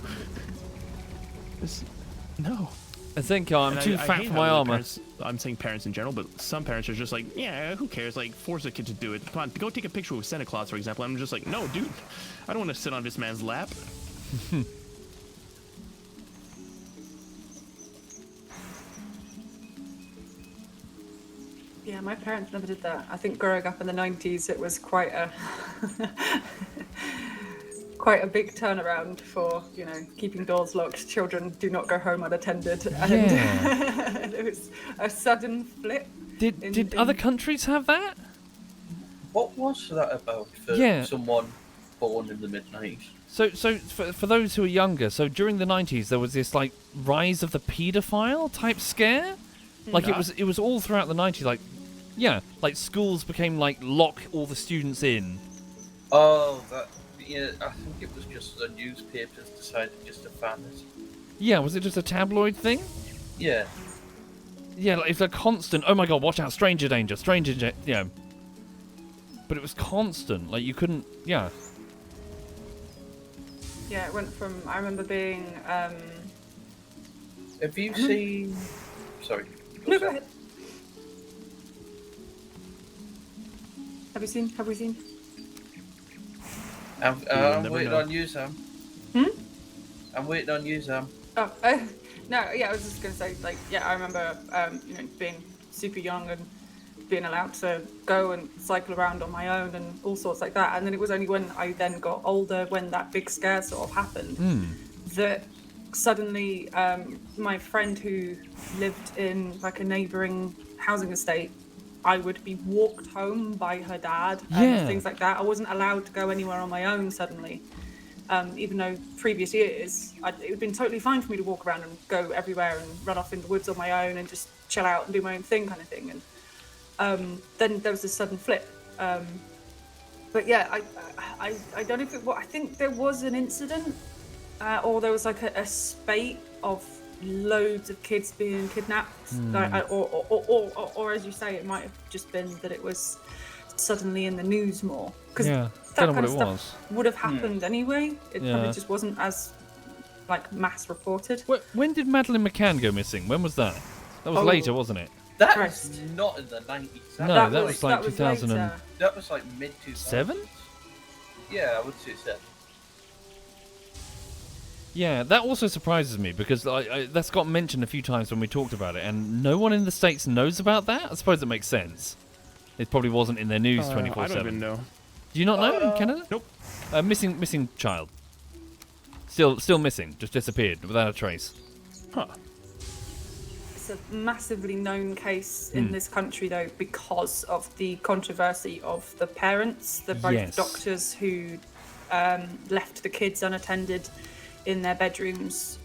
No. I think I'm too fat for my armor. I'm saying parents in general, but some parents are just like, yeah, who cares? Like, force a kid to do it. Come on, go take a picture with Santa Claus, for example. I'm just like, no, dude, I don't want to sit on this man's lap. Yeah, my parents never did that. I think growing up in the 90s, it was quite a big turnaround for, keeping doors locked. Children do not go home unattended. And it was a sudden flip. Did other countries have that? What was that about for someone born in the mid-90s? So for those who are younger, so during the 90s there was this like rise of the paedophile type scare. Like it was all throughout the 90s, like schools became like lock all the students in. Oh, yeah, I think it was just the newspapers decided just to fan it. Yeah, was it just a tabloid thing? Yeah. Yeah, like it's a constant, oh my god, watch out, stranger danger, yeah. But it was constant, like you couldn't, yeah. Yeah, it went from, I remember being, Have you seen... Sorry. No, go ahead. Have we seen? I'm waiting on you, Sam. I'm waiting on you, Sam. Oh, no, yeah, I was just going to say, like, yeah, I remember, being super young and being allowed to go and cycle around on my own and all sorts like that. And then it was only when I then got older, when that big scare sort of happened, that suddenly my friend who lived in like a neighboring housing estate, I would be walked home by her dad and things like that. I wasn't allowed to go anywhere on my own suddenly. Even though previous years it would have been totally fine for me to walk around and go everywhere and run off in the woods on my own and just chill out and do my own thing kind of thing. And then there was this sudden flip. But yeah, I don't know if it was, I think there was an incident or there was like a spate of loads of kids being kidnapped. Or as you say, it might have just been that it was suddenly in the news more. Because that kind of stuff would have happened anyway. It probably just wasn't as like mass reported. When did Madeleine McCann go missing? When was that? That was later, wasn't it? That was not in the 90s. No, that was like 2000 and... That was like mid-2000s. 7? Yeah, I would say 7. Yeah, that also surprises me because that's got mentioned a few times when we talked about it, and no one in the States knows about that. I suppose it makes sense. It probably wasn't in their news 24/7. I don't even know. Do you not know in Canada? Nope. Missing child. Still missing. Just disappeared without a trace. Huh. It's a massively known case in this country, though, because of the controversy of the parents, both doctors who left the kids unattended in their bedrooms.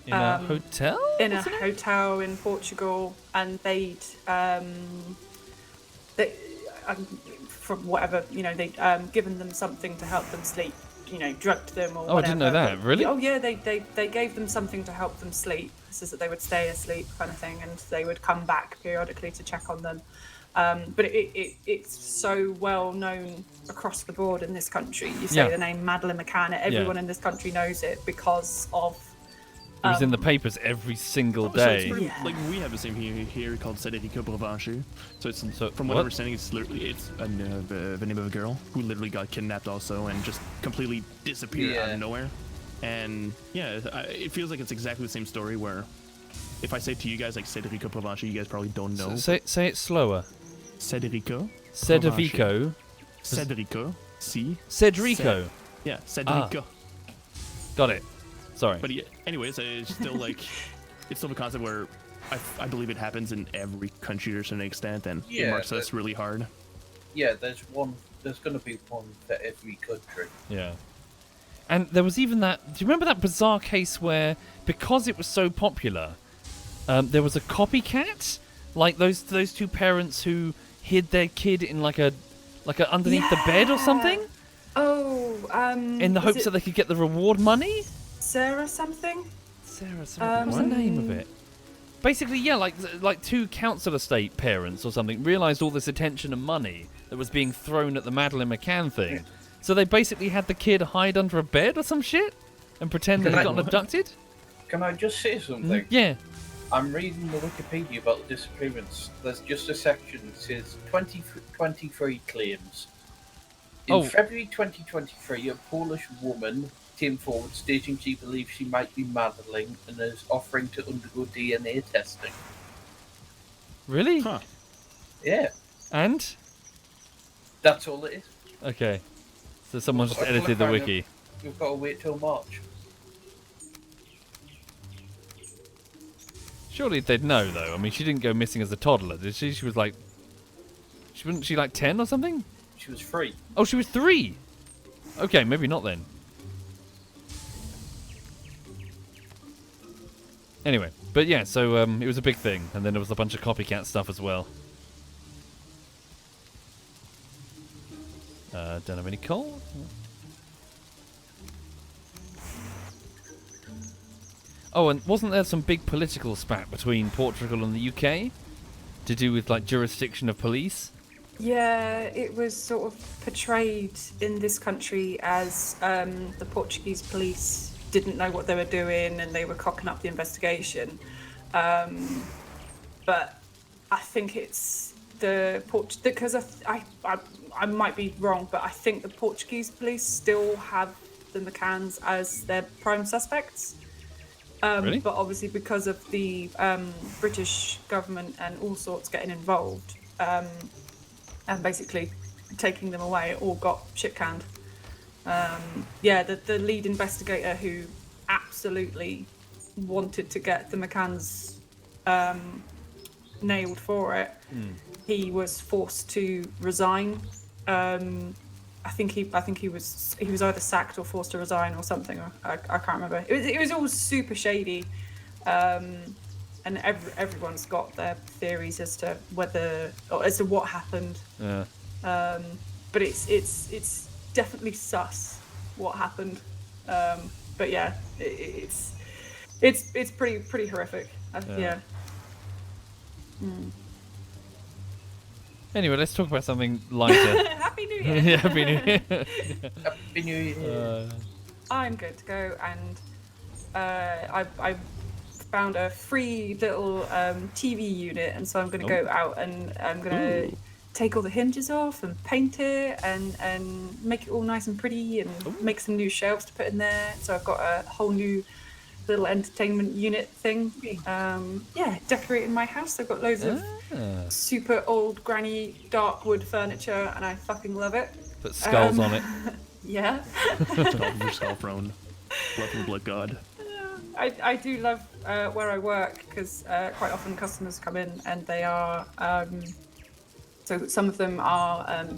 In a hotel? In a hotel in Portugal, and they'd from whatever, they'd given them something to help them sleep, drugged them or whatever. I didn't know that. Really? Oh yeah, they gave them something to help them sleep, so that they would stay asleep, kind of thing, and they would come back periodically to check on them. But it's so well known across the board in this country. You say the name Madeleine McCann, everyone in this country knows it because of. It was in the papers every single So day. it's pretty, like we have the same here called Cédric Provencher. So from what I'm understanding, it's the name of a girl who literally got kidnapped also and just completely disappeared out of nowhere. And it feels like it's exactly the same story where if I say to you guys like Cédric Provencher, you guys probably don't know. Say it slower. Cédrico. Cedrico. Cédrico. Cedrico. Yeah, Cédrico. Got it. Sorry. But anyways, it's still like it's still a concept where I believe it happens in every country to an extent, and it marks us really hard. Yeah, there's going to be one for every country. Yeah. And there was even that. Do you remember that bizarre case where, because it was so popular, there was a copycat, like those two parents who hid their kid in like a underneath the bed or something? Oh, in the hopes that they could get the reward money? Sarah something? What's the name of it? Basically, yeah, like two council estate parents or something realised all this attention and money that was being thrown at the Madeleine McCann thing. So they basically had the kid hide under a bed or some shit and pretend that he got abducted? Can I just say something? Yeah. I'm reading the Wikipedia about the disappearance. There's just a section that says 2023 claims. In February 2023, a Polish woman came forward stating she believes she might be Madeleine and is offering to undergo DNA testing. Really? Huh. Yeah. And? That's all it is. Okay. So someone just edited the wiki. We've got to wait till March. Surely they'd know, though. I mean, she didn't go missing as a toddler, did she? She was like... Wasn't she like 10 or something? She was 3. Oh, she was 3! Okay, maybe not then. Anyway, but yeah, so it was a big thing, and then there was a bunch of copycat stuff as well. Don't have any coal. Oh, and wasn't there some big political spat between Portugal and the UK to do with like jurisdiction of police? Yeah, it was sort of portrayed in this country as the Portuguese police didn't know what they were doing and they were cocking up the investigation. But I think it's because I might be wrong, but I think the Portuguese police still have the McCanns as their prime suspects. Really? But obviously because of the British government and all sorts getting involved and basically taking them away, it all got shit-canned. The lead investigator who absolutely wanted to get the McCanns nailed for it, he was forced to resign. I think he was either sacked or forced to resign or something. I can't remember. It was all super shady, and everyone's got their theories as to what happened. Yeah. But it's definitely sus what happened. But yeah, it's pretty horrific. Yeah. Anyway, let's talk about something lighter. Happy New Year. Yeah, Happy New Year. Happy New Year. I'm good to go, and I found a free little TV unit, and so I'm going to go out and I'm going to take all the hinges off and paint it and make it all nice and pretty and make some new shelves to put in there. So I've got a whole new little entertainment unit thing. Decorating my house. I've got loads of super old granny dark wood furniture, and I fucking love it. Put skulls on it. Yeah. Stop yourself, Roan. Love and blood god. I do love where I work because quite often customers come in and they are so some of them are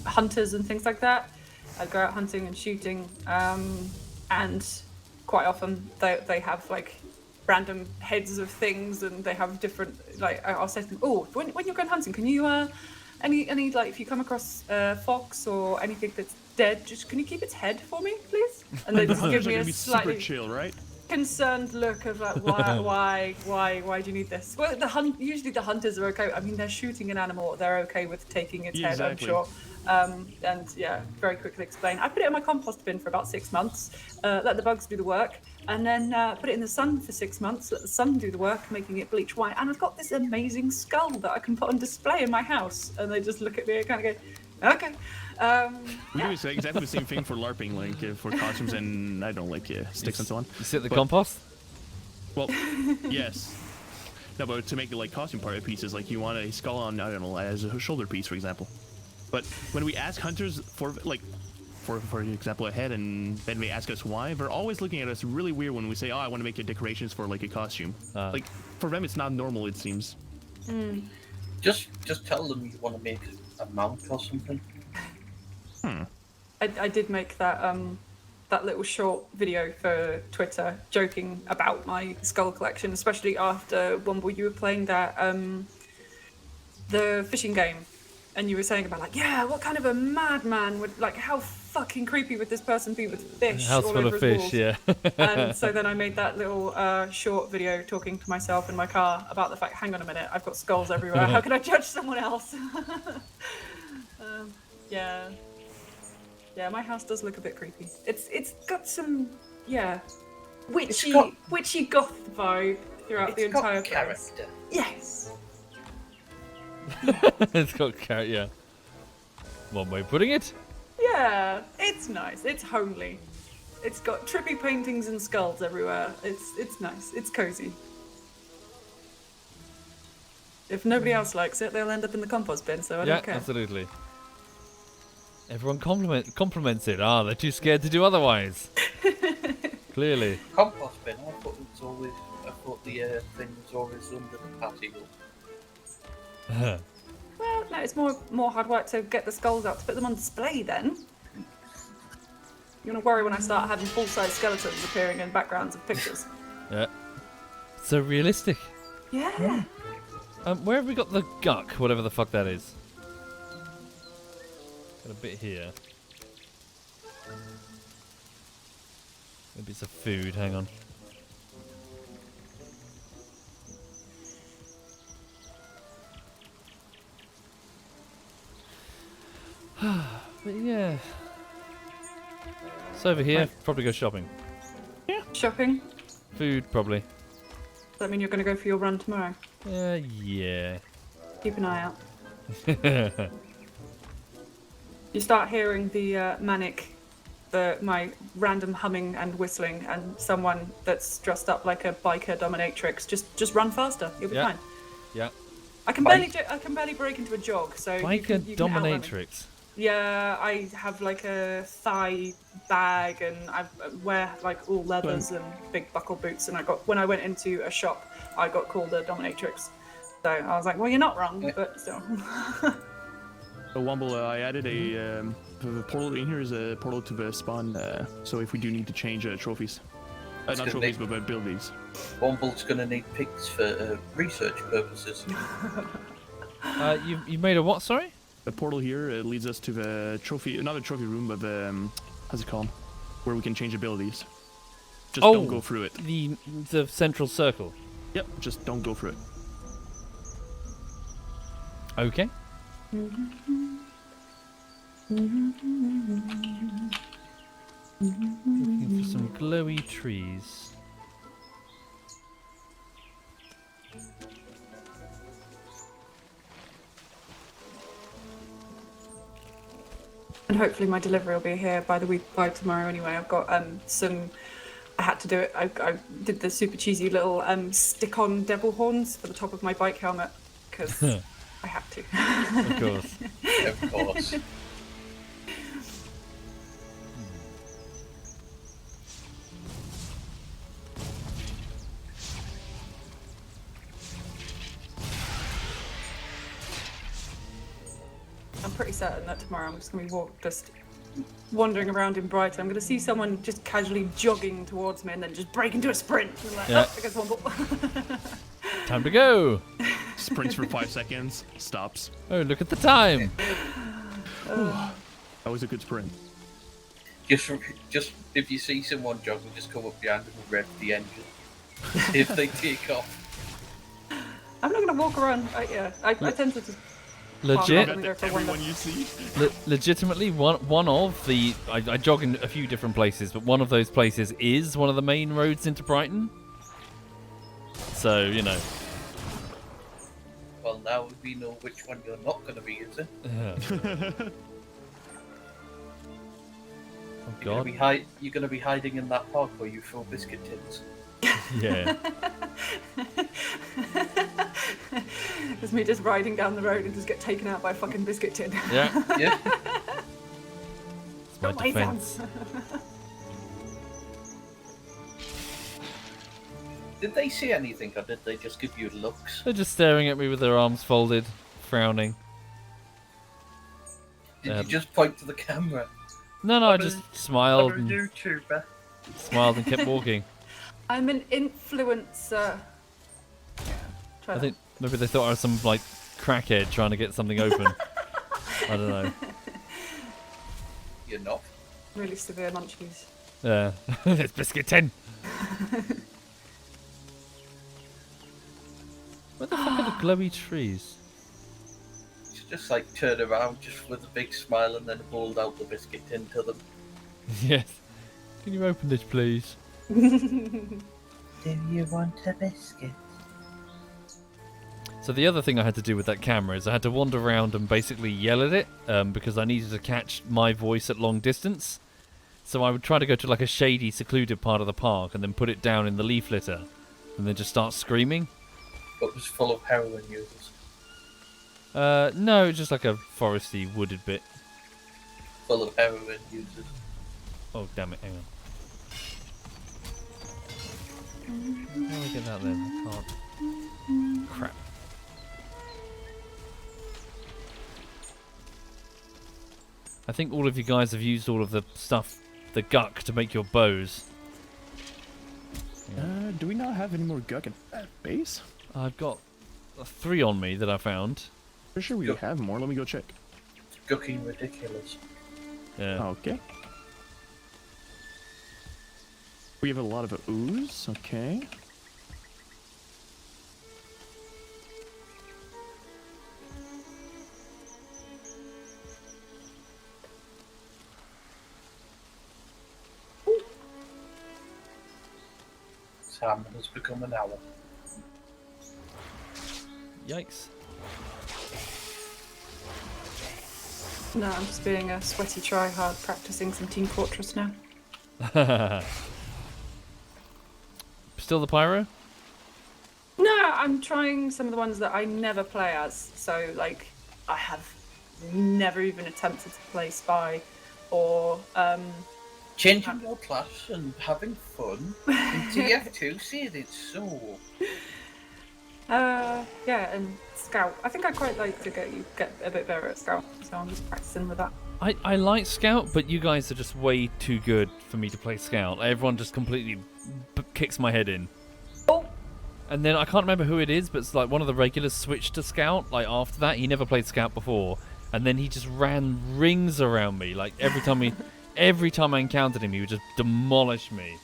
hunters and things like that. I go out hunting and shooting, and quite often they have like random heads of things, and they have different, like, I'll say to them, when you're going hunting, can you any like, if you come across fox or anything that's dead, just can you keep its head for me, please? And they just give me a slightly super chill, right? concerned look of like, why do you need this? Well, usually the hunters are okay. I mean, they're shooting an animal, they're okay with taking its head, I'm sure. And yeah, very quickly explain. I put it in my compost bin for about 6 months, let the bugs do the work, and then put it in the sun for 6 months, let the sun do the work, making it bleach white. And I've got this amazing skull that I can put on display in my house. And they just look at me and kind of go, okay. We do exactly the same thing for LARPing, like for costumes and I don't like sticks and so on. You sit the compost? Well, yes. No, but to make it like costume party pieces, like you want a skull on, I don't know, as a shoulder piece, for example. But when we ask hunters for example, a head, and then they ask us why, they're always looking at us really weird when we say, I want to make a decorations for like a costume. Like for them, it's not normal, it seems. Just tell them you want to make a mount or something. I did make that little short video for Twitter joking about my skull collection, especially after Womble, you were playing that the fishing game, and you were saying about like, yeah, what kind of a madman would, like, how fucking creepy would this person be with fish House all full over of his fish, walls? yeah. And so then I made that little short video talking to myself in my car about the fact, hang on a minute, I've got skulls everywhere. How can I judge someone else? Yeah, my house does look a bit creepy. It's got some witchy goth vibe throughout the entire place. Character. Yes. It's got carrot, yeah. One way of putting it. Yeah, it's nice. It's homely. It's got trippy paintings and skulls everywhere. It's nice. It's cozy. If nobody else likes it, they'll end up in the compost bin, so I don't care. Yeah, absolutely. Everyone compliments it. They're too scared to do otherwise. Clearly. Compost bin. I thought the thing was always under the patio. Well, no, it's more hard work to get the skulls out to put them on display then. You're gonna worry when I start having full-size skeletons appearing in backgrounds of pictures. Yeah. So realistic. Yeah. Where have we got the guck, whatever the fuck that is? Got a bit here. Maybe it's a food, hang on. But yeah. It's over here, probably go shopping. Yeah. Shopping? Food, probably. Does that mean you're gonna go for your run tomorrow? Yeah. Keep an eye out. You start hearing the my random humming and whistling, and someone that's dressed up like a biker dominatrix. Just run faster. You'll be fine. Yeah. I can barely break into a jog. So biker you can outrun me. dominatrix. Yeah, I have like a thigh bag, and I wear like all leathers and big buckle boots. And when I went into a shop, I got called a dominatrix. So I was like, well, you're not wrong, but still. So Womble, I added the portal in here is a portal to the spawn. So if we do need to change trophies, not trophies, but abilities. Womble's gonna need pigs for research purposes. You made a what? Sorry. The portal here leads us to the trophy, not a trophy room, but the how's it called? Where we can change abilities. Just don't go through it. The central circle. Yep, just don't go through it. Okay. Looking for some glowy trees. And hopefully my delivery will be here by tomorrow anyway. I've got some. I had to do it. I did the super cheesy little stick-on devil horns for the top of my bike helmet because I had to. Of course. Of course. I'm pretty certain that tomorrow I'm just going to be just wandering around in Brighton. I'm going to see someone just casually jogging towards me and then just break into a sprint. And like, Yeah. oh, I guess Womble. Time to go. Sprints for 5 seconds, stops. Oh, look at the time. That was a good sprint. Just if you see someone jogging, just come up behind them and rev the engine. If they take off. I'm not going to walk around. I tend to just Legit. I'm gonna go for one Everyone you see. Legitimately, one of the I jog in a few different places, but one of those places is one of the main roads into Brighton. So you know. Well, now we know which one you're not going to be using. Oh You're God. going to be hiding in that park where you throw biscuit tins. Yeah. It's me just riding down the road and just get taken out by a fucking biscuit tin. Yeah. Yeah. It's my Don't waste them. defense. Did they see anything, or did they just give you looks? They're just staring at me with their arms folded, frowning. Did you just point to the camera? No, I just smiled and YouTuber. kept walking. I'm an influencer. Try I that. think maybe they thought I was some like crackhead trying to get something open. I don't know. You're not. Really severe munchies. Yeah. It's biscuit tin. Where the fuck are the glowy trees? Just like turn around just with a big smile and then hold out the biscuit tin to them. Yes. Can you open this, please? Do you want a biscuit? So the other thing I had to do with that camera is I had to wander around and basically yell at it because I needed to catch my voice at long distance. So I would try to go to like a shady, secluded part of the park and then put it down in the leaf litter and then just start screaming. But was full of heroin users. No, just like a foresty, wooded bit. Full of heroin users. Oh, damn it, hang on. How do I get that then? I can't. Crap. I think all of you guys have used all of the stuff, the guck, to make your bows. Do we not have any more guck at base? I've got 3 on me that I found. For sure we Go. have more. Let me go check. Gucking ridiculous. Yeah. Okay. We have a lot of ooze. Okay. Sam has become an owl. Yikes. No, I'm just being a sweaty tryhard practicing some Team Fortress now. Still the pyro? No, I'm trying some of the ones that I never play as. So, like, I have never even attempted to play spy or Changing your class and having fun in TF2, seeing it so. yeah, and Scout. I think I'd quite like to get a bit better at Scout, so I'm just practicing with that. I like Scout, but you guys are just way too good for me to play Scout. Everyone just completely kicks my head in. Oh! And then I can't remember who it is, but it's like one of the regulars switched to Scout. Like after that, he never played Scout before, and then he just ran rings around me. Like every time I encountered him, he would just demolish me.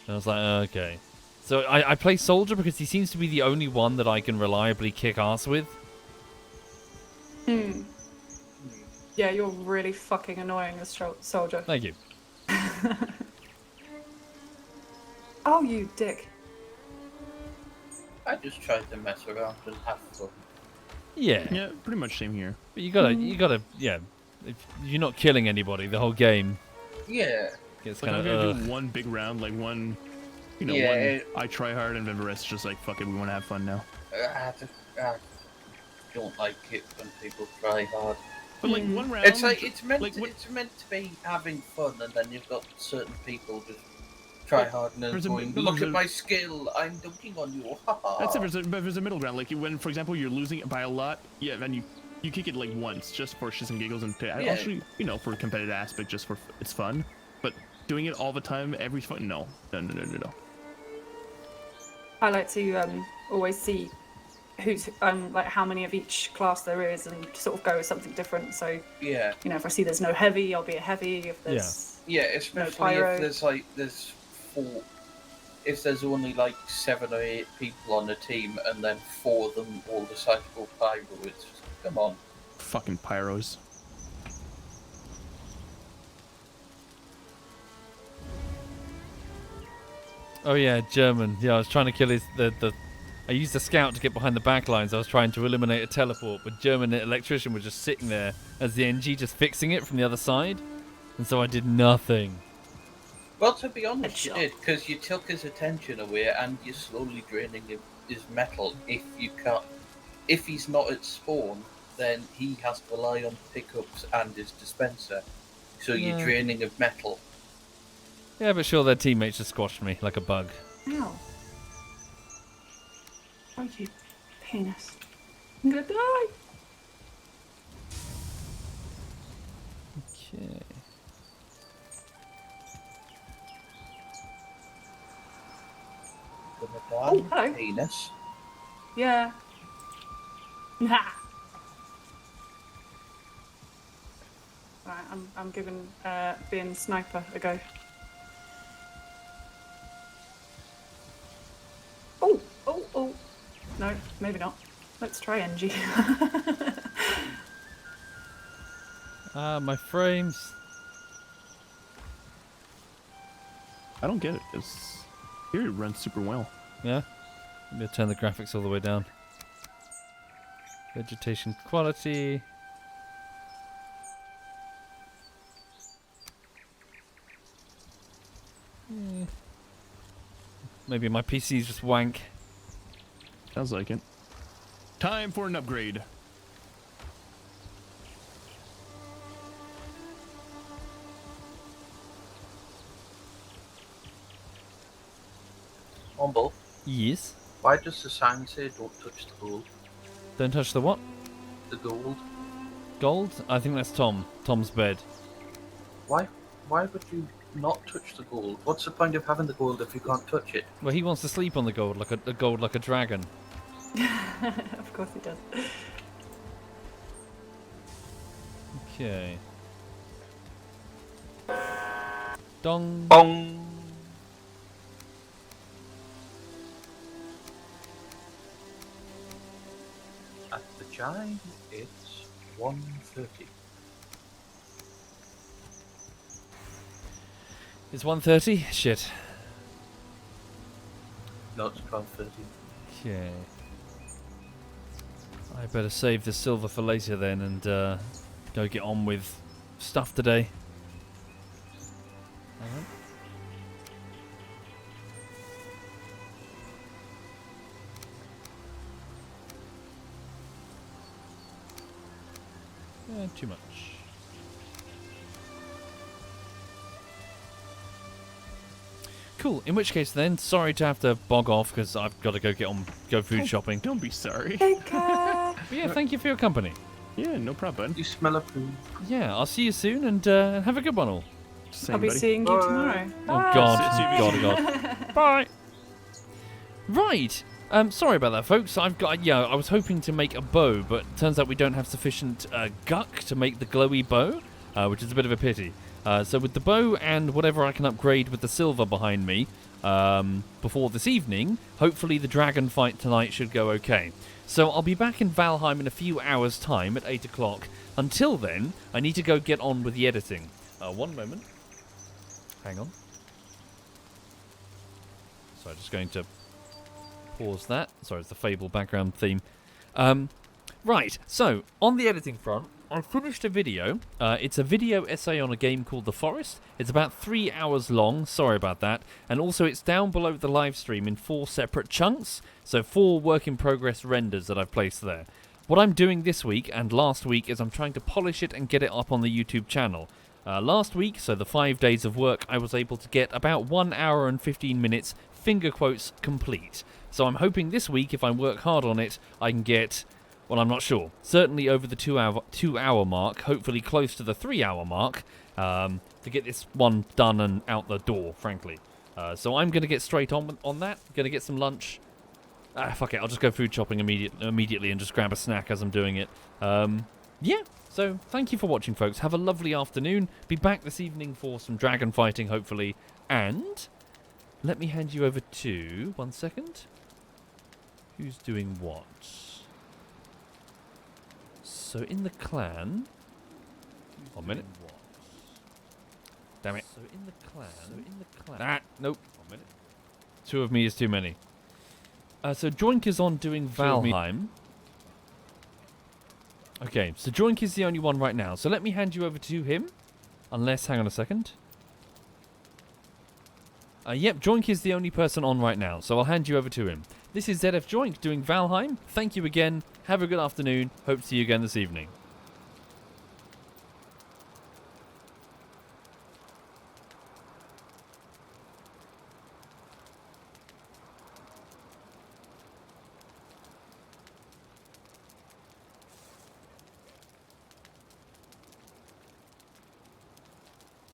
And I was like, okay. So I play Soldier because he seems to be the only one that I can reliably kick ass with. Yeah, you're really fucking annoying as Soldier. Thank you. Oh, you dick. I just tried to mess around and have fun. Yeah. Yeah, pretty much same here. But you gotta, yeah. If you're not killing anybody, the whole game Yeah. gets Like, kind I'm gonna of. do one big round, like one, you know, Yeah, one I try hard, and then the rest is just like, fuck it, we want to have fun now. I don't like it when people try hard. But like one round, It's like it's meant like, to be having fun, and then you've got certain people just try hard and then There's a- going, no, look there's at a- my skill, I'm dunking on you. That's it. There's a middle ground. Like when, for example, you're losing it by a lot, yeah, then you kick it like once just for shits and giggles and Yeah. actually, you know, for a competitive aspect, just for it's fun. But doing it all the time, every fun, no. I like to always see who's like how many of each class there is and sort of go with something different. So Yeah. you know, if I see there's no heavy, I'll be a heavy. If there's Yeah, especially pyro. if there's four, if there's only like 7 or 8 people on a team, and then 4 of them all decide to go pyro, it's just, come on. Fucking pyros. Oh yeah, German. Yeah, I was trying to kill the. I used a scout to get behind the back lines. I was trying to eliminate a teleport, but German electrician was just sitting there as the NG just fixing it from the other side, and so I did nothing. Well, to be honest, Headshot. you did, because you took his attention away, and you're slowly draining his metal. If he's not at spawn, then he has to rely on pickups and his dispenser. So you're Yeah. draining of metal. Yeah, but sure, their teammates just squashed me like a bug. Ow. Oh, you penis. I'm gonna die. Okay. Gonna die, Oh, hello. penis. Yeah. Nah. Right, I'm giving being sniper a go. Oh. No, maybe not. Let's try NG. My frames. I don't get it. It's here it runs super well. Yeah. Maybe I'll turn the graphics all the way down. Vegetation quality. Maybe my PC's just wank. Sounds like it. Time for an upgrade. Humble, Yes. why does the sign say don't touch the gold? Don't touch the what? The gold? Gold? I think that's Tom. Tom's bed. Why would you not touch the gold? What's the point of having the gold if you can't touch it? Well, he wants to sleep on the gold like a gold like a dragon. Of course he does. Okay. Dong. Bong! At the chime, it's 1:30. It's 1:30. Shit. No, it's 12:30. Okay. I better save the silver for later then and go get on with stuff today. Alright. Too much. Cool. In which case, then, sorry to have to bog off because I've got to go food shopping. Don't be sorry. Take care. But yeah, thank you for your company. Yeah, no problem, bud. You smell a poo. Yeah, I'll see you soon and have a good one all. Same, I'll be buddy. seeing you tomorrow. Oh God, Bye. Right. Sorry about that, folks. I was hoping to make a bow, but turns out we don't have sufficient guck to make the glowy bow, which is a bit of a pity. So with the bow and whatever I can upgrade with the silver behind me before this evening, hopefully the dragon fight tonight should go okay. So I'll be back in Valheim in a few hours' time at 8 o'clock. Until then, I need to go get on with the editing. One moment. Hang on. So I'm just going to pause that. Sorry, it's the Fable background theme. Right, so on the editing front, I finished a video. It's a video essay on a game called The Forest. It's about 3 hours long. Sorry about that. And also it's down below the live stream in 4 separate chunks. So 4 work-in-progress renders that I've placed there. What I'm doing this week and last week is I'm trying to polish it and get it up on the YouTube channel. Last week, so the 5 days of work, I was able to get about 1 hour and 15 minutes, finger quotes, complete. So I'm hoping this week, if I work hard on it, I can get... Well, I'm not sure. Certainly over the 2 hour mark, hopefully close to the 3 hour mark, to get this one done and out the door, frankly. So I'm going to get straight on that. Going to get some lunch. Fuck it, I'll just go food shopping immediately and just grab a snack as I'm doing it. Yeah, so thank you for watching, folks. Have a lovely afternoon. Be back this evening for some dragon fighting, hopefully. And let me hand you over to... One second. Who's doing what? So in the clan... 1 minute. Damn it. So in the clan... Nope. 1 minute. 2 of me is too many. So Joink is on doing Valheim. Okay, so Joink is the only one right now. So let me hand you over to him. Unless, hang on a second. Yep, Joink is the only person on right now. So I'll hand you over to him. This is ZF Joink doing Valheim. Thank you again. Have a good afternoon. Hope to see you again this evening.